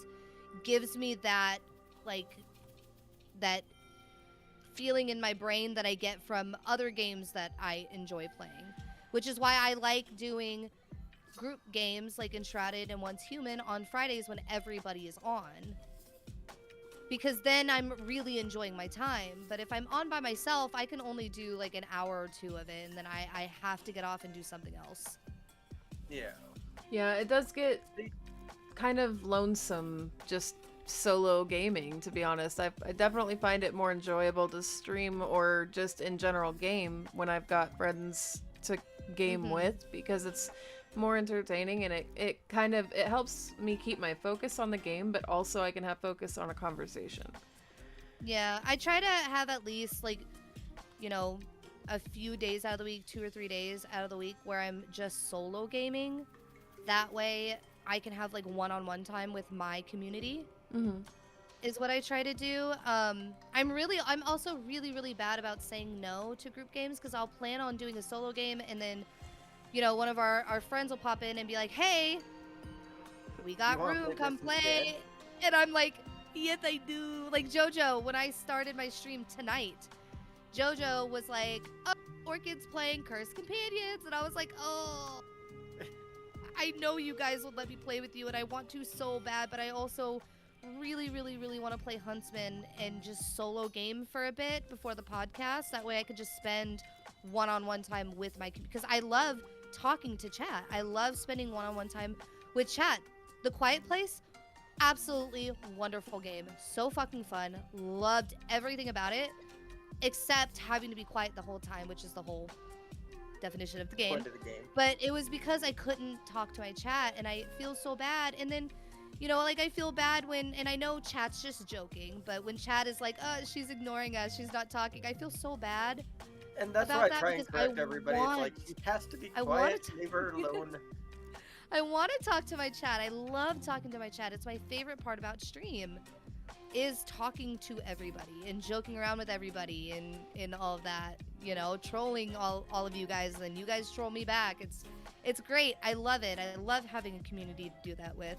gives me that like that feeling in my brain that I get from other games that I enjoy playing, which is why I like doing group games like Enshrouded and Once Human on Fridays when everybody is on. Because then I'm really enjoying my time. But if I'm on by myself, I can only do like an hour or two of it, and then I have to get off and do something else. Yeah. Yeah, it does get kind of lonesome just solo gaming, to be honest. I definitely find it more enjoyable to stream or just in general game when I've got friends to game with, because it's more entertaining and it helps me keep my focus on the game, but also I can have focus on a conversation. Yeah, I try to have at least like, you know, a few days out of the week, 2 or 3 days out of the week where I'm just solo gaming. That way I can have like one-on-one time with my community. Is what I try to do. I'm also really bad about saying no to group games because I'll plan on doing a solo game and then, you know, one of our friends will pop in and be like, hey, we got You wanna room, play come this play. instead? And I'm like, yes, I do. Like JoJo, when I started my stream tonight, JoJo was like, oh, Orchid's playing Cursed Companions. And I was like, oh, I know you guys will let me play with you and I want to so bad, but I also really want to play Huntsman and just solo game for a bit before the podcast. That way I could just spend one-on-one time with because I love talking to chat. I love spending one-on-one time with chat. The Quiet Place, absolutely wonderful game. So fucking fun. Loved everything about it, except having to be quiet the whole time, which is the whole definition of the game. Point of the game. But it was because I couldn't talk to my chat, and I feel so bad. And then, you know, like I feel bad when, and I know chat's just joking, but when chat is like, oh, she's ignoring us, she's not talking, I feel so bad. And that's About why I that try and because correct everybody. It's like, want- she has to be I quiet, want to- leave her alone. I want to talk to my chat. I love talking to my chat. It's my favorite part about stream, is talking to everybody and joking around with everybody and all of that. You know, trolling all of you guys, and you guys troll me back. It's great. I love it. I love having a community to do that with.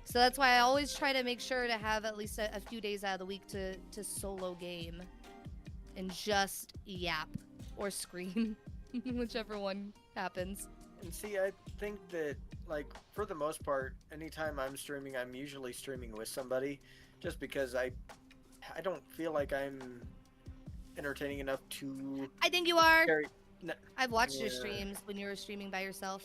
So that's why I always try to make sure to have at least a few days out of the week to solo game and just yap or scream, whichever one happens. And see, I think that, like, for the most part, anytime I'm streaming, I'm usually streaming with somebody, just because I don't feel like I'm entertaining enough to I think you are. carry. I've watched your Yeah. streams when you were streaming by yourself.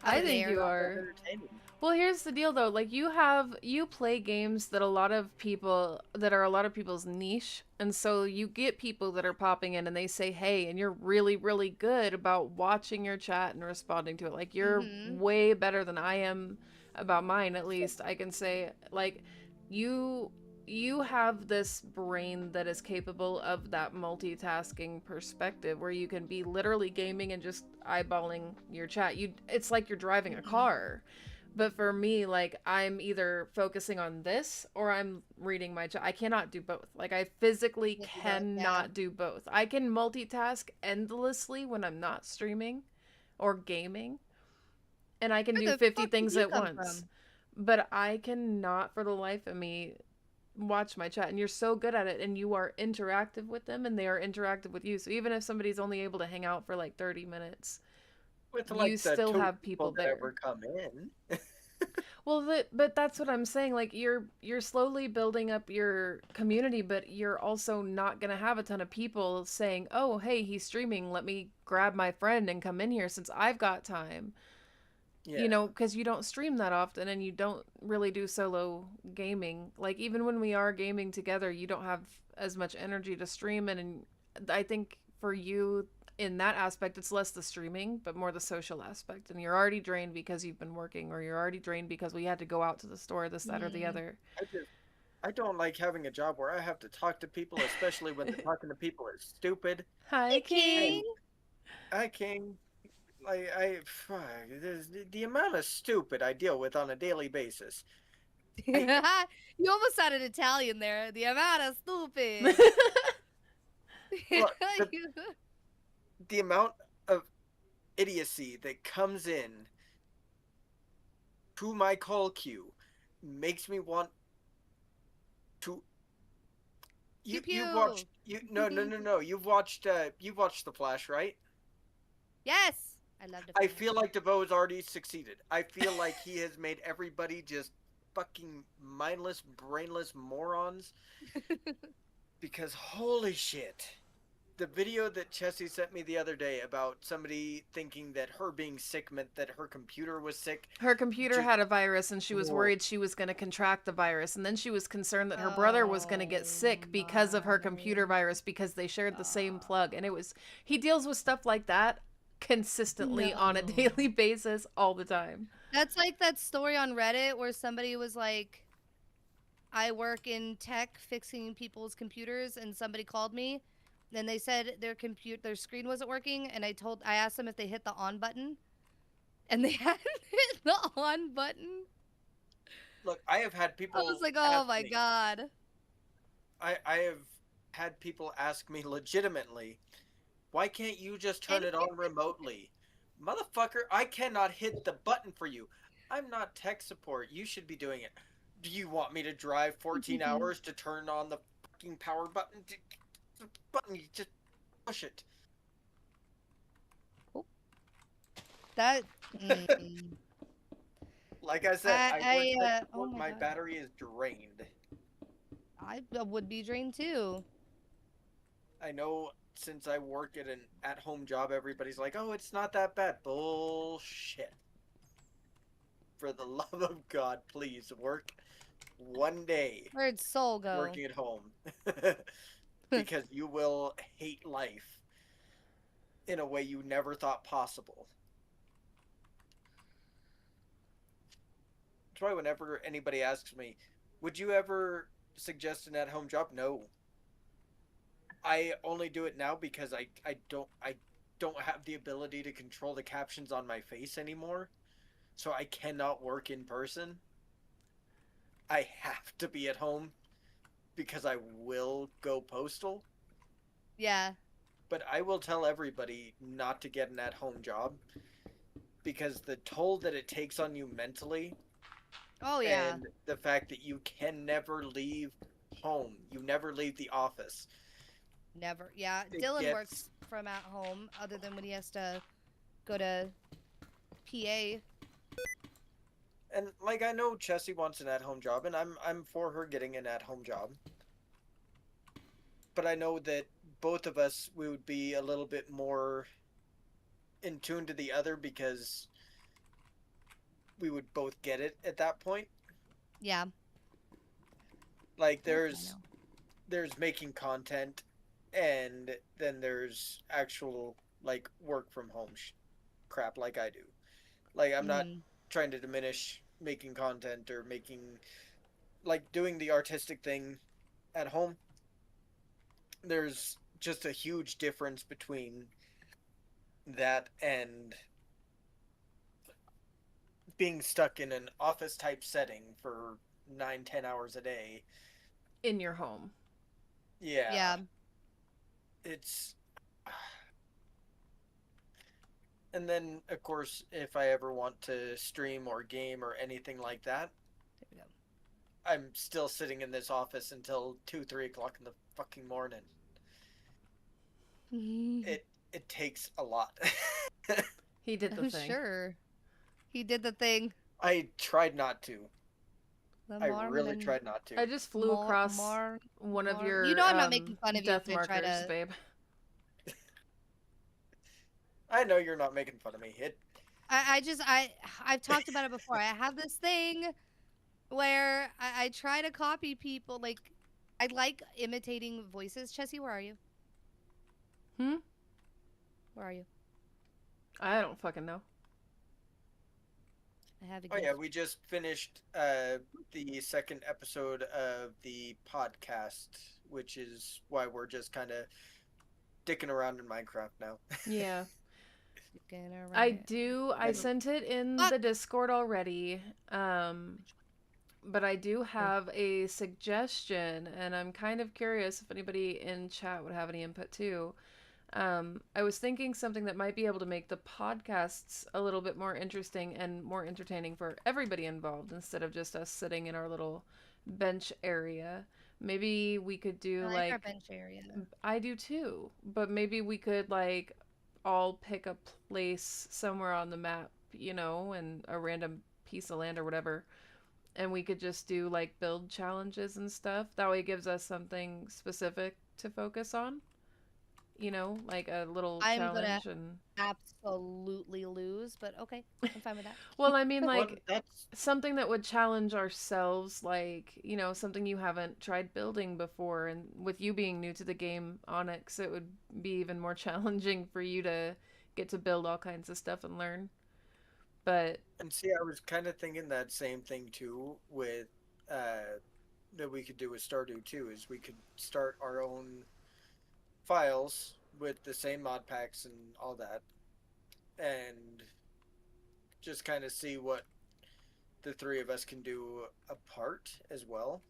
I Out think there. you are. Entertaining. Well, here's the deal though. Like you play games that are a lot of people's niche. And so you get people that are popping in and they say, "Hey," and you're really good about watching your chat and responding to it. Like you're way better than I am about mine, at least. I can say like you have this brain that is capable of that multitasking perspective where you can be literally gaming and just eyeballing your chat. It's like you're driving a car. But for me, like, I'm either focusing on this or I'm reading my chat. I cannot do both. Like, I physically Can't do both, yeah. cannot do both. I can multitask endlessly when I'm not streaming or gaming, and I can Where do the 50 fuck did things you at come once. from? But I cannot, for the life of me, watch my chat. And you're so good at it, and you are interactive with them, and they are interactive with you. So even if somebody's only able to hang out for like 30 minutes, With you like the still two have people that there. ever come in. Well, but that's what I'm saying. Like, you're slowly building up your community, but you're also not gonna have a ton of people saying, "Oh, hey, he's streaming. Let me grab my friend and come in here since I've got time." Yeah. You know, because you don't stream that often, and you don't really do solo gaming. Like, even when we are gaming together, you don't have as much energy to stream, and I think for you, in that aspect, it's less the streaming, but more the social aspect. And you're already drained because you've been working, or you're already drained because we had to go out to the store, this, that, or the other. I don't like having a job where I have to talk to people, especially when the talking to people is stupid. Hi, King. I can like fuck, the amount of stupid I deal with on a daily basis. You almost sounded Italian there. The amount of stupid. Look, the amount of idiocy that comes in to my call queue makes me want to. You watched no. You've watched The Flash, right? Yes, I loved it. I feel like DeVoe's already succeeded. I feel like he has made everybody just fucking mindless, brainless morons. Because holy shit. The video that Chessie sent me the other day about somebody thinking that her being sick meant that her computer was sick. Her computer had a virus, and she was worried she was going to contract the virus. And then she was concerned that her brother was going to get sick because of her computer virus, because they shared the same plug. And he deals with stuff like that consistently on a daily basis all the time. That's like that story on Reddit where somebody was like, I work in tech fixing people's computers, and somebody called me. Then they said their screen wasn't working, and I asked them if they hit the on button, and they hadn't hit the on button. Look, I have had people. I was like, oh my god. I have had people ask me legitimately, why can't you just turn it on remotely? Motherfucker, I cannot hit the button for you. I'm not tech support. You should be doing it. Do you want me to drive 14 hours to turn on the fucking power button? You just push it. That. Like I said, oh my God. battery is drained. I would be drained too. I know since I work at an at-home job, everybody's like, oh, it's not that bad. Bullshit. For the love of God, please work one day. Where'd soul go? Working at home. Because you will hate life in a way you never thought possible. That's why whenever anybody asks me, would you ever suggest an at-home job? No. I only do it now because I don't have the ability to control the captions on my face anymore. So I cannot work in person. I have to be at home because I will go postal. Yeah. But I will tell everybody not to get an at-home job because the toll that it takes on you mentally. Oh yeah. And the fact that you can never leave home. You never leave the office. Never. Yeah. Dylan works from at home other than when he has to go to PA. And like I know Chessie wants an at-home job, and I'm for her getting an at-home job. But I know that both of us, we would be a little bit more in tune to the other because we would both get it at that point. Yeah. Like there's making content, and then there's actual like work from home crap like I do. Like I'm not trying to diminish making content or making like doing the artistic thing at home. There's just a huge difference between that and being stuck in an office type setting for 9-10 hours a day. In your home. Yeah. Yeah. It's. And then, of course, if I ever want to stream or game or anything like that, There we go. I'm still sitting in this office until 2-3 o'clock in the fucking morning. It takes a lot. He did the I'm thing. sure. He did the thing. I tried not to. The I really Mormon. tried not to. I just flew across one of your You know I'm not making fun of you death if I try markers, to. babe. I know you're not making fun of me. I've talked about it before. I have this thing where I try to copy people. Like, I like imitating voices. Chessie, where are you? Hmm? Where are you? I don't fucking know. I have a Oh gift. yeah, we just finished the second episode of the podcast, which is why we're just kind of dicking around in Minecraft now. Yeah. Looking around. I sent it in the Discord already. But I do have a suggestion, and I'm kind of curious if anybody in chat would have any input too. I was thinking something that might be able to make the podcasts a little bit more interesting and more entertaining for everybody involved instead of just us sitting in our little bench area. Maybe we could do I like our bench area. I do too, but maybe we could like all pick a place somewhere on the map, you know, and a random piece of land or whatever, and we could just do like build challenges and stuff. That way it gives us something specific to focus on. You know, like a little challenge. And Absolutely lose, but okay, I'm fine with that. well, I mean, Well, like something that would challenge ourselves, like, you know, something you haven't tried building before. And with you being new to the game, Onyx, it would be even more challenging for you to get to build all kinds of stuff and learn. But and see, I was kind of thinking that same thing too with that we could do with Stardew too, is we could start our own files with the same mod packs and all that, and just kind of see what the three of us can do apart as well.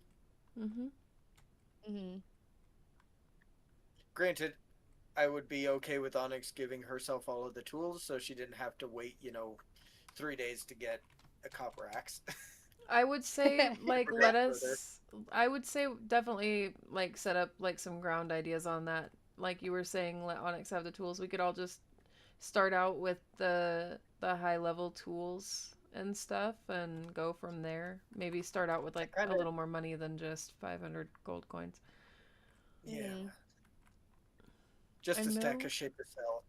Granted, I would be okay with Onyx giving herself all of the tools so she didn't have to wait, 3 days to get a copper axe. I would say, like, I would say definitely, like, set up, like, some ground ideas on that. Like you were saying, let Onyx have the tools. We could all just start out with the high-level tools and stuff and go from there. Maybe start out with, like, a little more money than just 500 gold coins. Yeah. Just a stack of shit to sell.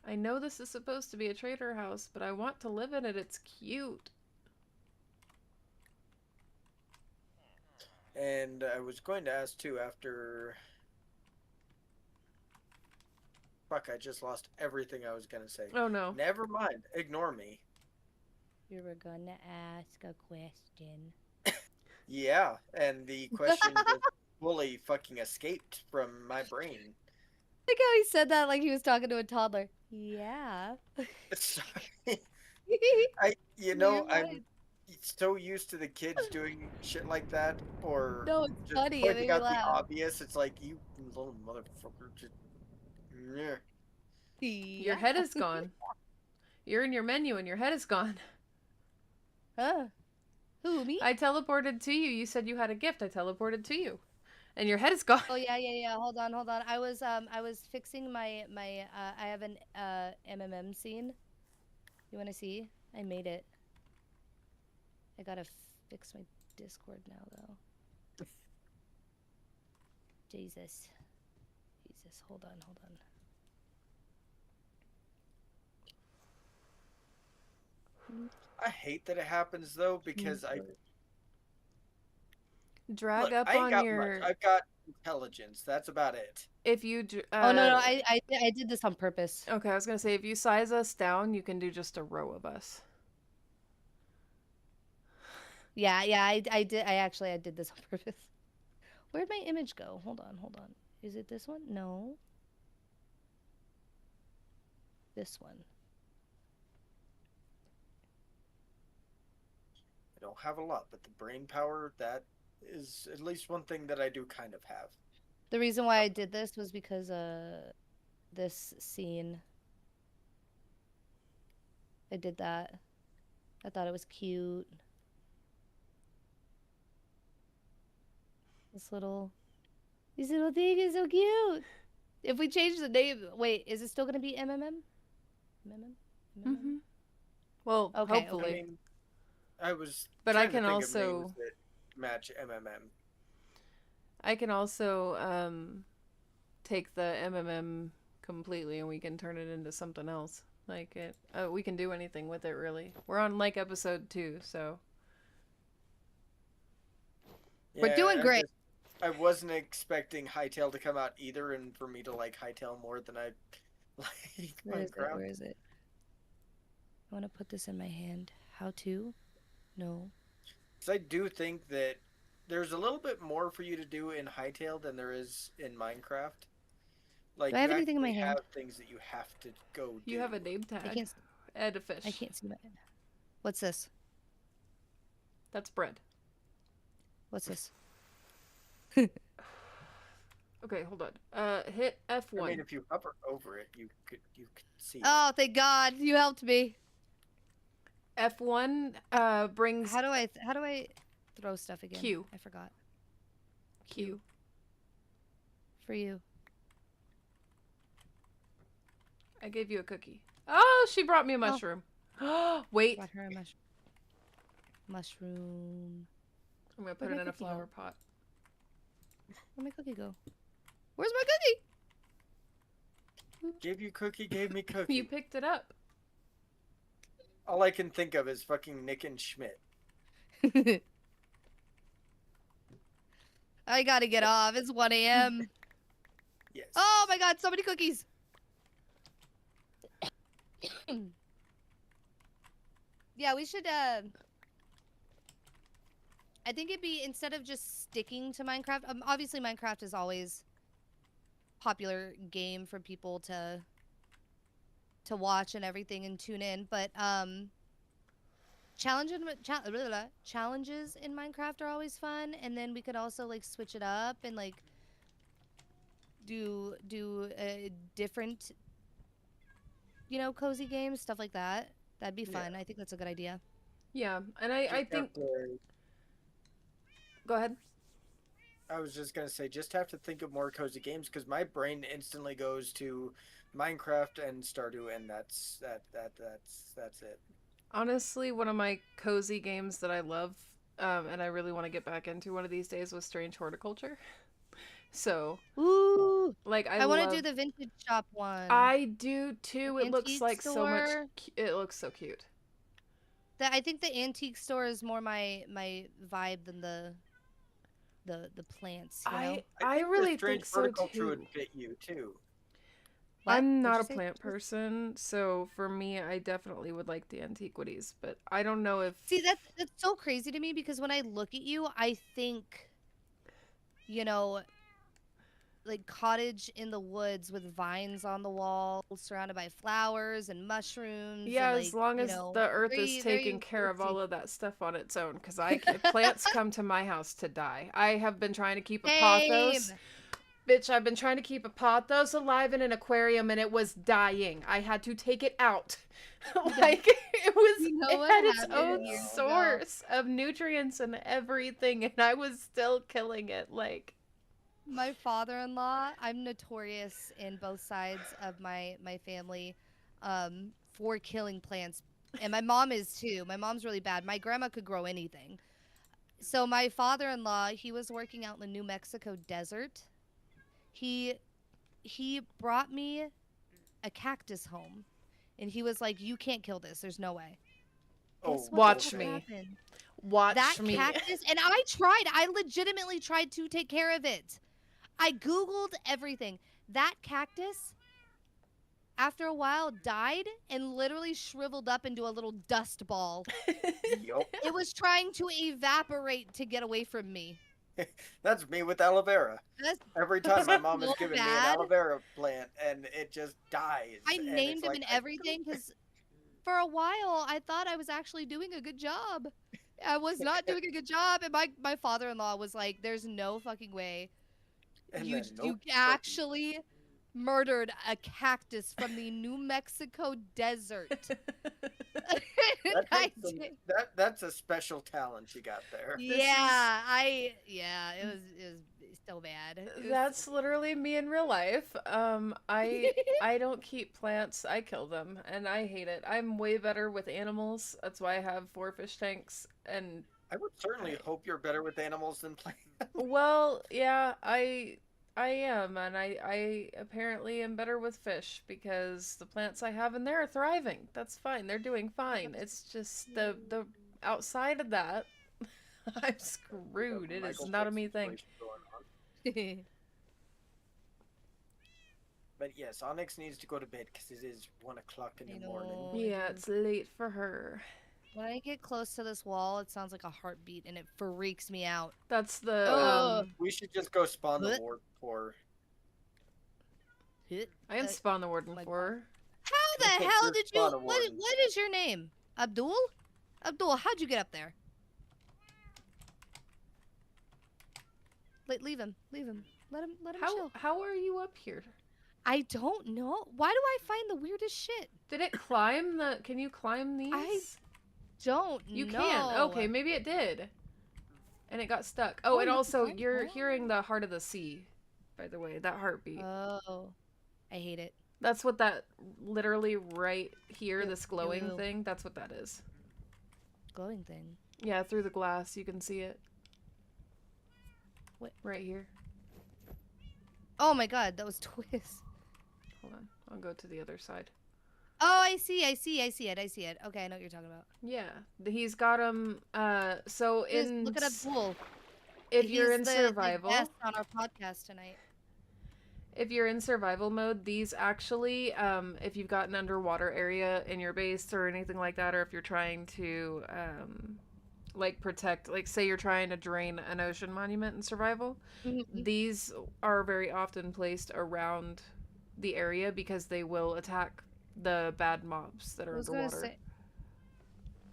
I know this is supposed to be a trader house, but I want to live in it. It's cute. And I was going to ask too after... Fuck, I just lost everything I was going to say. Oh no. Never mind. Ignore me. You were gonna ask a question. Yeah, and the question just fully fucking escaped from my brain. Like how he said that like he was talking to a toddler. Yeah. Sorry. I'm so used to the kids doing shit like that, or No, it's just funny. It pointing made me out the laugh. obvious. It's like, you little motherfucker. Just... Yeah. Your head is gone. You're in your menu and your head is gone. Huh? Who, me? I teleported to you. You said you had a gift. I teleported to you. And your head is gone. Oh yeah. Hold on. I was fixing my I have an MMM scene. You want to see? I made it. I gotta fix my Discord now though. Jesus. Hold on. I hate that it happens though, because I drag up I ain't on got your. much. I've got intelligence. That's about it. If you. Oh no, I did this on purpose. Okay, I was gonna say if you size us down, you can do just a row of us. Yeah, I did. I did this on purpose. Where'd my image go? Hold on. Is it this one? No. This one. don't have a lot, but the brain power, that is at least one thing that I do kind of have. The reason why I did this was because this scene. I did that. I thought it was cute. These little thing is so cute. If we change the name, wait, is it still gonna be MMM? MMM? Mm-hmm. Well, Okay, hopefully. I mean, I was. But I trying to can think of names also- that match MMM. I can also take the MMM completely and we can turn it into something else. Like it, we can do anything with it really. We're on like episode 2, so We're doing I great. I wasn't expecting Hytale to come out either, and for me to like Hytale more than I like Where is it? Minecraft. Where is it? I want to put this in my hand. How to? No. 'Cause I do think that there's a little bit more for you to do in Hytale than there is in Minecraft. Like, Do I have you anything in my actually hand? have things that you have to go do. you have a name I tag. can't. Add a fish. I can't see my. What's this? That's bread. What's this? Okay, hold on. Hit F1. I mean, if you hover over it, you could see. It. Oh, thank God, you helped me. F1 brings How do I throw stuff again? Q. I forgot. Q. For you. I gave you a cookie. Oh, she brought me a mushroom. Wait. Brought her a mushroom. I'm gonna put Where'd it my in a cookie go? flower pot. Where'd my cookie go? Where's my Gave you cookie, gave me cookie. You picked it up. All I can think of is fucking Nick and Schmidt. cookie? I gotta get off. It's 1 a.m. Yes. Oh my God, so many cookies. Yeah, we should. I think it'd be, instead of just sticking to Minecraft. Obviously, Minecraft is always popular game for people to watch and everything and tune in, but challenges in Minecraft are always fun, and then we could also like switch it up and like do different, cozy games, stuff like that. That'd be fun. I think that's a good idea. Yeah, and I think. Go ahead. I was just gonna say, just have to think of more cozy games, because my brain instantly goes to Minecraft and Stardew, and that's it. Honestly, one of my cozy games that I love, and I really want to get back into one of these days, was Strange Horticulture. So, Ooh, like, I want to love- do the vintage shop one. I do too. It looks Antique like so much. store. It looks so cute. I think the antique store is more my vibe than the plants. You know? I think really the Strange think so Horticulture too. would fit you too. What? I'm not a What'd you say? plant person, so for me, I definitely would like the antiquities, but I don't know if. See, that's so crazy to me, because when I look at you, I think, like cottage in the woods with vines on the wall, surrounded by flowers and mushrooms. Yeah, and, as long as the earth very, is very taking care of woodsy. all of that stuff on its own, because plants come to my house to die. I have been trying to keep a pothos. Same. Bitch, I've been trying to keep a pothos alive in an aquarium, and it was dying. I had to take it out. Like, it was, You know it what had its happened own years ago? source of nutrients and everything, and I was still killing it. Like, My father-in-law, I'm notorious in both sides of my family for killing plants. And my mom is too. My mom's really bad. My grandma could grow anything. So my father-in-law, he was working out in the New Mexico desert. He brought me a cactus home. And he was like, "You can't kill this. There's no way." Oh, Guess what watch the me. fuck happened? watch That me. cactus, and I legitimately tried to take care of it. I Googled everything. That cactus, after a while, died and literally shriveled up into a little dust ball. Yup. It was trying to evaporate to get away from me. That's me with aloe vera. That's- Every time my mom has so given me bad. an aloe vera plant, and it just dies. I and named it's him like, and I everything because for a while I thought I was actually doing a good job. I was not doing a good job. And my father-in-law was like, there's no fucking way And you then no you turkey. actually murdered a cactus from the New Mexico desert. And I did. That's a special talent you got there. It was so bad. It was That's literally me in real life. I don't keep plants. I kill them, and I hate it. I'm way better with animals. That's why I have 4 fish tanks. And I would certainly hope you're better with animals than plants. well, yeah, I am, and I apparently am better with fish because the plants I have in there are thriving. That's fine. They're doing fine. It's just the outside of that, I'm screwed. It is Michael not a Jackson me thing. situation going on. But yes, Onyx needs to go to bed because it is 1 o'clock in I the morning. know. Yeah, it's late for her. When I get close to this wall, it sounds like a heartbeat, and it freaks me out. That's the Oh. We should just go spawn the What? ward for. I can spawn the warden my for her. How the Okay, hell you're did you? spawn a What warden. is your name? Abdul? Abdul, how'd you get up there? Leave him. Leave him. Let him chill. How are you up here? I don't know. Why do I find the weirdest shit? Did it climb the? Can you climb these? Don't You know. can. Okay, maybe it did. And it got stuck. Oh, and you also can? you're Oh. hearing the heart of the sea. By the way, that heartbeat. Oh, I hate it. That's what that literally right here, Yep, this glowing ew. thing. That's what that is. Glowing thing. Yeah, through the glass you can see it. What? Right here. Oh my god, that was Twiz. Hold on. I'll go to the other side. Oh, I see it. Okay, I know what you're talking about. Yeah, he's got him. So Twiz, in look at Abdul. if you're He's in the survival, guest on our podcast tonight. if you're in survival mode, these actually, if you've got an underwater area in your base or anything like that, or if you're trying to, like protect, like say you're trying to drain an ocean monument in survival, these are very often placed around the area because they will attack the bad mobs that are in the water.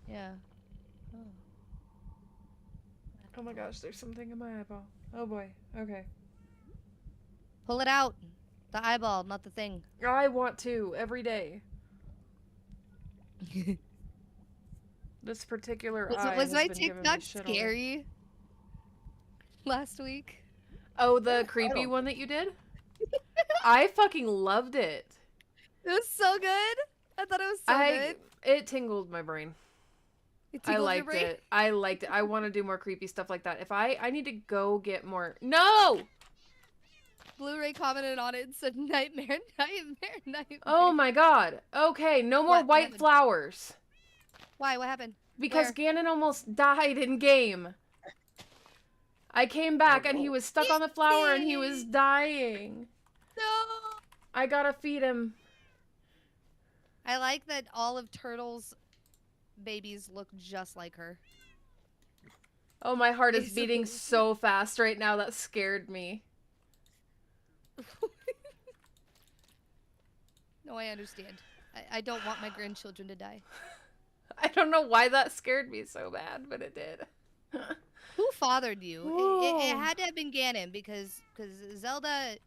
Yeah. Oh. Oh my gosh, there's something in my eyeball. Oh boy. Okay. Pull it out. The eyeball, not the thing. I want to every day. This particular eye Was has my been giving me TikTok shit all day. scary last week? Oh, the creepy one that you did? I fucking loved it. It was so good. I thought it was so good. It tingled my brain. It I tingled your liked brain? it. I liked it. I want to do more creepy stuff like that. If I need to go get more. No! Blu-ray commented on it and said nightmare, nightmare. Oh my god. Okay, no more What white happened? flowers. Why? What happened? Because Where? Ganon almost died in game. I came back and he was stuck on the flower and he was dying. No. I gotta feed him. I like that all of Turtle's babies look just like her. Oh, my heart is Basically. beating so fast right now. That scared me. No, I understand. I don't want my grandchildren to die. I don't know why that scared me so bad, but it did. Who fathered you? It Whoa. had to have been Ganon because Zelda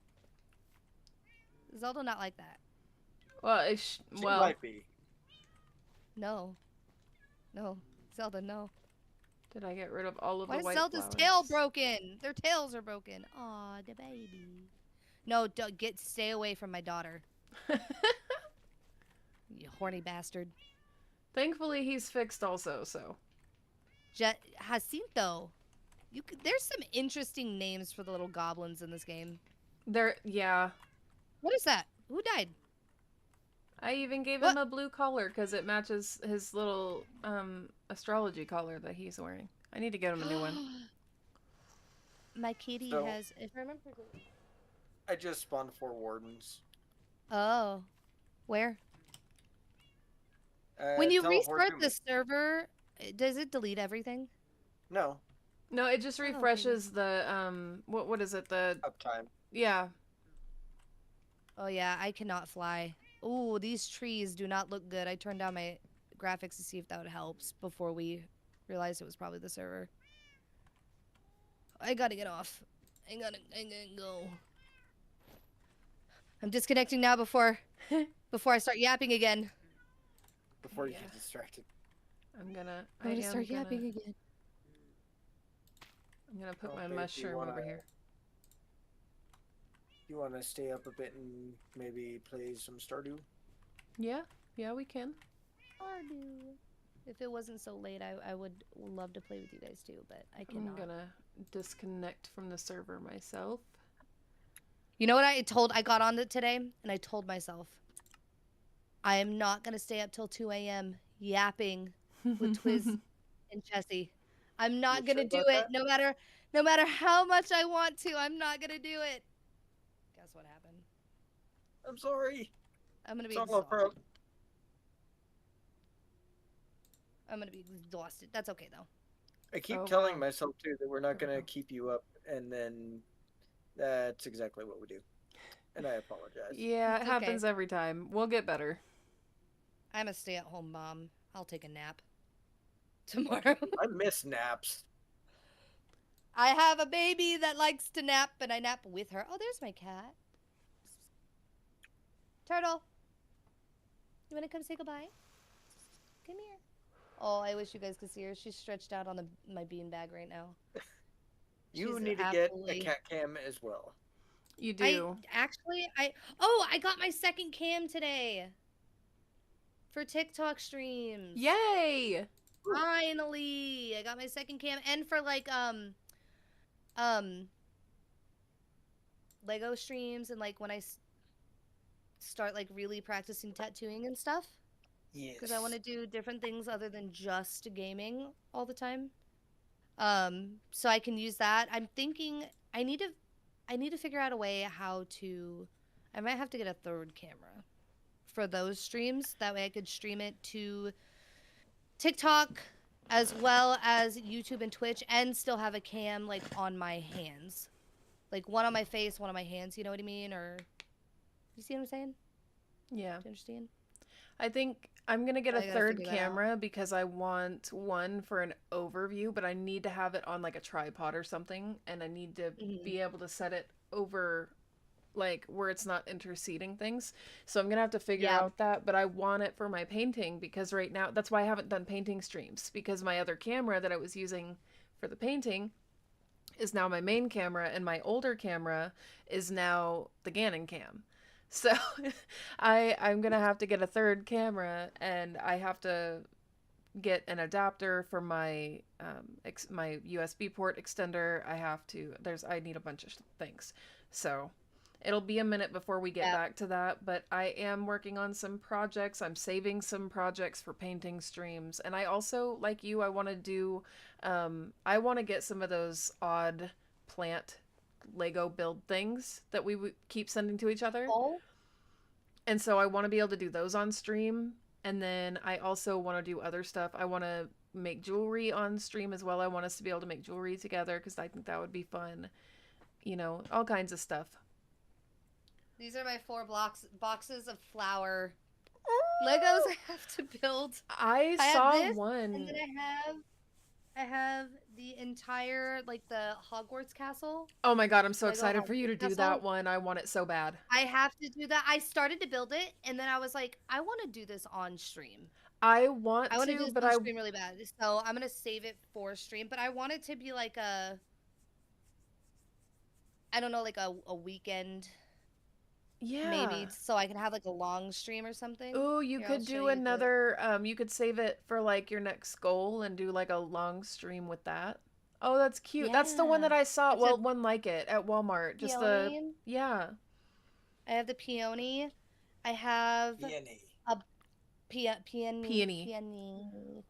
not like that. Well, She well, might be. No, Zelda, no. did I get rid of all of Why the is white Zelda's flowers? tail broken? Their tails are broken. Aw, the baby. No, don't stay away from my daughter. You horny bastard. Thankfully, he's fixed also, so. Jacinto. There's some interesting names for the little goblins in this game. Yeah. What is that? Who died? I even gave What? him a blue collar because it matches his little astrology collar that he's wearing. I need to get him a new one. My kitty So- has. If I remember. I just spawned 4 wardens. Oh, where? When you teleport restart to the me. server, does it delete everything? No, No, it just refreshes the what is it? uptime. Yeah. Oh yeah, I cannot fly. Ooh, these trees do not look good. I turned down my graphics to see if that helps before we realized it was probably the server. I gotta get off. I gotta go. I'm disconnecting now before I start yapping again. Before you Yeah. get distracted. I'm gonna Start yapping again. I'm gonna put Oh, my babe, do you mushroom over wanna- here. You want to stay up a bit and maybe play some Stardew? Yeah, we can. Stardew. If it wasn't so late, I would love to play with you guys too, but I I'm cannot. gonna disconnect from the server myself. You know what I got on it today, and I told myself, I am not gonna stay up till 2 a.m. yapping with Twiz and Jesse. I'm not You gonna sure do about it, no matter how much I want to. I'm not gonna do it. Guess what happened? I'm sorry. I'm gonna be It's all over. exhausted. I'm gonna be exhausted. That's okay though. I keep Oh, telling wow. myself too that we're not gonna Uh-oh. keep you up, and then that's exactly what we do. And I apologize. Yeah, it It's okay. happens every time. We'll get better. I'm a stay-at-home mom. I'll take a nap tomorrow. I miss naps. I have a baby that likes to nap, and I nap with her. Oh, there's my cat. Turtle. You want to come say goodbye? Come here. Oh, I wish you guys could see her. She's stretched out on my beanbag right now. You She's need to get a absolutely- cat cam as well. You do. I got my second cam today. For TikTok streams. Yay! Finally, I got my second cam, and for like Lego streams, and like when I start like really practicing tattooing and stuff, Yes. because I want to do different things other than just gaming all the time. So I can use that. I'm thinking I need to figure out a way how to. I might have to get a third camera for those streams. That way I could stream it to TikTok as well as YouTube and Twitch, and still have a cam like on my hands, like one on my face, one on my hands. You know what I mean? Or you see what I'm saying? Yeah. Do you understand? I think I'm gonna get I a gotta third figure that out. camera because I want one for an overview, but I need to have it on like a tripod or something, and I need to Mhm. be able to set it over like where it's not interceding things. So I'm gonna have to figure Yeah. out that, but I want it for my painting because right now that's why I haven't done painting streams, because my other camera that I was using for the painting is now my main camera, and my older camera is now the Ganon cam. So I'm gonna have to get a third camera, and I have to get an adapter for my my USB port extender. I need a bunch of things. So it'll be a minute before we get Yeah. back to that, but I am working on some projects. I'm saving some projects for painting streams, and I also, like you, I want to do I want to get some of those odd plant Lego build things that we keep sending to each other. Oh, And so I want to be able to do those on stream. And then I also want to do other stuff. I want to make jewelry on stream as well. I want us to be able to make jewelry together because I think that would be fun. You know, all kinds of stuff. these are my 4 boxes of flour Legos I have to build. I have saw this, one. And then I have the entire like the Hogwarts castle. Oh my god, I'm so Lego excited for you to Hogwarts do castle. that one. I want it so bad. I have to do that. I started to build it, and then I was like, I want to do this on stream. I want I want to do to, this but on I stream really bad. So I'm gonna save it for stream. But I want it to be like I don't know, like a weekend yeah. maybe, so I can have like a long stream or something. Ooh, you Here, I'll could show do you the- another you could save it for like your next goal and do like a long stream with that. Oh, that's cute. That's the one Yeah. that I saw. It's a- well, one like it at Walmart. Just the Peony. yeah. I have the peony. I have Peony.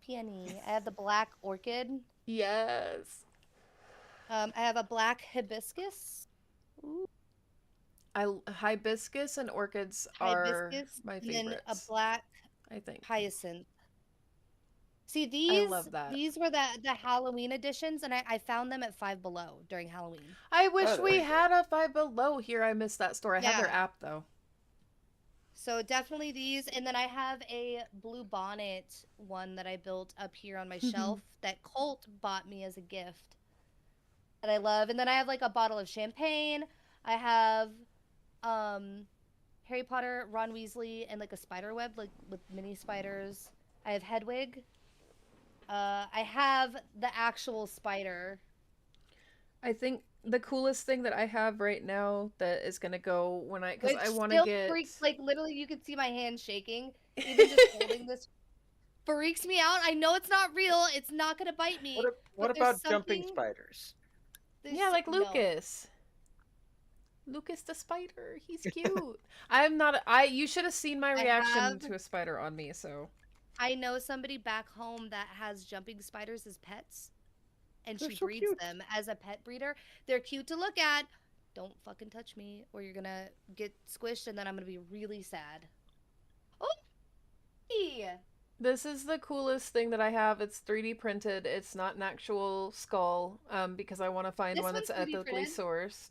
peony. I have the black orchid. Yes. I have a black hibiscus. Hibiscus and orchids are Hibiscus, my and then favorites. a black I think. hyacinth. See, these love that. these were the Halloween editions, and I found them at Five Below during Halloween. I wish Oh, we there you go. had a Five Below here. I missed that store. I have their Yeah. app though. So definitely these, and then I have a blue bonnet one that I built up here on my shelf that Colt bought me as a gift that I love. And then I have like a bottle of champagne. I have Harry Potter, Ron Weasley, and like a spider web like with mini spiders. I have Hedwig. I have the actual spider. I think the coolest thing that I have right now that is gonna go when because Which I want to still get freaks, like literally you can see my hand shaking. Even just holding this freaks me out. I know it's not real. It's not gonna bite me. What but there's about jumping something- spiders? yeah, like no. Lucas. Lucas the spider. He's cute. I'm not. You should have seen my reaction have- to a spider on me. So I know somebody back home that has jumping spiders as pets, and They're she so breeds cute. them as a pet breeder. They're cute to look at. Don't fucking touch me, or you're gonna get squished, and then I'm gonna be really sad. Oh, hey. this is the coolest thing that I have. It's 3D printed. It's not an actual skull. Because I want to find This one that's one's 3D ethically printed? sourced.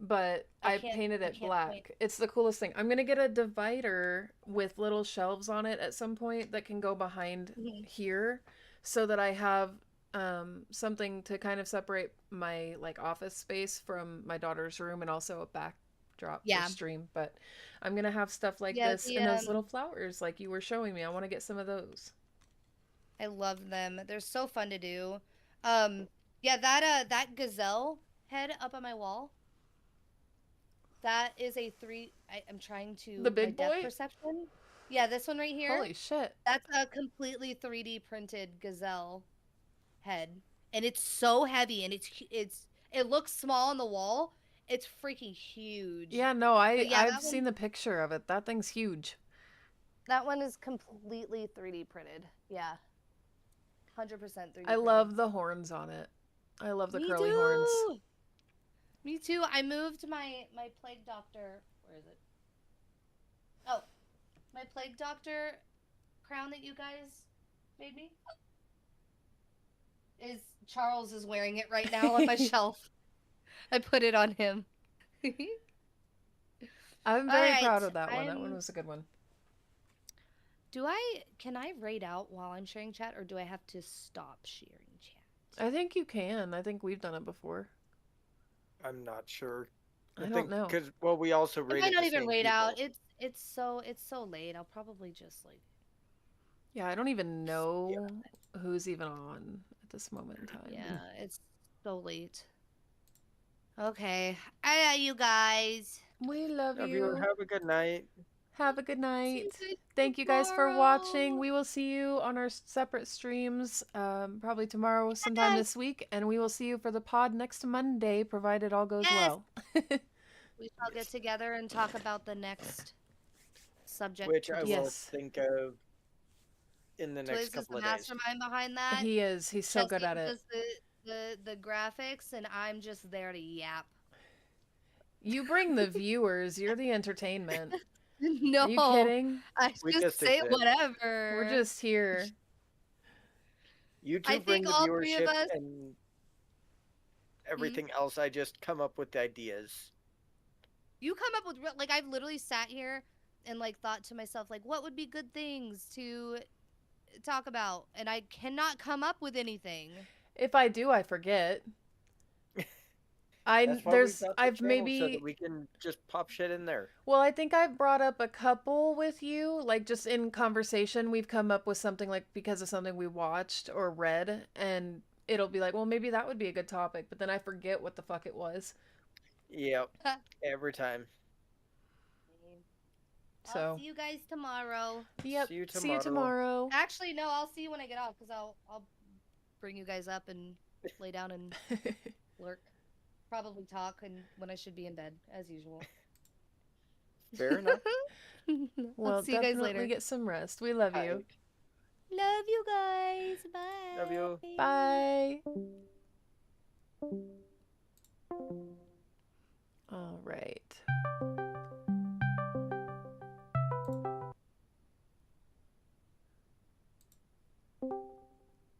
But I painted it can't black. wait. It's the coolest thing. I'm gonna get a divider with little shelves on it at some point that can go behind Mhm. here, so that I have something to kind of separate my like office space from my daughter's room, and also a backdrop Yeah. for stream. But I'm gonna have stuff like Yeah, this the, and those little flowers like you were showing me. I want to get some of those. I love them. They're so fun to do. Yeah, that gazelle head up on my wall. That is a I'm trying to The big my depth boy? perception. Yeah, this one right here. Holy shit! That's a completely 3D printed gazelle head, and it's so heavy, and it looks small on the wall. It's freaking huge. Yeah, no, But yeah, I've that seen the picture of it. That thing's huge. That one is completely 3D printed. Yeah, 100% 3D. I love the horns on it. I love the Me curly horns. too. Me too. I moved my plague doctor. Where is it? Oh, my plague doctor crown that you guys made me. Charles is wearing it right now on my shelf. I put it on him. I'm very Alright, proud of that one. That one I'm- was a good one. Can I raid out while I'm sharing chat, or do I have to stop sharing chat? I think you can. I think we've done it before. I'm not sure. I don't know. Because we also I rated might not the even same raid out. people. It's so late. I'll probably just like. Yeah, I don't even know who's even on at this moment in time. Yeah, it's so late. Okay. You guys. We love Love you. you. Have a good night. Have a good night. guys Thank you guys for watching. tomorrow. We will see you on our separate streams, probably tomorrow, sometime this week, and we will see you for the pod next Monday, provided all goes Yes. well. We shall get together and talk about the next subject. Which to I will Yes. think of in the Twiz next is the couple of days. mastermind behind that. He is. He's so good Chelsea at it. does the graphics, and I'm just there to yap. You bring the viewers. You're the entertainment. No, Are you kidding? I We just just say exist. whatever. We're just here. You I two bring think the all three of viewership us- and everything else. I just come up with the ideas. You come up with like I've literally sat here and like thought to myself like what would be good things to talk about, and I cannot come up with anything. If I do, I forget. That's why There's we've got the I've channel maybe so that we can just pop shit in there. well, I think I've brought up a couple with you, like just in conversation. We've come up with something like because of something we watched or read, and it'll be like, well, maybe that would be a good topic, but then I forget what the fuck it was. Yep. Every time. So, I'll see you guys tomorrow. yep. See you See you tomorrow. tomorrow. Actually, no, I'll see you when I get off because I'll bring you guys up and lay down and lurk. Probably talk and when I should be in bed as usual. Fair enough. Well, I'll see you guys definitely later. get some rest. We love you. Love you guys. Bye. Love you. Bye. All right.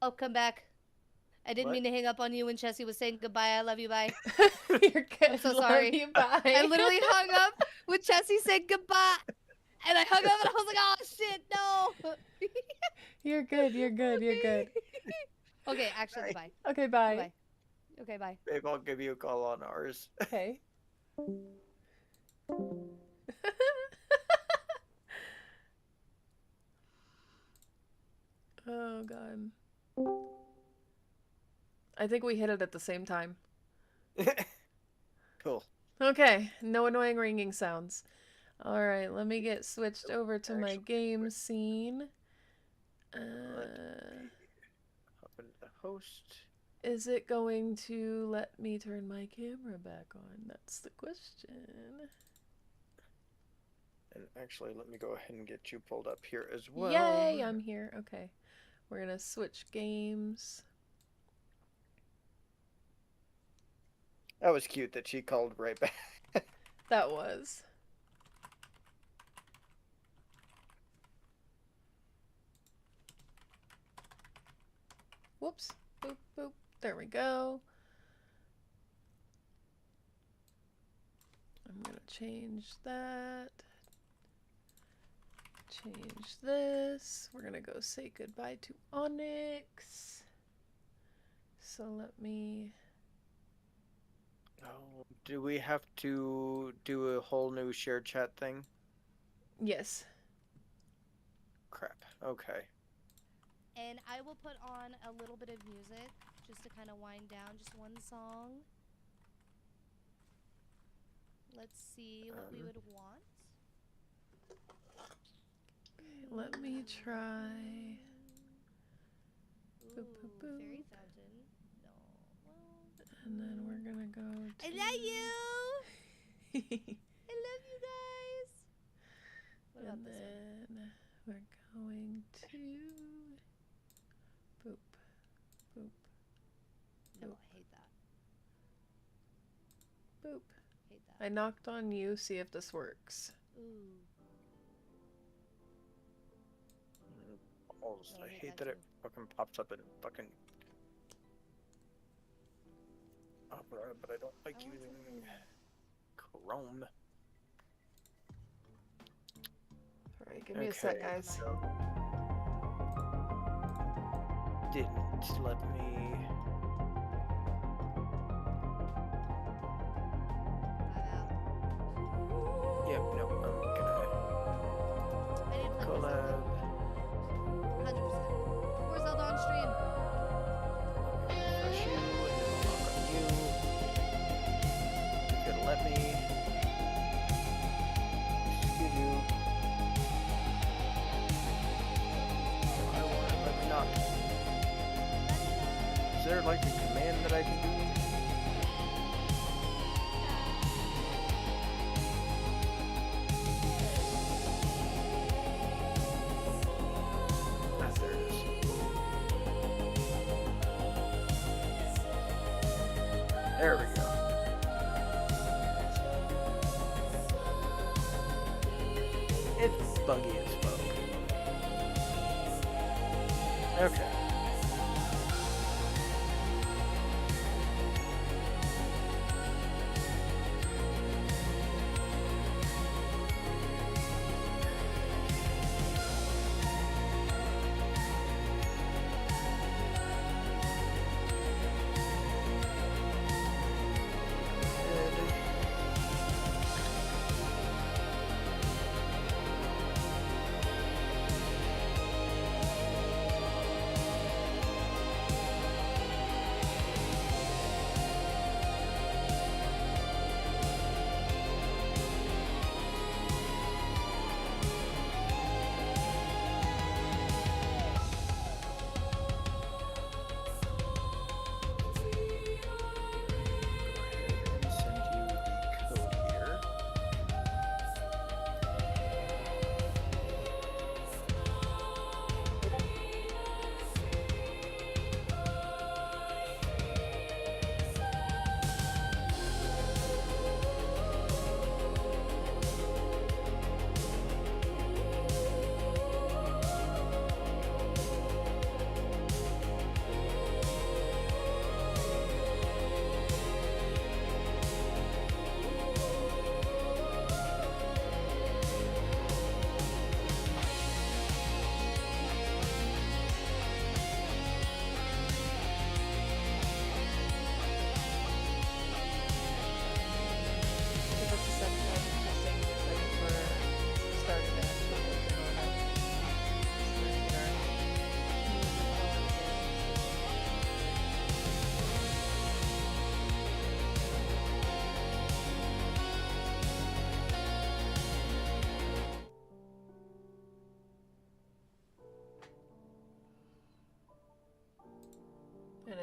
Oh, come back. I didn't What? mean to hang up on you when Chessie was saying goodbye. I love you. Bye. You're good. so Love sorry. you. Bye. I literally hung up with Chessie saying goodbye. And I hung up and I was like, oh shit, no. You're good. You're good. You're good. Okay, actually, bye. Okay, bye. Bye. Okay, bye. Babe, I'll give you a call on ours. Okay. Oh god. I think we hit it at the same time. Cool. Okay, no annoying ringing sounds. Alright, let me get switched over to my game scene. Hop into the host. Is it going to let me turn my camera back on? That's the question. And actually, let me go ahead and get you pulled up here as well. Yay, I'm here. Okay. We're gonna switch games. That was cute that she called right back. That was. Whoops. Boop, boop. There we go. I'm gonna change that. Change this. We're gonna go say goodbye to Onyx. So let me... Oh, do we have to do a whole new shared chat thing? Yes. Crap. Okay. And I will put on a little bit of music just to kind of wind down, just one song. Let's see what we would want. Let me try. Ooh, Boop, boop, boop. fairy fountain. No. Well, And then we're gonna go I love you. I love you guys. What about and this one? then we're going to boop, boop, No, boop. I hate that. boop. Hate that. I knocked on you, see if this works. Ooh. Balls. No, I I hate hate that that it too. fucking pops up in fucking Opera, but I don't like I want using something- Chrome. Alright, give me a sec, guys. so didn't let me. I'm out. Yep, no, I'm gonna I need to play more Zelda. collab. 100%. More Zelda on stream. Refresh you, and then I'll knock on you. It's gonna let me. Excuse you. I don't want it, let me knock. Is there like a command that I can do? Ah, there it is. There we go. It's buggy as fuck. Okay.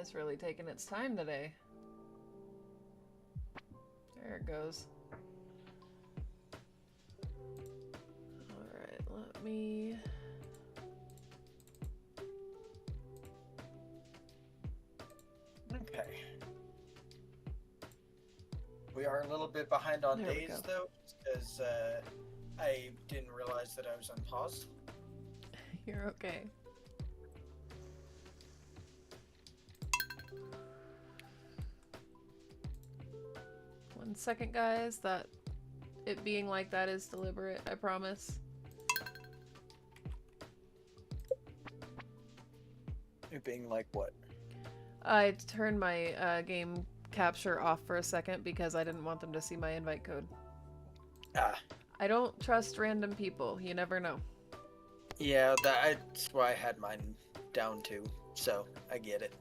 It's really taking its time today. There it goes. Alright, let me... Okay. We are a little bit behind on There we days, go. though, because I didn't realize that I was unpaused. You're okay. One second, guys. That it being like that is deliberate, I promise. It being like what? I turned my game capture off for a second because I didn't want them to see my invite code. Ah. I don't trust random people. You never know. Yeah, that's why I had mine down too, so I get it.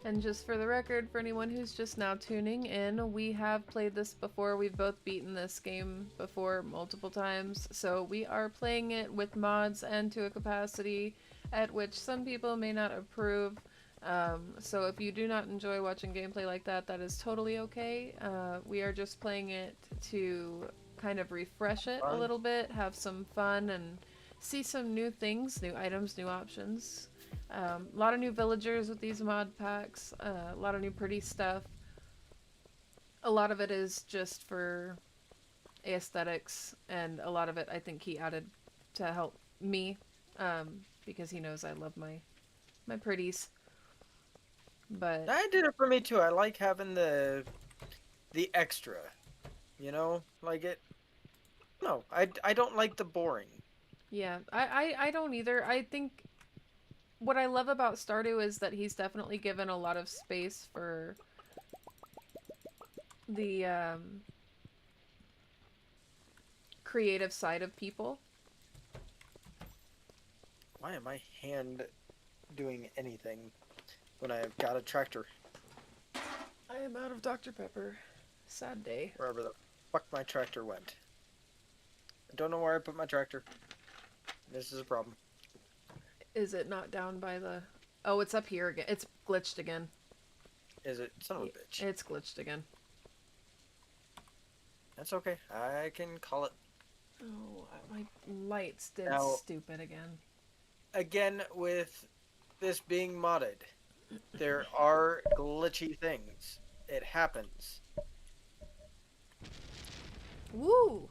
And just for the record, for anyone who's just now tuning in, we have played this before. We've both beaten this game before multiple times. So we are playing it with mods and to a capacity at which some people may not approve. So if you do not enjoy watching gameplay like that, that is totally okay. We are just playing it to kind of refresh it a little bit, have some fun, and see some new things, new items, new options. A lot of new villagers with these mod packs, a lot of new pretty stuff. A lot of it is just for aesthetics, and a lot of it I think he added to help me, because he knows I love my pretties. But I did it for me too. I like having the extra, you know, like it. No, I don't like the boring. yeah, I don't either. I think what I love about Stardew is that he's definitely given a lot of space for the creative side of people. Why am I hand doing anything when I've got a tractor? I am out of Dr. Pepper. Sad day. Wherever the fuck my tractor went. I don't know where I put my tractor. This is a problem. Is it not down by the... Oh, it's up here again. It's glitched again. Is it? Son of a bitch. It's glitched again. That's okay. I can call it. Oh, my lights did Now- stupid again. Again, with this being modded, there are glitchy things. It happens. Woo!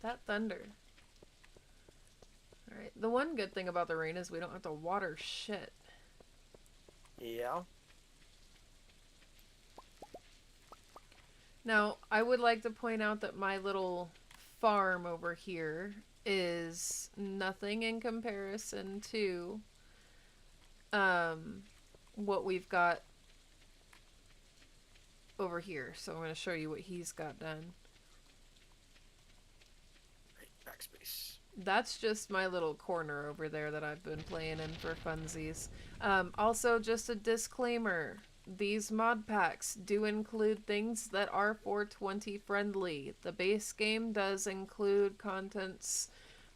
That thunder. Alright, the one good thing about the rain is we don't have to water shit. Yeah. Now, I would like to point out that my little farm over here is nothing in comparison to what we've got over here. So I'm going to show you what he's got done. Right, backspace. That's just my little corner over there that I've been playing in for funsies. Also, just a disclaimer. These mod packs do include things that are 420 friendly. The base game does include contents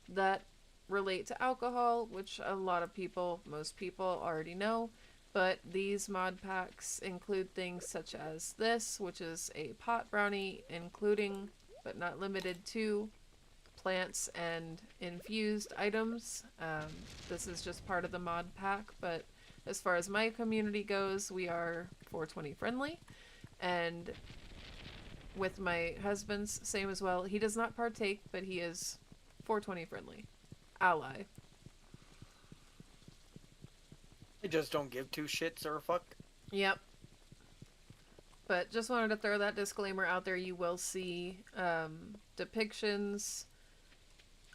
that relate to alcohol, which a lot of people, most people already know. But these mod packs include things such as this, which is a pot brownie, including, but not limited to, plants and infused items. This is just part of the mod pack, but as far as my community goes, we are 420 friendly, and with my husband's, same as well. He does not partake, but he is 420 friendly. Ally. I just don't give two shits or a fuck. Yep. But just wanted to throw that disclaimer out there. You will see depictions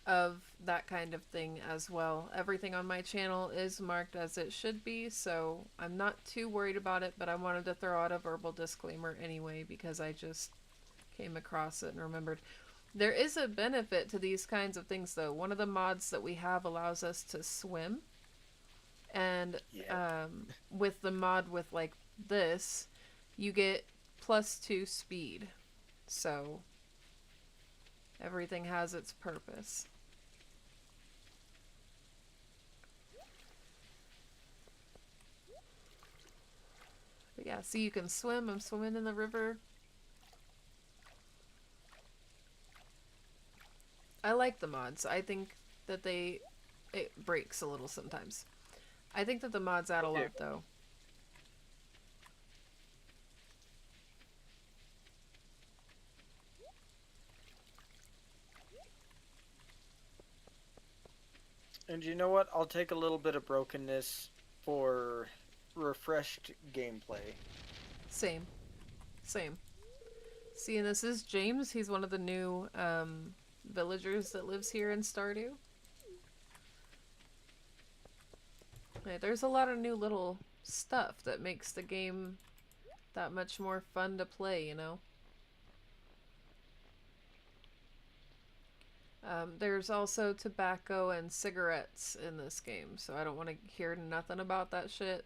of that kind of thing as well. Everything on my channel is marked as it should be, so I'm not too worried about it, but I wanted to throw out a verbal disclaimer anyway because I just came across it and remembered. There is a benefit to these kinds of things though. One of the mods that we have allows us to swim, and Yeah. with the mod with like this, you get +2 speed. So everything has its purpose. But yeah, see, you can swim. I'm swimming in the river. I like the mods. I think that it breaks a little sometimes. I think that the mods add a lot, though. And you know what? I'll take a little bit of brokenness for refreshed gameplay. Same. Same. See, and this is James. He's one of the new villagers that lives here in Stardew. Yeah, there's a lot of new little stuff that makes the game that much more fun to play, you know? There's also tobacco and cigarettes in this game, so I don't want to hear nothing about that shit.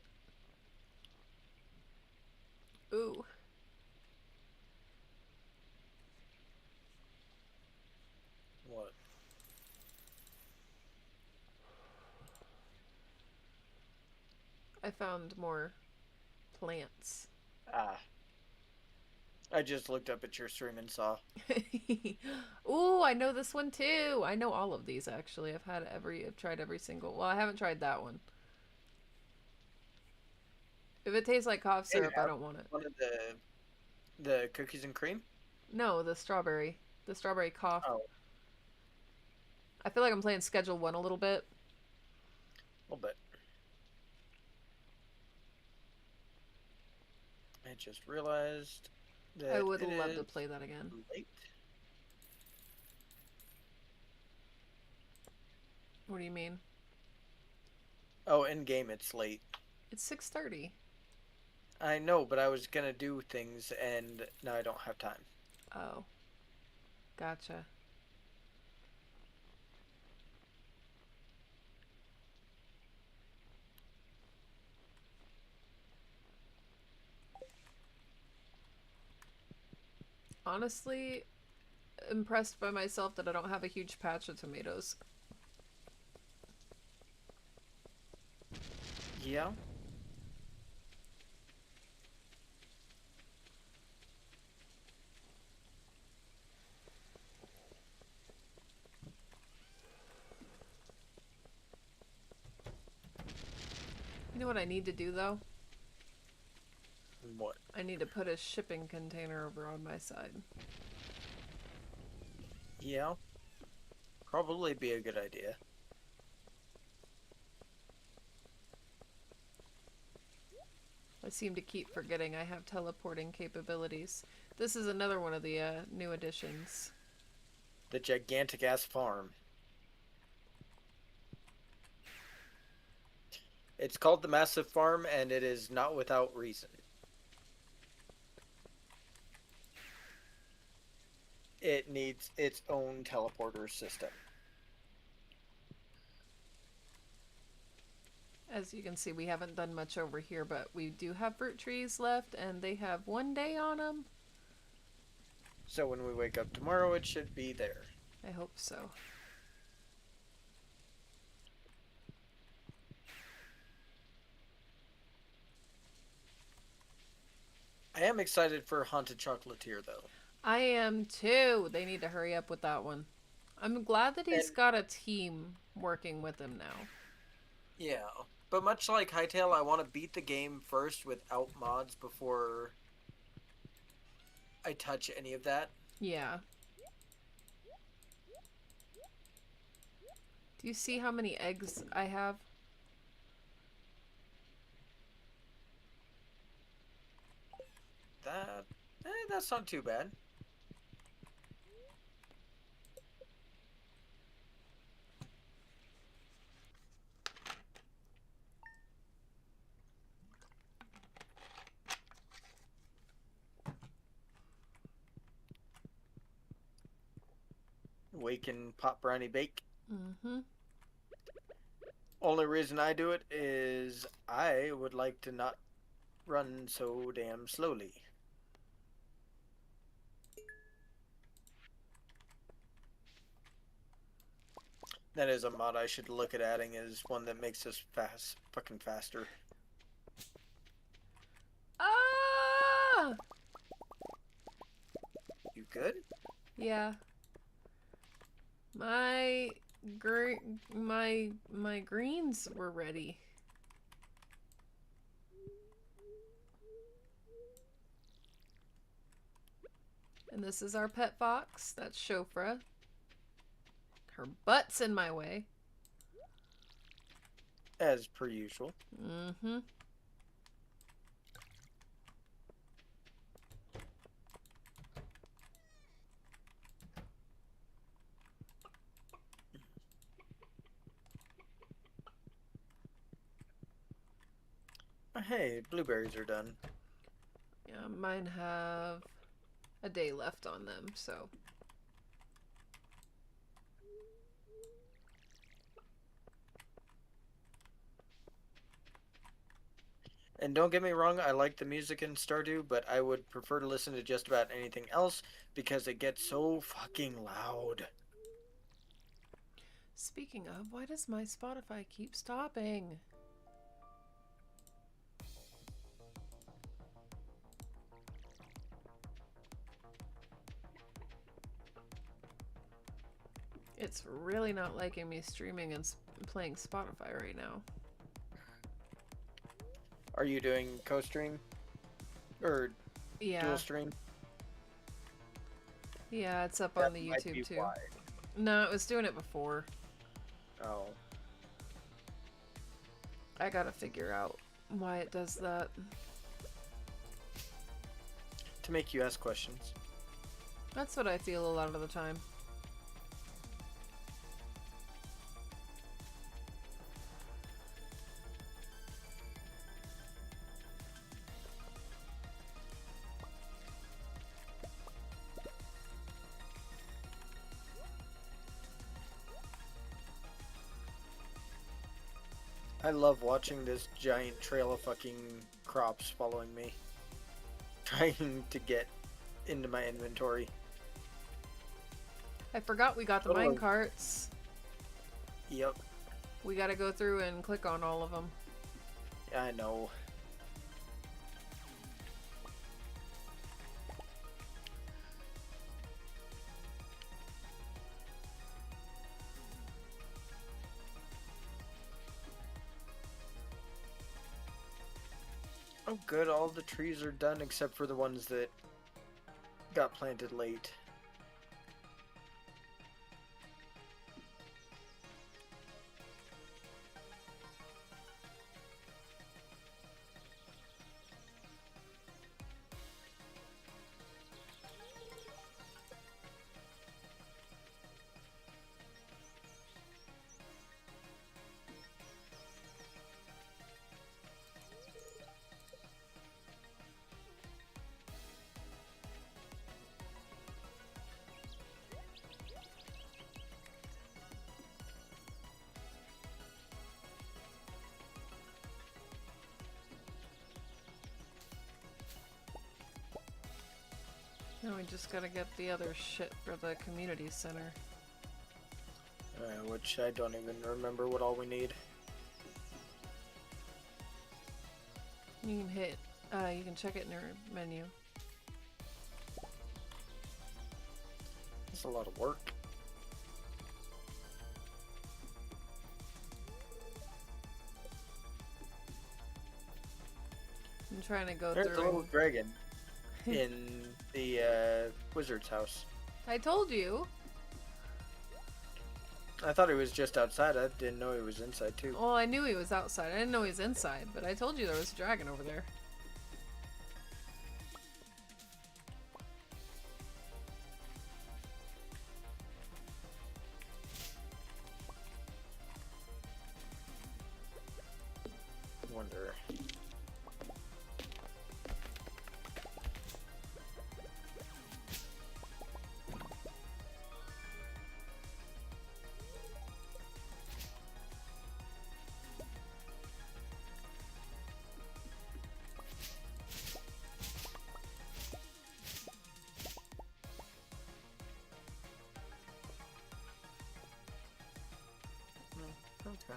Ooh. What? I found more plants. Ah. I just looked up at your stream and saw. Ooh, I know this one too. I know all of these actually. I've tried every single. Well, I haven't tried that one. If it tastes like cough syrup, I don't want it. One of the cookies and cream? No, the strawberry. The strawberry cough. Oh. I feel like I'm playing Schedule 1 a little bit. A little bit. I just realized that I would it love to is play that again. late. What do you mean? Oh, in game it's late. It's 6:30. I know, but I was gonna do things and now I don't have time. Oh. Gotcha. Honestly, impressed by myself that I don't have a huge patch of tomatoes. Yeah. You know what I need to do though? What? I need to put a shipping container over on my side. Yeah. Probably be a good idea. I seem to keep forgetting I have teleporting capabilities. This is another one of the new additions. The gigantic ass farm. It's called the Massive Farm, and it is not without reason. It needs its own teleporter system. As you can see, we haven't done much over here, but we do have fruit trees left, and they have 1 day on them. So when we wake up tomorrow, it should be there. I hope so. I am excited for Haunted Chocolatier, though. I am too. They need to hurry up with that one. I'm glad that he's got a team working with him now. Yeah, but much like Hytale, I want to beat the game first without mods before I touch any of that. Yeah. Do you see how many eggs I have? That's not too bad. Wake and pop brownie bake. Mm-hmm. Only reason I do it is I would like to not run so damn slowly. That is a mod I should look at adding, is one that makes us fucking faster. Ah! You good? Yeah. My greens were ready. And this is our pet fox. That's Shofra. Her butt's in my way. As per usual. Mm-hmm. Hey, blueberries are done. Yeah, mine have a day left on them, so. And don't get me wrong, I like the music in Stardew, but I would prefer to listen to just about anything else because it gets so fucking loud. Speaking of, why does my Spotify keep stopping? It's really not liking me streaming and playing Spotify right now. Are you doing co-stream? Or Yeah. dual stream? Yeah, it's up That on the might be YouTube too. why. No, it was doing it before. Oh. I gotta figure out why it does that. To make you ask questions. That's what I feel a lot of the time. I love watching this giant trail of fucking crops following me. Trying to get into my inventory. I forgot we got the Totally. mine carts. Yep, We gotta go through and click on all of them. I know. Oh good, all the trees are done except for the ones that got planted late. Now we just gotta get the other shit for the community center. Which I don't even remember what all we need. You can hit, you can check it in your menu. It's a lot of work. I'm trying to go There's a through. little dragon in the wizard's house. I told you. I thought he was just outside. I didn't know he was inside too. Well, I knew he was outside. I didn't know he was inside, but I told you there was a dragon over there. Wonder. Okay.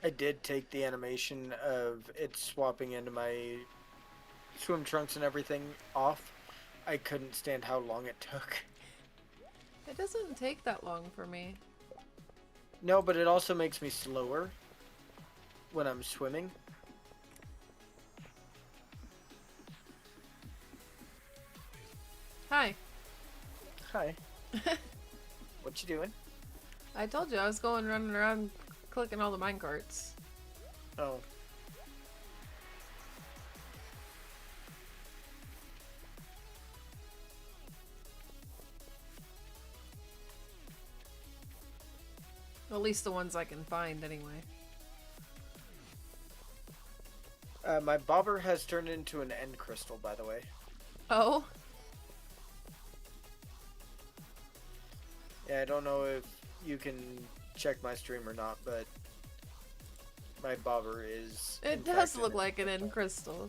I did take the animation of it swapping into my swim trunks and everything off. I couldn't stand how long it took. It doesn't take that long for me. No, but it also makes me slower when I'm swimming. Hi. Hi. What you doing? I told you I was going running around clicking all the minecarts. Oh. At least the ones I can find, anyway. My bobber has turned into an end crystal, by the way. Oh? Yeah, I don't know if you can check my stream or not, but my bobber is. in It does fact look an like an end crystal.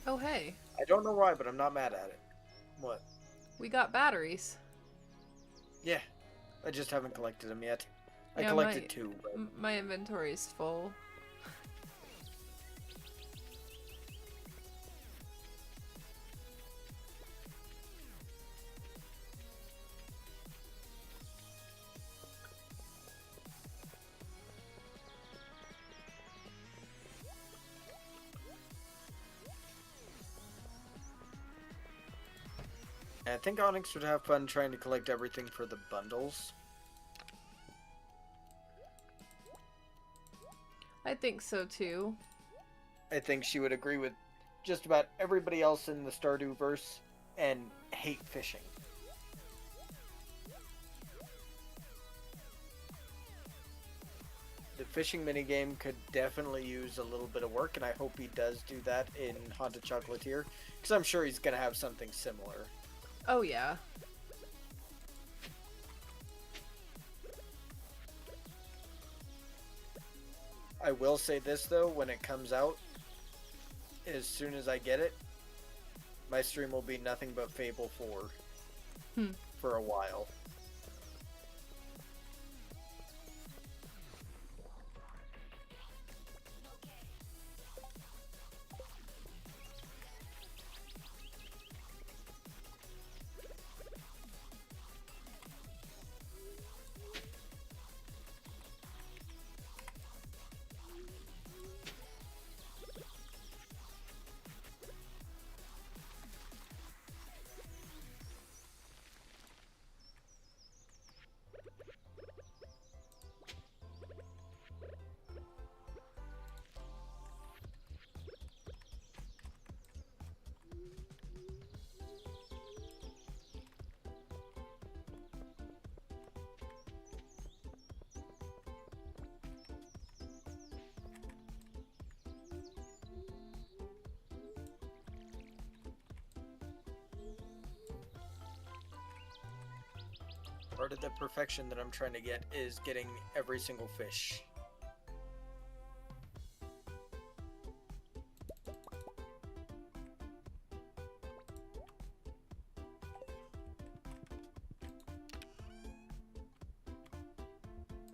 Oh, hey. I don't know why, but I'm not mad at it. What? We got batteries. Yeah, I just haven't collected them yet. I Yeah, collected 2. But... My inventory is full. I think Onyx would have fun trying to collect everything for the bundles. I think so too. I think she would agree with just about everybody else in the Stardew verse and hate fishing. The fishing minigame could definitely use a little bit of work, and I hope he does do that in Haunted Chocolatier, because I'm sure he's going to have something similar. Oh, yeah. I will say this, though, when it comes out, as soon as I get it, my stream will be nothing but Fable 4 for a while. Part of the perfection that I'm trying to get is getting every single fish.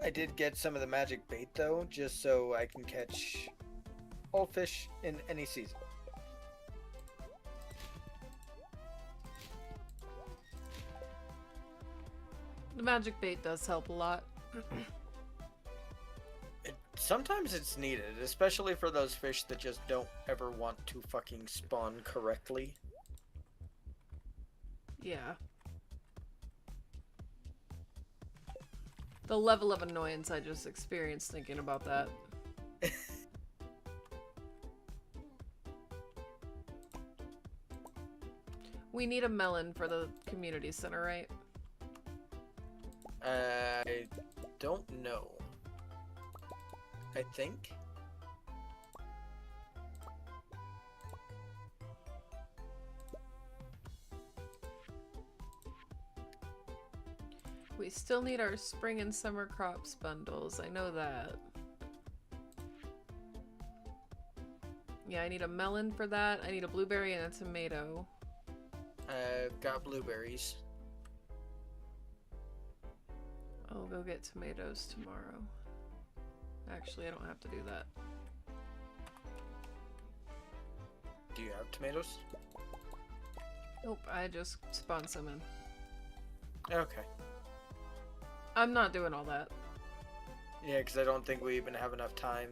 I did get some of the magic bait though, just so I can catch all fish in any season. The magic bait does help a lot. Sometimes it's needed, especially for those fish that just don't ever want to fucking spawn correctly. Yeah. The level of annoyance I just experienced thinking about that. We need a melon for the community center, right? I don't know. I think. We still need our spring and summer crops bundles. I know that. Yeah, I need a melon for that. I need a blueberry and a tomato. I've got blueberries. I'll go get tomatoes tomorrow. Actually, I don't have to do that. Do you have tomatoes? Nope, I just spawned some in. Okay. I'm not doing all that. Yeah, because I don't think we even have enough time.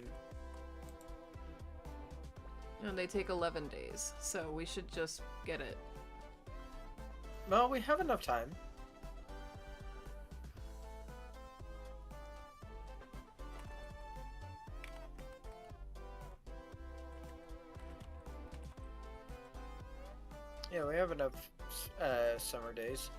And they take 11 days, so we should just get it. Well, we have enough time. Yeah, we have enough summer days.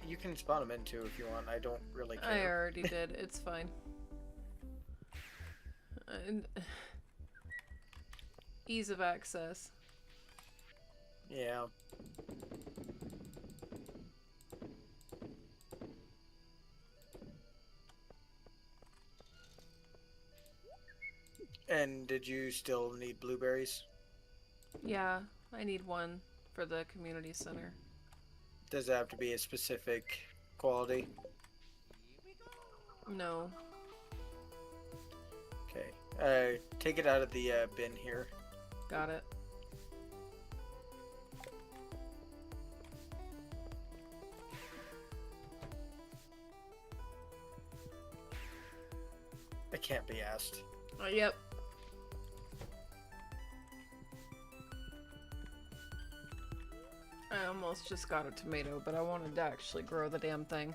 You can spawn them in too if you want. I don't really care. I already did. It's fine. And ease of access. Yeah. And did you still need blueberries? Yeah, I need one for the community center. Does it have to be a specific quality? No. Okay. Take it out of the bin here. Got it. I can't be asked. Yep. I almost just got a tomato, but I wanted to actually grow the damn thing.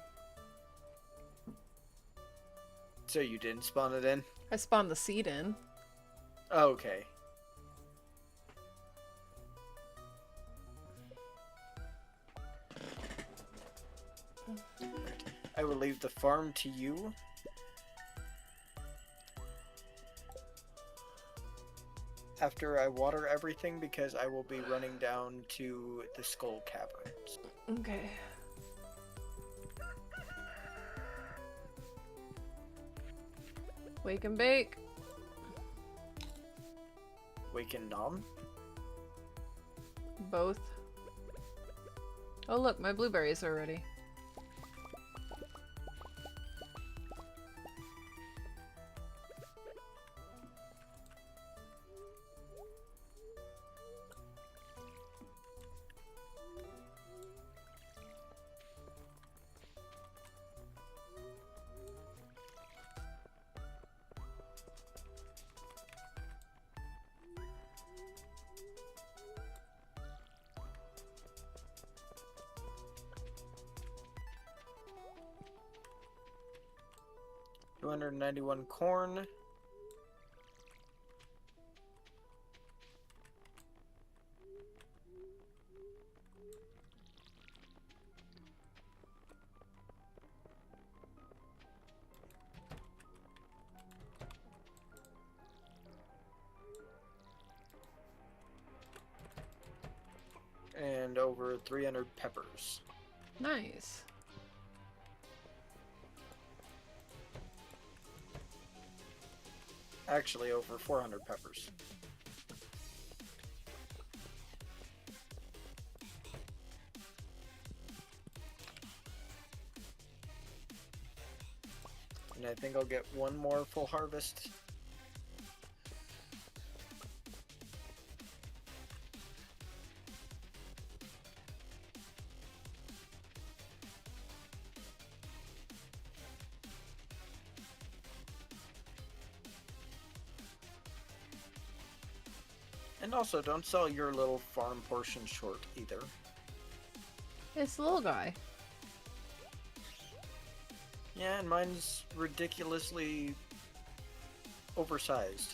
So you didn't spawn it in? I spawned the seed in. Okay. I will leave the farm to you. After I water everything, because I will be running down to the Skull Caverns. Okay. Wake and bake. Wake and nom? Both. Oh look, my blueberries are ready. $291 corn. And over 300 peppers. Nice. Actually, over 400 peppers. And I think I'll get one more full harvest. And also, don't sell your little farm portion short either. It's the little guy. Yeah, and mine's ridiculously oversized.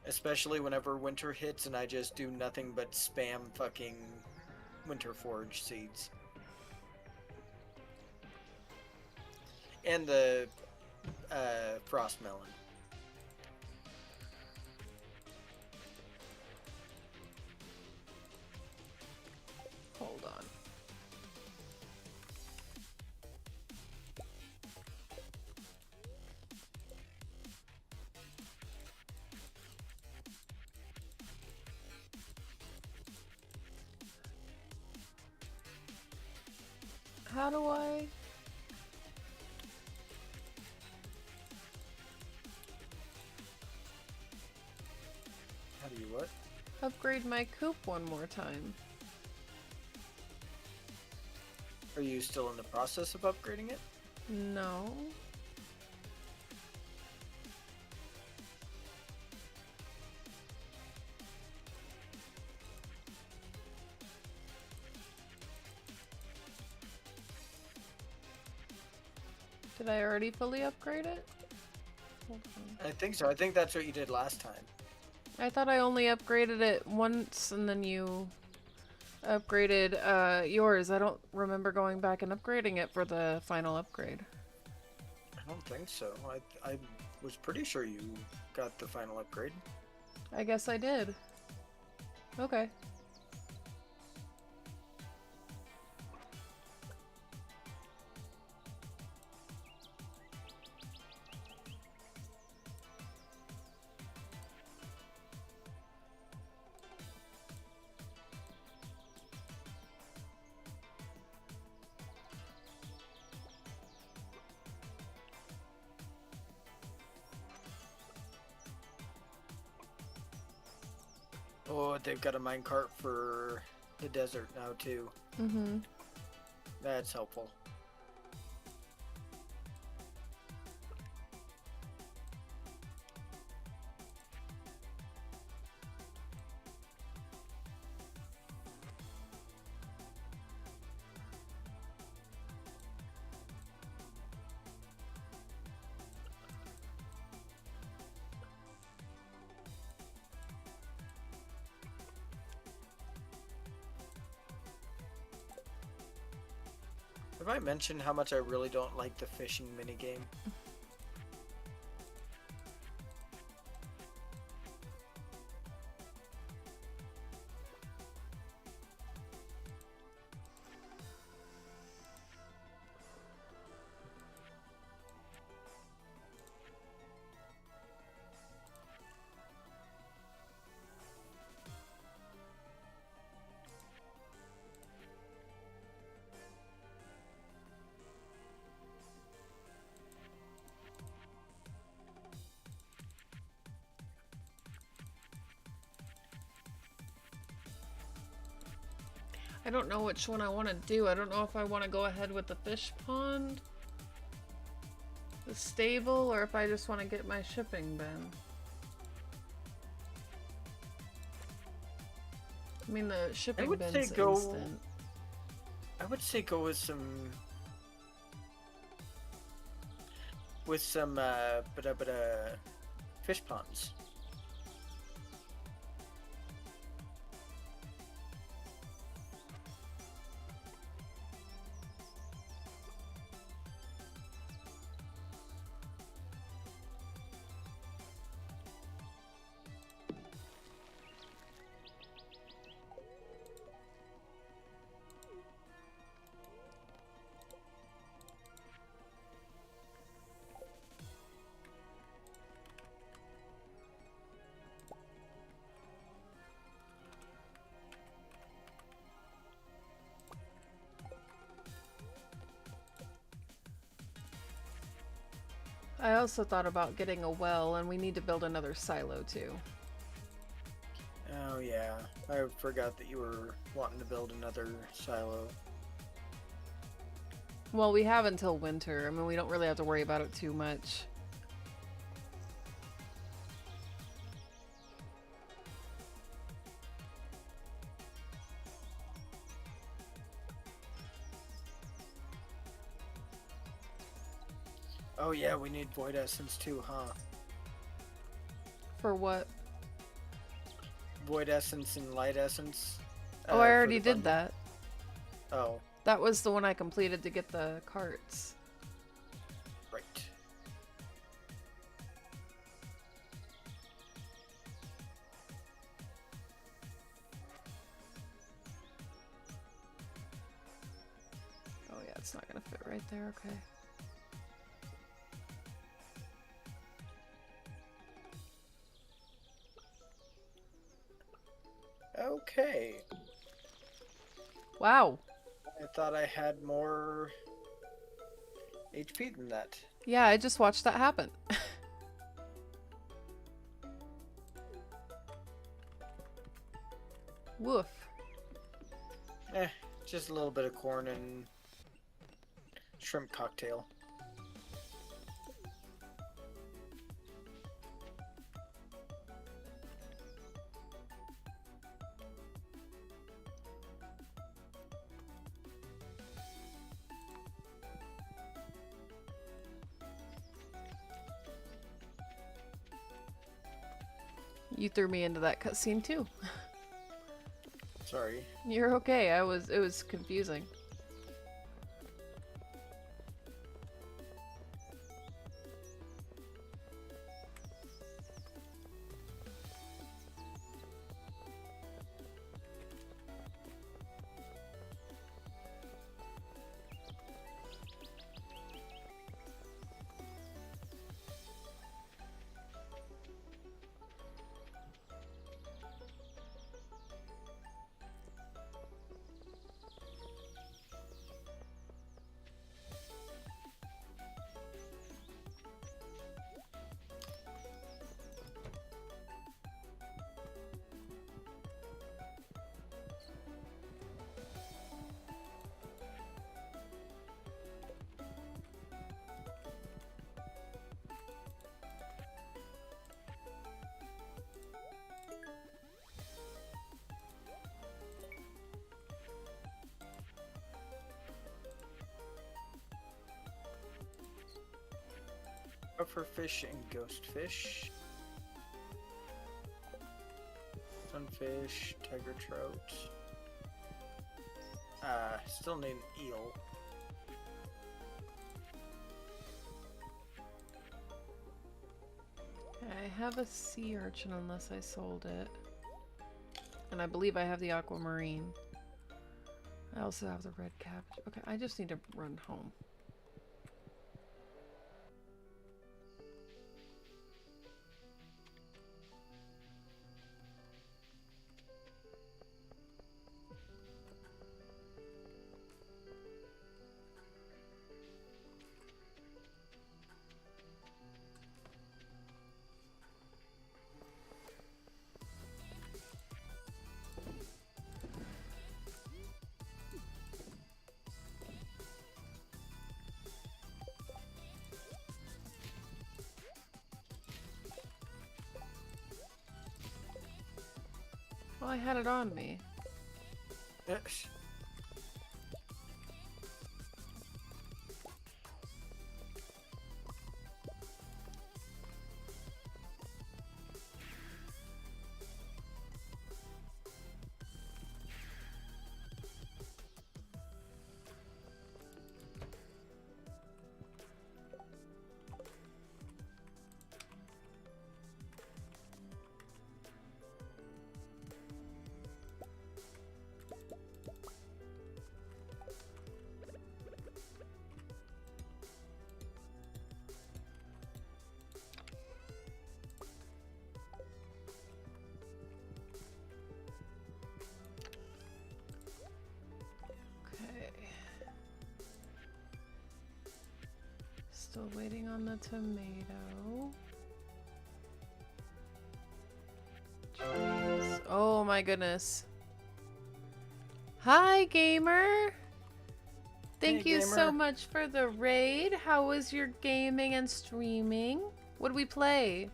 Especially whenever winter hits and I just do nothing but spam fucking winter forage seeds. And the frost melon. Hold on. How do I? How do you what? Upgrade my coop one more time. Are you still in the process of upgrading it? No. Did I already fully upgrade it? Hold on. I think so. I think that's what you did last time. I thought I only upgraded it once and then you upgraded yours. I don't remember going back and upgrading it for the final upgrade. I don't think so. I was pretty sure you got the final upgrade. I guess I did. Okay. Oh, they've got a minecart for the desert now too. Mm-hmm. That's helpful. Have I mentioned how much I really don't like the fishing minigame? I don't know which one I want to do. I don't know if I want to go ahead with the fish pond, the stable, or if I just want to get my shipping bin. I mean, the shipping would bin's say go- instant. I would say go with some fish ponds. I also thought about getting a well, and we need to build another silo too. Oh yeah, I forgot that you were wanting to build another silo. Well, we have until winter. I mean, we don't really have to worry about it too much. Oh yeah, we need Void Essence too, huh? For what? Void Essence and Light Essence. Oh, I for already the did bundle. that. Oh, That was the one I completed to get the carts. right. Oh yeah, it's not gonna fit right there, okay. Okay. Wow. I thought I had more HP than that. Yeah, I just watched that happen. Woof. Just a little bit of corn and shrimp cocktail. You threw me into that cutscene too. Sorry. You're okay. It was confusing. Pufferfish and ghostfish. Sunfish, tiger trout. Still need an eel. I have a sea urchin unless I sold it. And I believe I have the aquamarine. I also have the red cabbage. Okay, I just need to run home. Well, I had it on me. Okay. Still waiting on the tomato. Jeez. Oh my goodness. Hi, gamer. Thank Hey, you so gamer. much for the raid. How was your gaming and streaming? What did we play?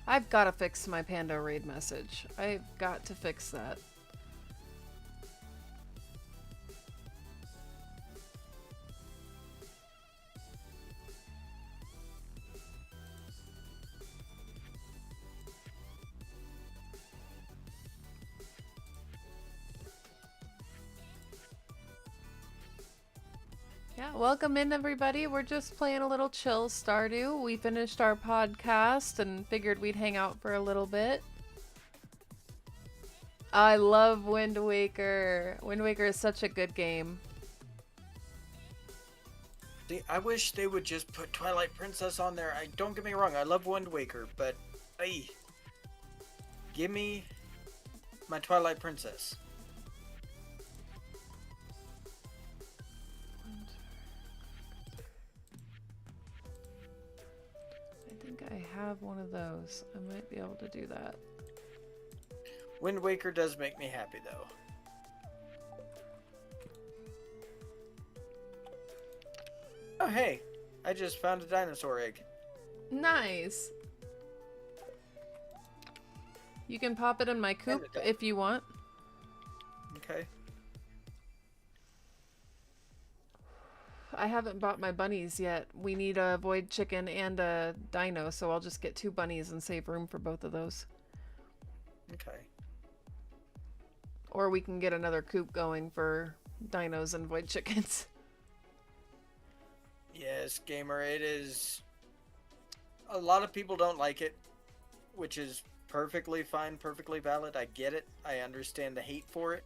I've got to fix my Panda raid message. I've got to fix that. Yeah, welcome in everybody. We're just playing a little chill Stardew. We finished our podcast and figured we'd hang out for a little bit. I love Wind Waker. Wind Waker is such a good game. See, I wish they would just put Twilight Princess on there. Don't get me wrong, I love Wind Waker, but hey, give me my Twilight Princess. I think I have one of those. I might be able to do that. Wind Waker does make me happy, though. Oh, hey, I just found a dinosaur egg. Nice. You can pop it in my coop if you want. Okay. I haven't bought my bunnies yet. We need a void chicken and a dino, so I'll just get 2 bunnies and save room for both of those. Okay. Or we can get another coop going for dinos and void chickens. Yes, gamer, it is... A lot of people don't like it, which is perfectly fine, perfectly valid. I get it. I understand the hate for it.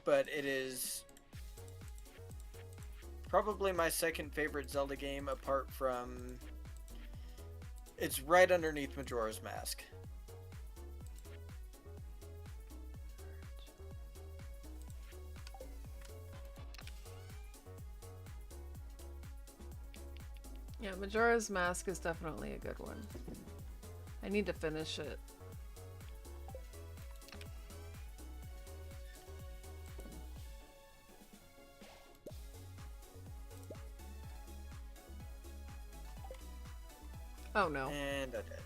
But it is probably my second favorite Zelda game, apart from... It's right underneath Majora's Mask. Yeah, Majora's Mask is definitely a good one. I need to finish it. Oh no. And I did.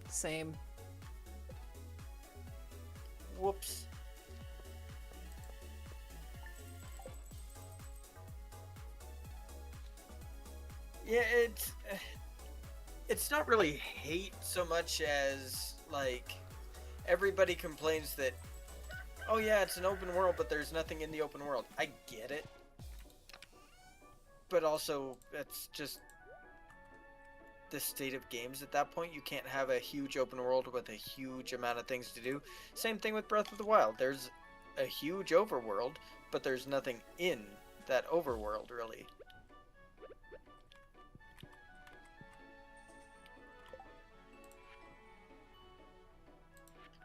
Same. Whoops. Yeah, it's not really hate so much as, like, everybody complains that, oh yeah, it's an open world, but there's nothing in the open world. I get it. But also, that's just the state of games at that point. You can't have a huge open world with a huge amount of things to do. Same thing with Breath of the Wild. There's a huge overworld, but there's nothing in that overworld, really.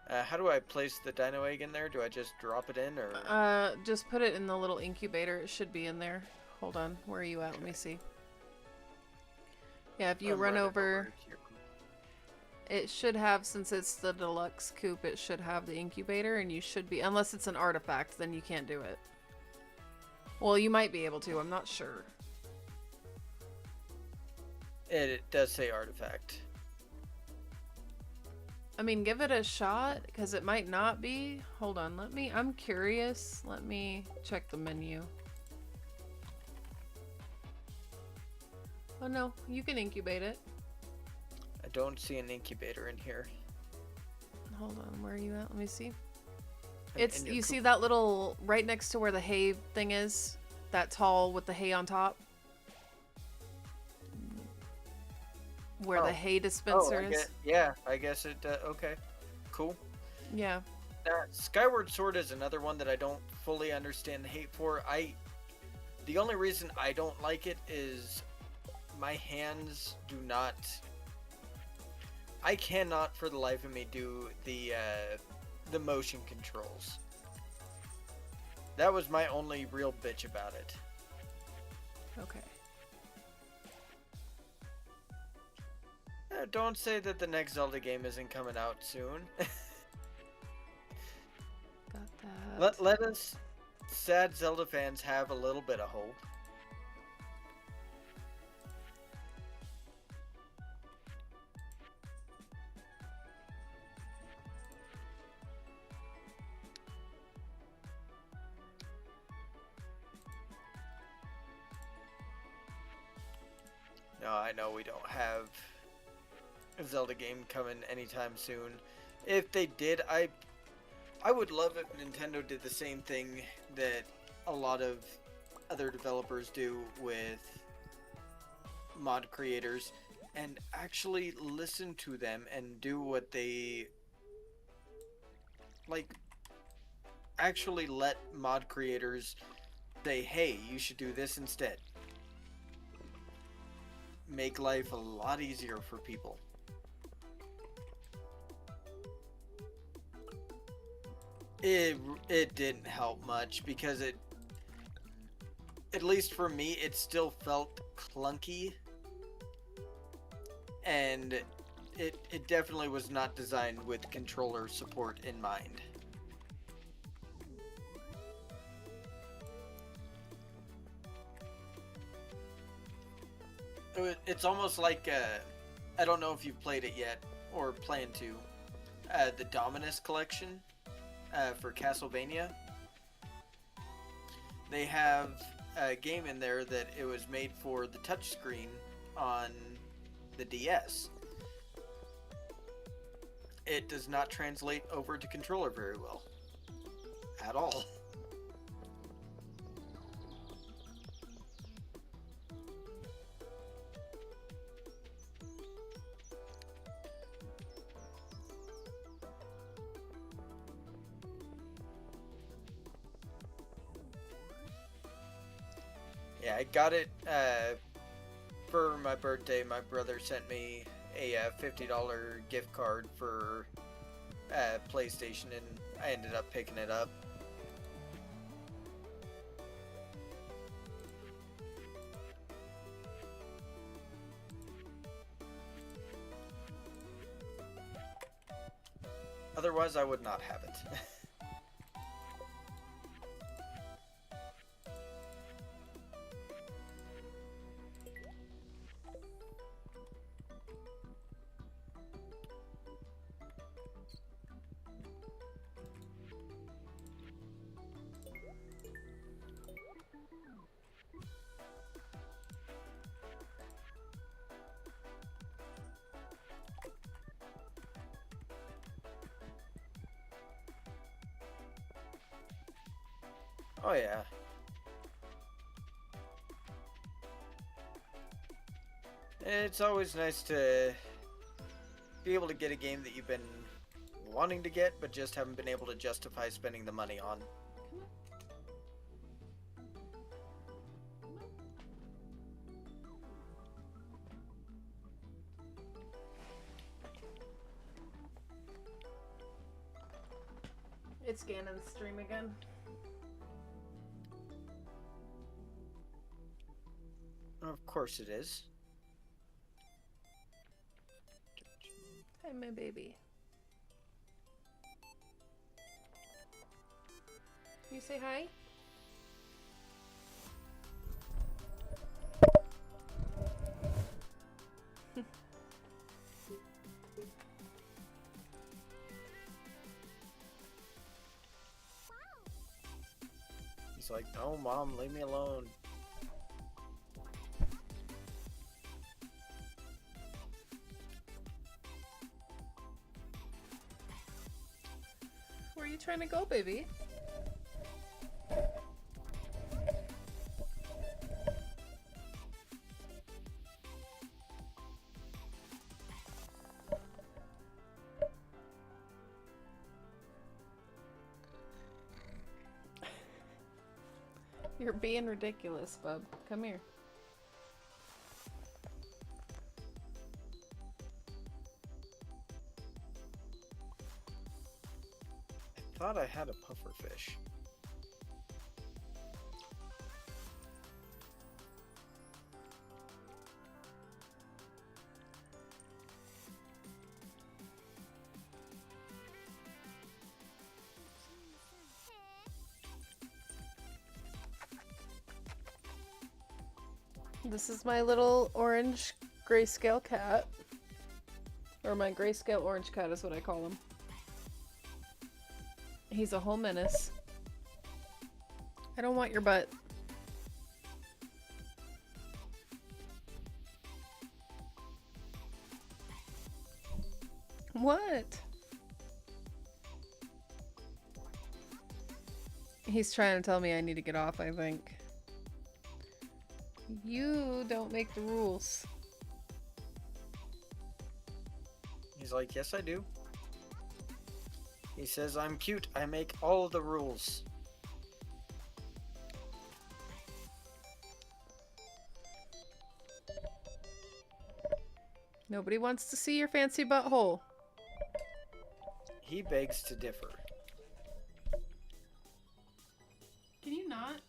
How do I place the dino egg in there? Do I just drop it in, or? Just put it in the little incubator. It should be in there. Hold on. Where are you at? Let me see. Yeah, if you run over, it should have, since it's the deluxe coop, it should have the incubator, and you should be, unless it's an artifact, then you can't do it. Well, you might be able to. I'm not sure. It does say artifact. I mean, give it a shot, because it might not be. Hold on, I'm curious. Let me check the menu. Oh no, you can incubate it. I don't see an incubator in here. Hold on, where are you at? Let me see. In It's, your you coop. see that little, right next to where the hay thing is? That tall with the hay on top? Where the hay dispenser is? Yeah, I guess it, okay. Cool. Yeah. Skyward Sword is another one that I don't fully understand the hate for. The only reason I don't like it is my hands do not... I cannot for the life of me do the motion controls. That was my only real bitch about it. Okay. Don't say that the next Zelda game isn't coming out soon. Got that. Let us sad Zelda fans have a little bit of hope. No, I know we don't have a Zelda game coming anytime soon. If they did, I would love if Nintendo did the same thing that a lot of other developers do with mod creators and actually listen to them and do what they like. Actually let mod creators say, hey, you should do this instead. Make life a lot easier for people. It didn't help much because it, at least for me, it still felt clunky, and it definitely was not designed with controller support in mind. It's almost like, I don't know if you've played it yet, or plan to, the Dominus collection for Castlevania. They have a game in there that it was made for the touchscreen on the DS. It does not translate over to controller very well. At all. Yeah, I got it for my birthday. My brother sent me a $50 gift card for PlayStation, and I ended up picking it up. Otherwise, I would not have it. Oh yeah. It's always nice to be able to get a game that you've been wanting to get, but just haven't been able to justify spending the money on. It's Ganon's stream again. Of course it is. Hi, my baby. You say hi? He's like, no, Mom, leave me alone. Where are you trying to go, baby? You're being ridiculous, bub. Come here. I thought I had a pufferfish. This is my little orange grayscale cat. Or my grayscale orange cat is what I call him. He's a whole menace. I don't want your butt. What? He's trying to tell me I need to get off, I think. You don't make the rules. He's like, yes, I do. He says, I'm cute. I make all the rules. Nobody wants to see your fancy butthole. He begs to differ. Can you not?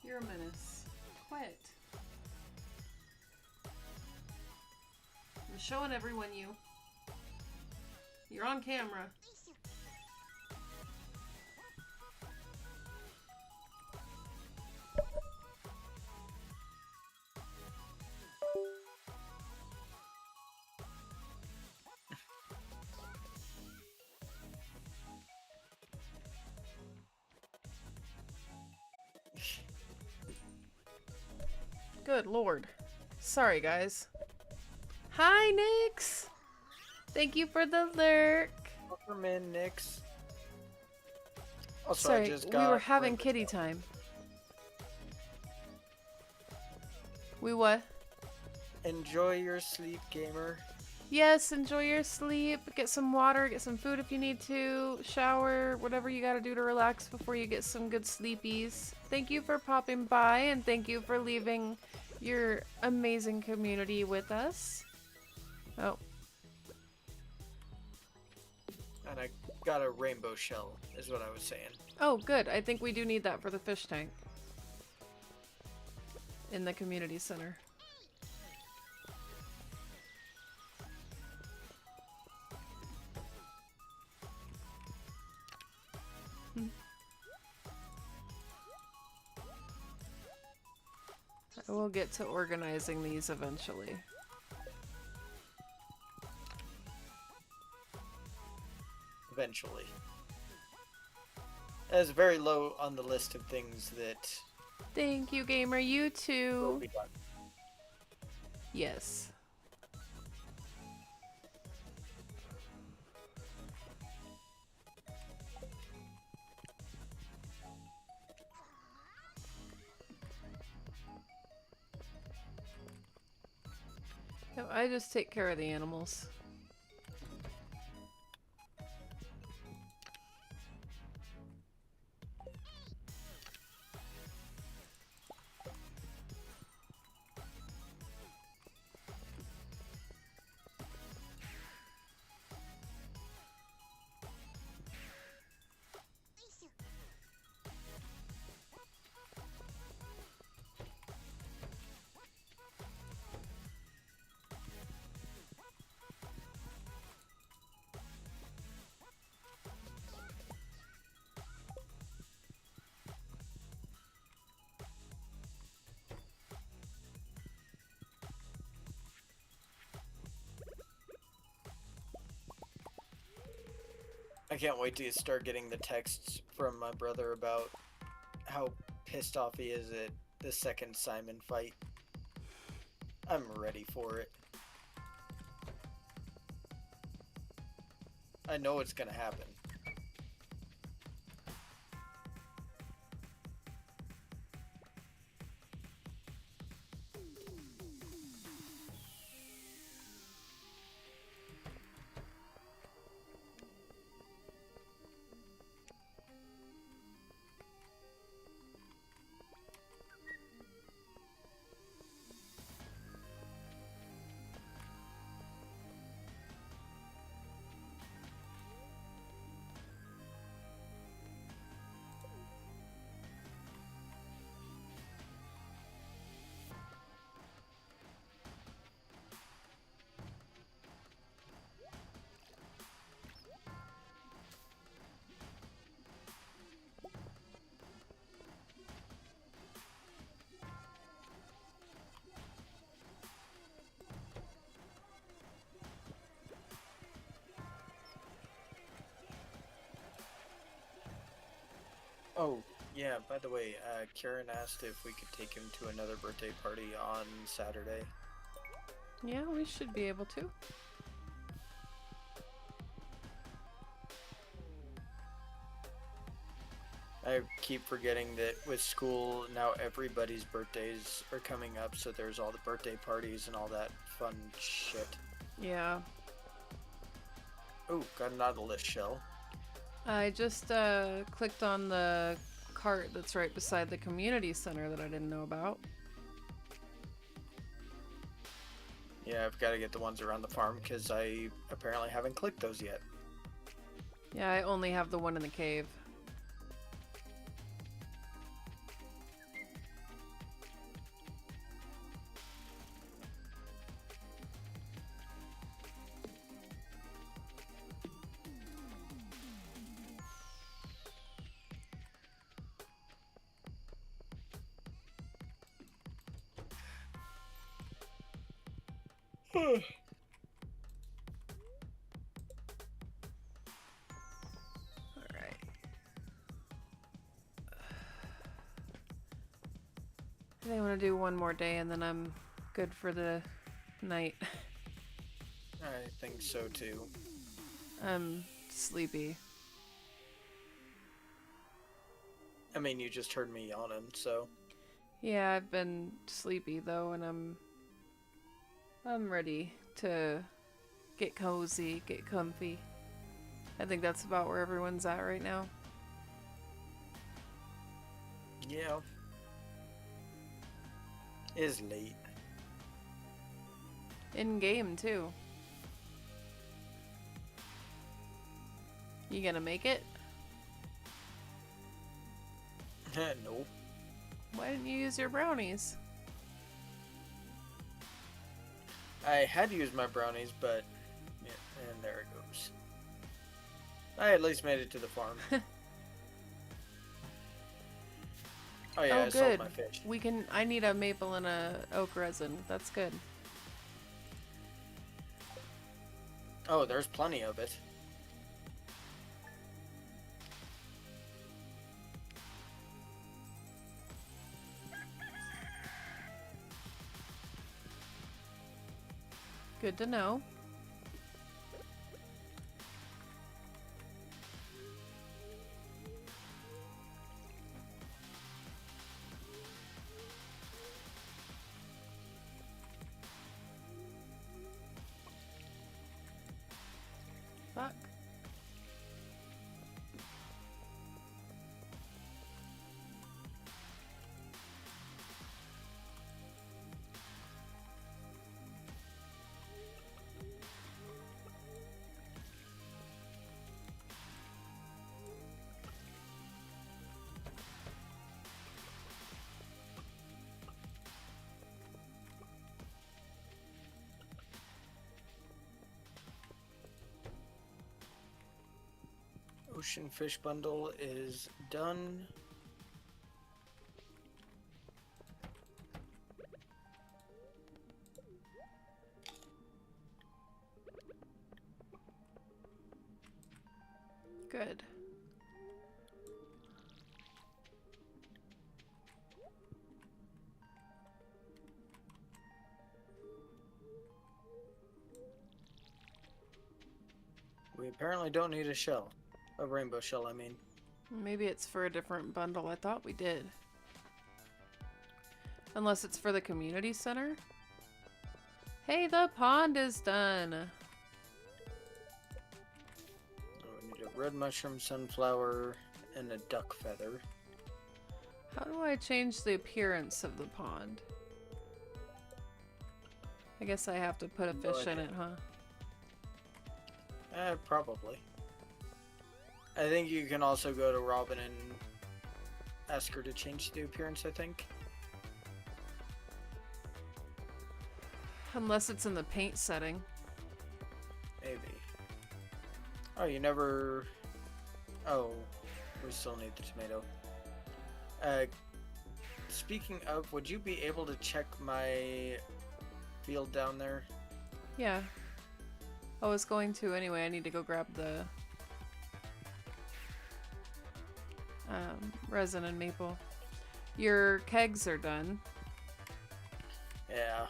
You're a menace. Quit. I'm showing everyone you. You're on camera. Good lord. Sorry, guys. Hi, Nyx! Thank you for the lurk. Welcome in, Nix. Also, Sorry, I just we got were having Rainbow kitty Shell. time. We what? Enjoy your sleep, gamer. Yes, enjoy your sleep. Get some water, get some food if you need to. Shower, whatever you gotta do to relax before you get some good sleepies. Thank you for popping by, and thank you for leaving your amazing community with us. Oh, And I got a rainbow shell, is what I was saying. oh, good. I think we do need that for the fish tank in the community center. I will get to organizing these eventually. Eventually. That is very low on the list of things that Thank you, gamer. You will too. be done. Yes. No, I just take care of the animals. I can't wait to start getting the texts from my brother about how pissed off he is at the second Simon fight. I'm ready for it. I know it's gonna happen. Oh, yeah, by the way, Karen asked if we could take him to another birthday party on Saturday. Yeah, we should be able to. I keep forgetting that with school, now everybody's birthdays are coming up, so there's all the birthday parties and all that fun shit. Yeah. Oh, got an Nautilus shell. I just clicked on the cart that's right beside the community center that I didn't know about. Yeah, I've got to get the ones around the farm because I apparently haven't clicked those yet. Yeah, I only have the one in the cave. Alright. I think I'm gonna do one more day and then I'm good for the night. I think so too. I'm sleepy. I mean, you just heard me yawning, so. Yeah, I've been sleepy though, and I'm ready to get cozy, get comfy. I think that's about where everyone's at right now. Yeah. It is late. In game too. You gonna make it? Nope. Why didn't you use your brownies? I had to use my brownies, but yeah, and there it goes. I at least made it to the farm. Oh yeah, Oh, I sold good. my fish. We can. I need a maple and a oak resin. That's good. Oh, there's plenty of it. Good to know. Fuck. Ocean fish bundle is done. Good. We apparently don't need a shell. A rainbow shell, I mean. Maybe it's for a different bundle. I thought we did. Unless it's for the community center. Hey, the pond is done. Oh, we need a red mushroom, sunflower, and a duck feather. How do I change the appearance of the pond? I guess I have to put a fish in it, huh? Probably. I think you can also go to Robin and ask her to change the appearance, I think. Unless it's in the paint setting. Maybe. Oh, you never... Oh, we still need the tomato. Speaking of, would you be able to check my field down there? Yeah. I was going to anyway. I need to go grab the resin and maple. Your kegs are done. Yeah.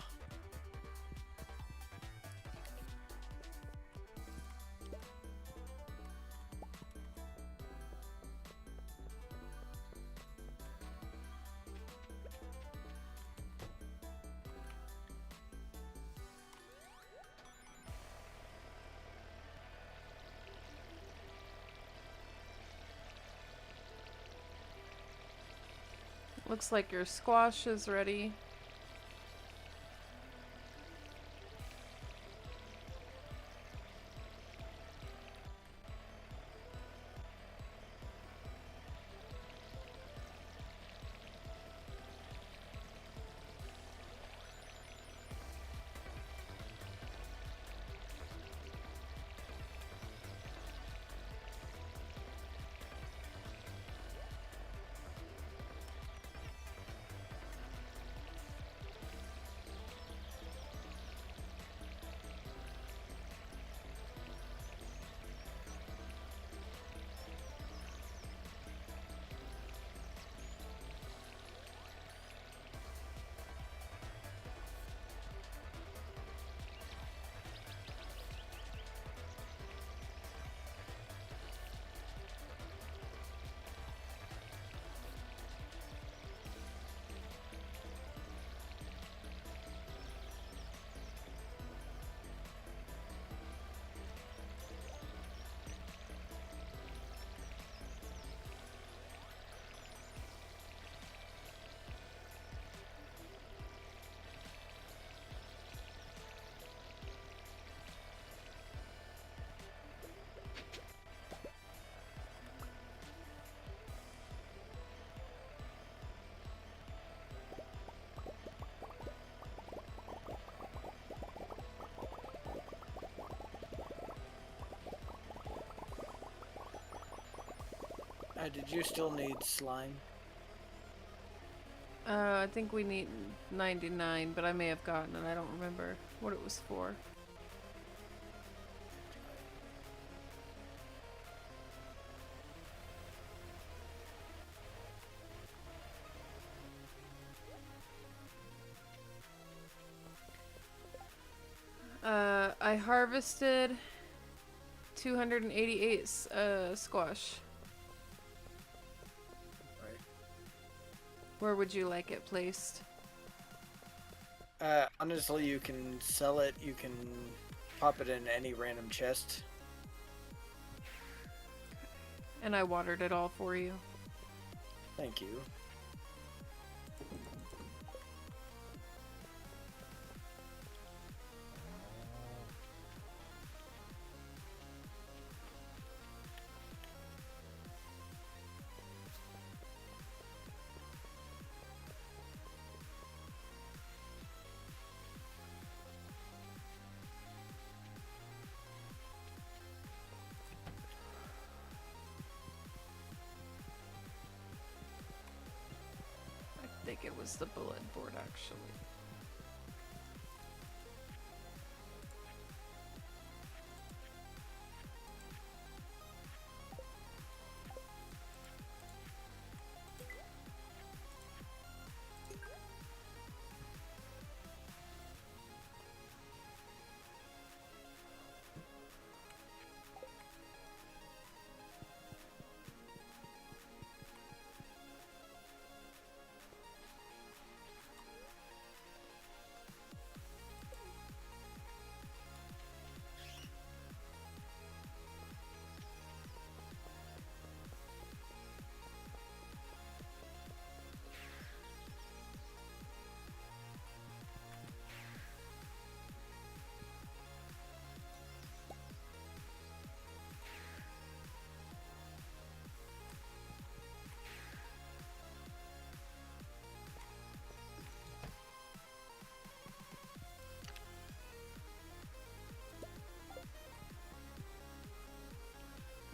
Looks like your squash is ready. Did you still need slime? I think we need 99, but I may have gotten it. I don't remember what it was for. I harvested 288 squash. Right. Where would you like it placed? Honestly, you can sell it. You can pop it in any random chest. And I watered it all for you. Thank you. I think it was the bullet board, actually.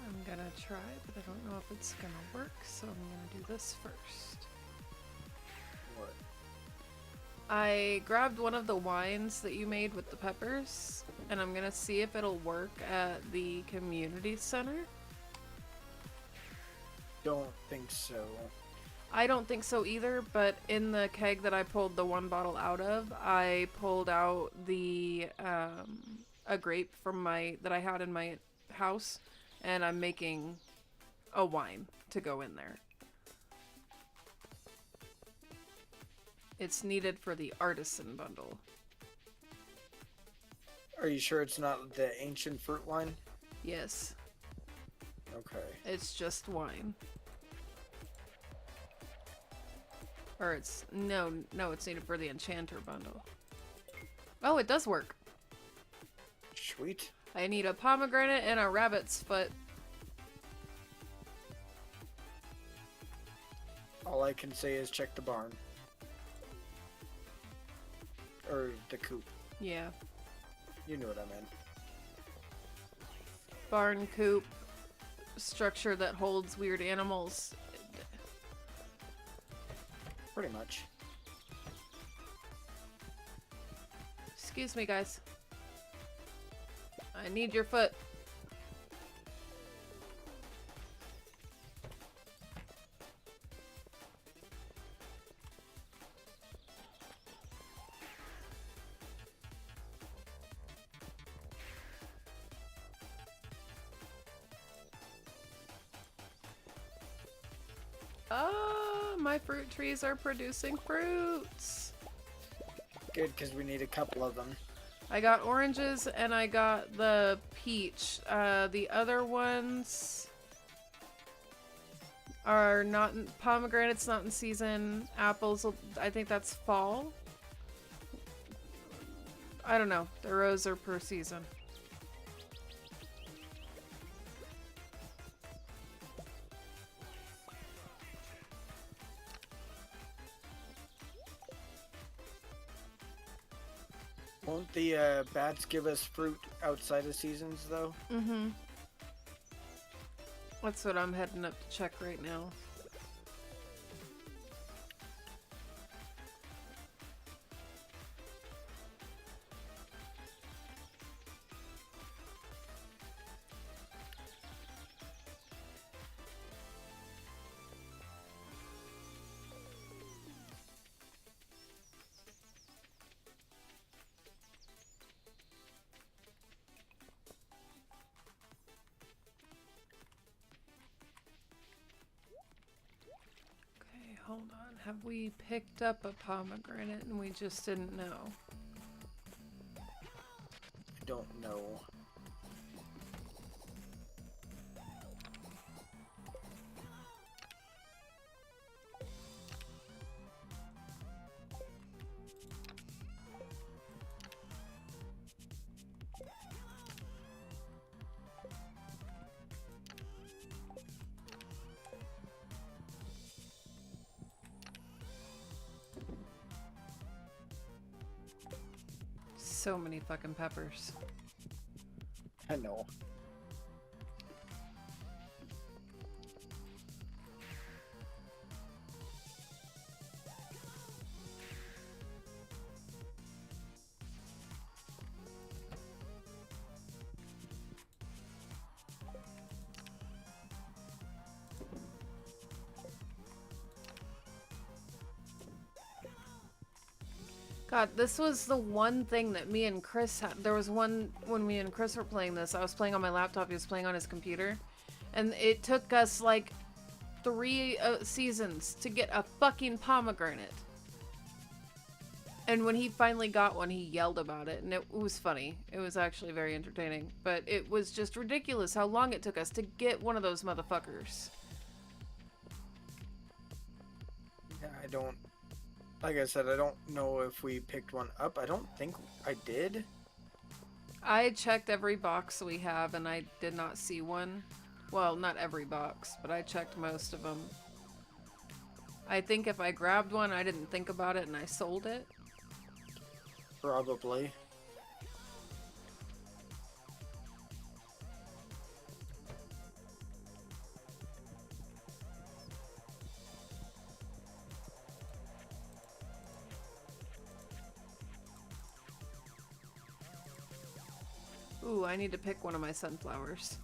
I'm gonna try, but I don't know if it's gonna work, so I'm gonna do this first. What? I grabbed one of the wines that you made with the peppers, and I'm gonna see if it'll work at the community center. don't think so. I don't think so either, but in the keg that I pulled the one bottle out of, I pulled out the a grape from that I had in my house, and I'm making a wine to go in there. It's needed for the artisan bundle. Are you sure it's not the ancient fruit wine? Yes, Okay. it's just wine. Or it's no, it's needed for the enchanter bundle. Oh, it does work. Sweet. I need a pomegranate and a rabbit's foot. All I can say is check the barn. Or the coop. Yeah. You knew what I meant. Barn coop. Structure that holds weird animals. Pretty much. Excuse me, guys. I need your foot. Ah, my fruit trees are producing fruits. Good, because we need a couple of them. I got oranges and I got the peach. The other ones are not in, pomegranate's not in season. Apples, I think that's fall. I don't know. The rows are per season. Won't the bats give us fruit outside of seasons, though? Mm-hmm. That's what I'm heading up to check right now. Hold on, have we picked up a pomegranate and we just didn't know? I don't know. So many fucking peppers. I know. God, this was the one thing that me and Chris had. There was one when me and Chris were playing this. I was playing on my laptop, he was playing on his computer. And it took us like 3 seasons to get a fucking pomegranate. And when he finally got one, he yelled about it. And it was funny. It was actually very entertaining. But it was just ridiculous how long it took us to get one of those motherfuckers. Yeah, I don't... Like I said, I don't know if we picked one up. I don't think I did. I checked every box we have and I did not see one. Well, not every box, but I checked most of them. I think if I grabbed one, I didn't think about it and I sold it. Probably. Ooh, I need to pick one of my sunflowers.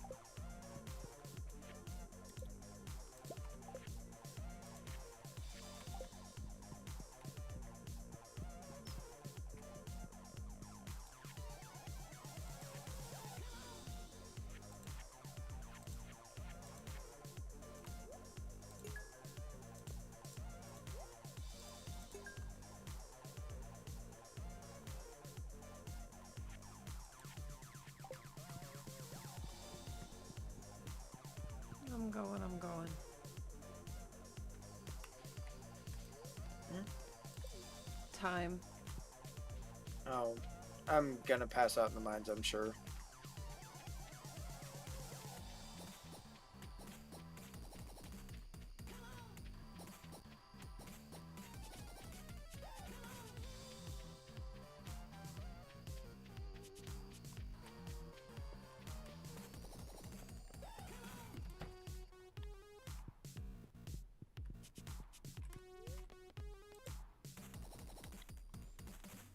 I'm going. Time. Oh, I'm gonna pass out in the mines, I'm sure.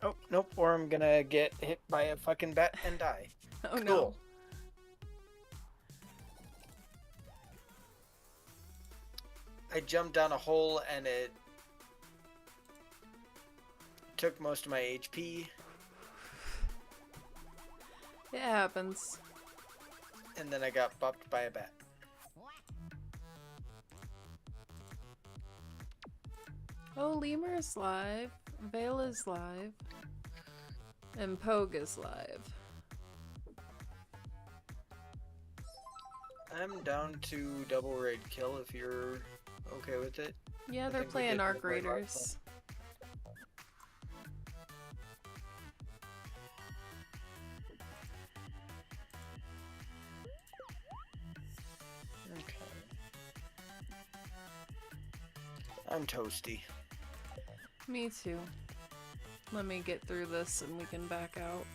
Oh, nope, or I'm gonna get hit by a fucking bat and die. Oh no. Cool. I jumped down a hole and it took most of my HP, It happens. and then I got bopped by a bat. Oh, Lemur is live. Vale is live. And Pogue is live. I'm down to double raid kill if you're okay with it. Yeah, I they're think we playing did Arc double raid last Raiders. Okay. I'm toasty. Me too. Let me get through this and we can back out.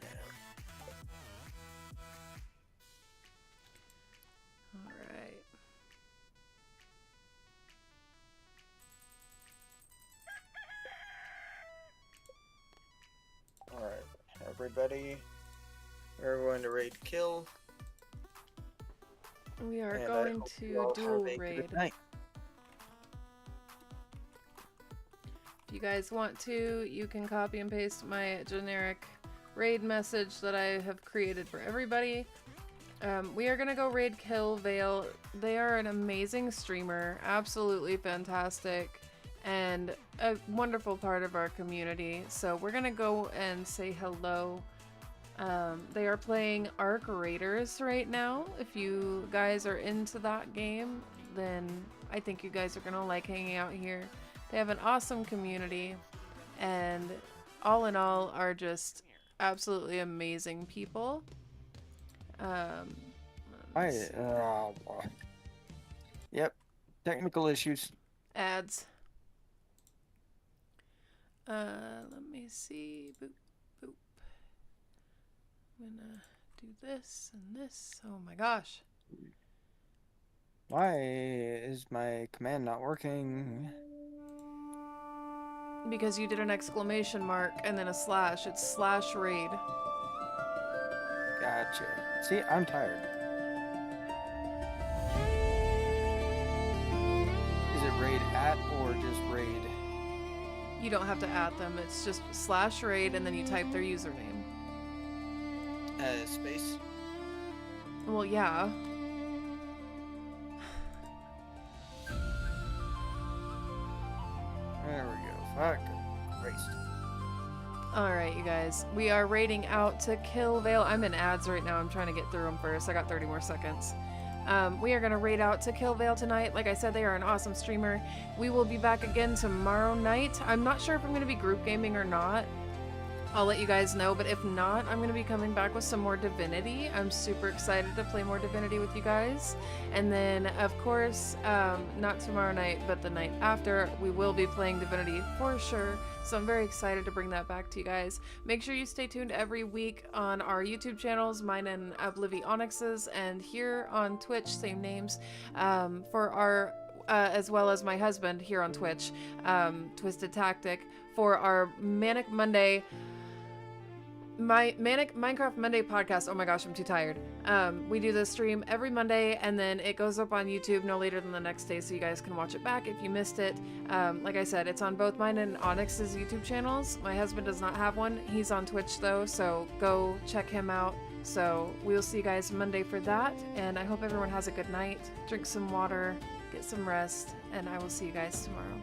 Yeah. Alright. Alright, everybody. We're going to raid kill. We are and I going hope you all to have dual a good raid. night. If you guys want to, you can copy and paste my generic raid message that I have created for everybody. We are gonna go raid kill Vale. They are an amazing streamer, absolutely fantastic, and a wonderful part of our community. So we're gonna go and say hello. They are playing Arc Raiders right now. If you guys are into that game, then I think you guys are gonna like hanging out here. They have an awesome community, and all in all are just absolutely amazing people. Let's see. Yep, technical issues. Ads. Let me see. Boop, boop. I'm gonna do this and this. Oh my gosh. Why is my command not working? Because you did an exclamation mark and then a slash. It's slash raid. Gotcha. See, I'm tired. Is it raid at or just raid? You don't have to add them. It's just slash raid and then you type their username. Space. Well, yeah. There we go. Fuck. Christ. Alright, you guys. We are raiding out to kill Vale. I'm in ads right now. I'm trying to get through them first. I got 30 more seconds. We are going to raid out to kill Vale tonight. Like I said, they are an awesome streamer. We will be back again tomorrow night. I'm not sure if I'm going to be group gaming or not. I'll let you guys know, but if not, I'm going to be coming back with some more Divinity. I'm super excited to play more Divinity with you guys. And then, of course, not tomorrow night, but the night after, we will be playing Divinity for sure. So I'm very excited to bring that back to you guys. Make sure you stay tuned every week on our YouTube channels, mine and Oblivi Onyx's, and here on Twitch, same names, for our, as well as my husband here on Twitch, Twisted Tactic, for our Manic Monday... My Manic Minecraft Monday podcast. Oh my gosh, I'm too tired. We do this stream every Monday and then it goes up on YouTube no later than the next day so you guys can watch it back if you missed it. Like I said, it's on both mine and Onyx's YouTube channels. My husband does not have one. He's on Twitch though, so go check him out. So we'll see you guys Monday for that, and I hope everyone has a good night. Drink some water, get some rest, and I will see you guys tomorrow.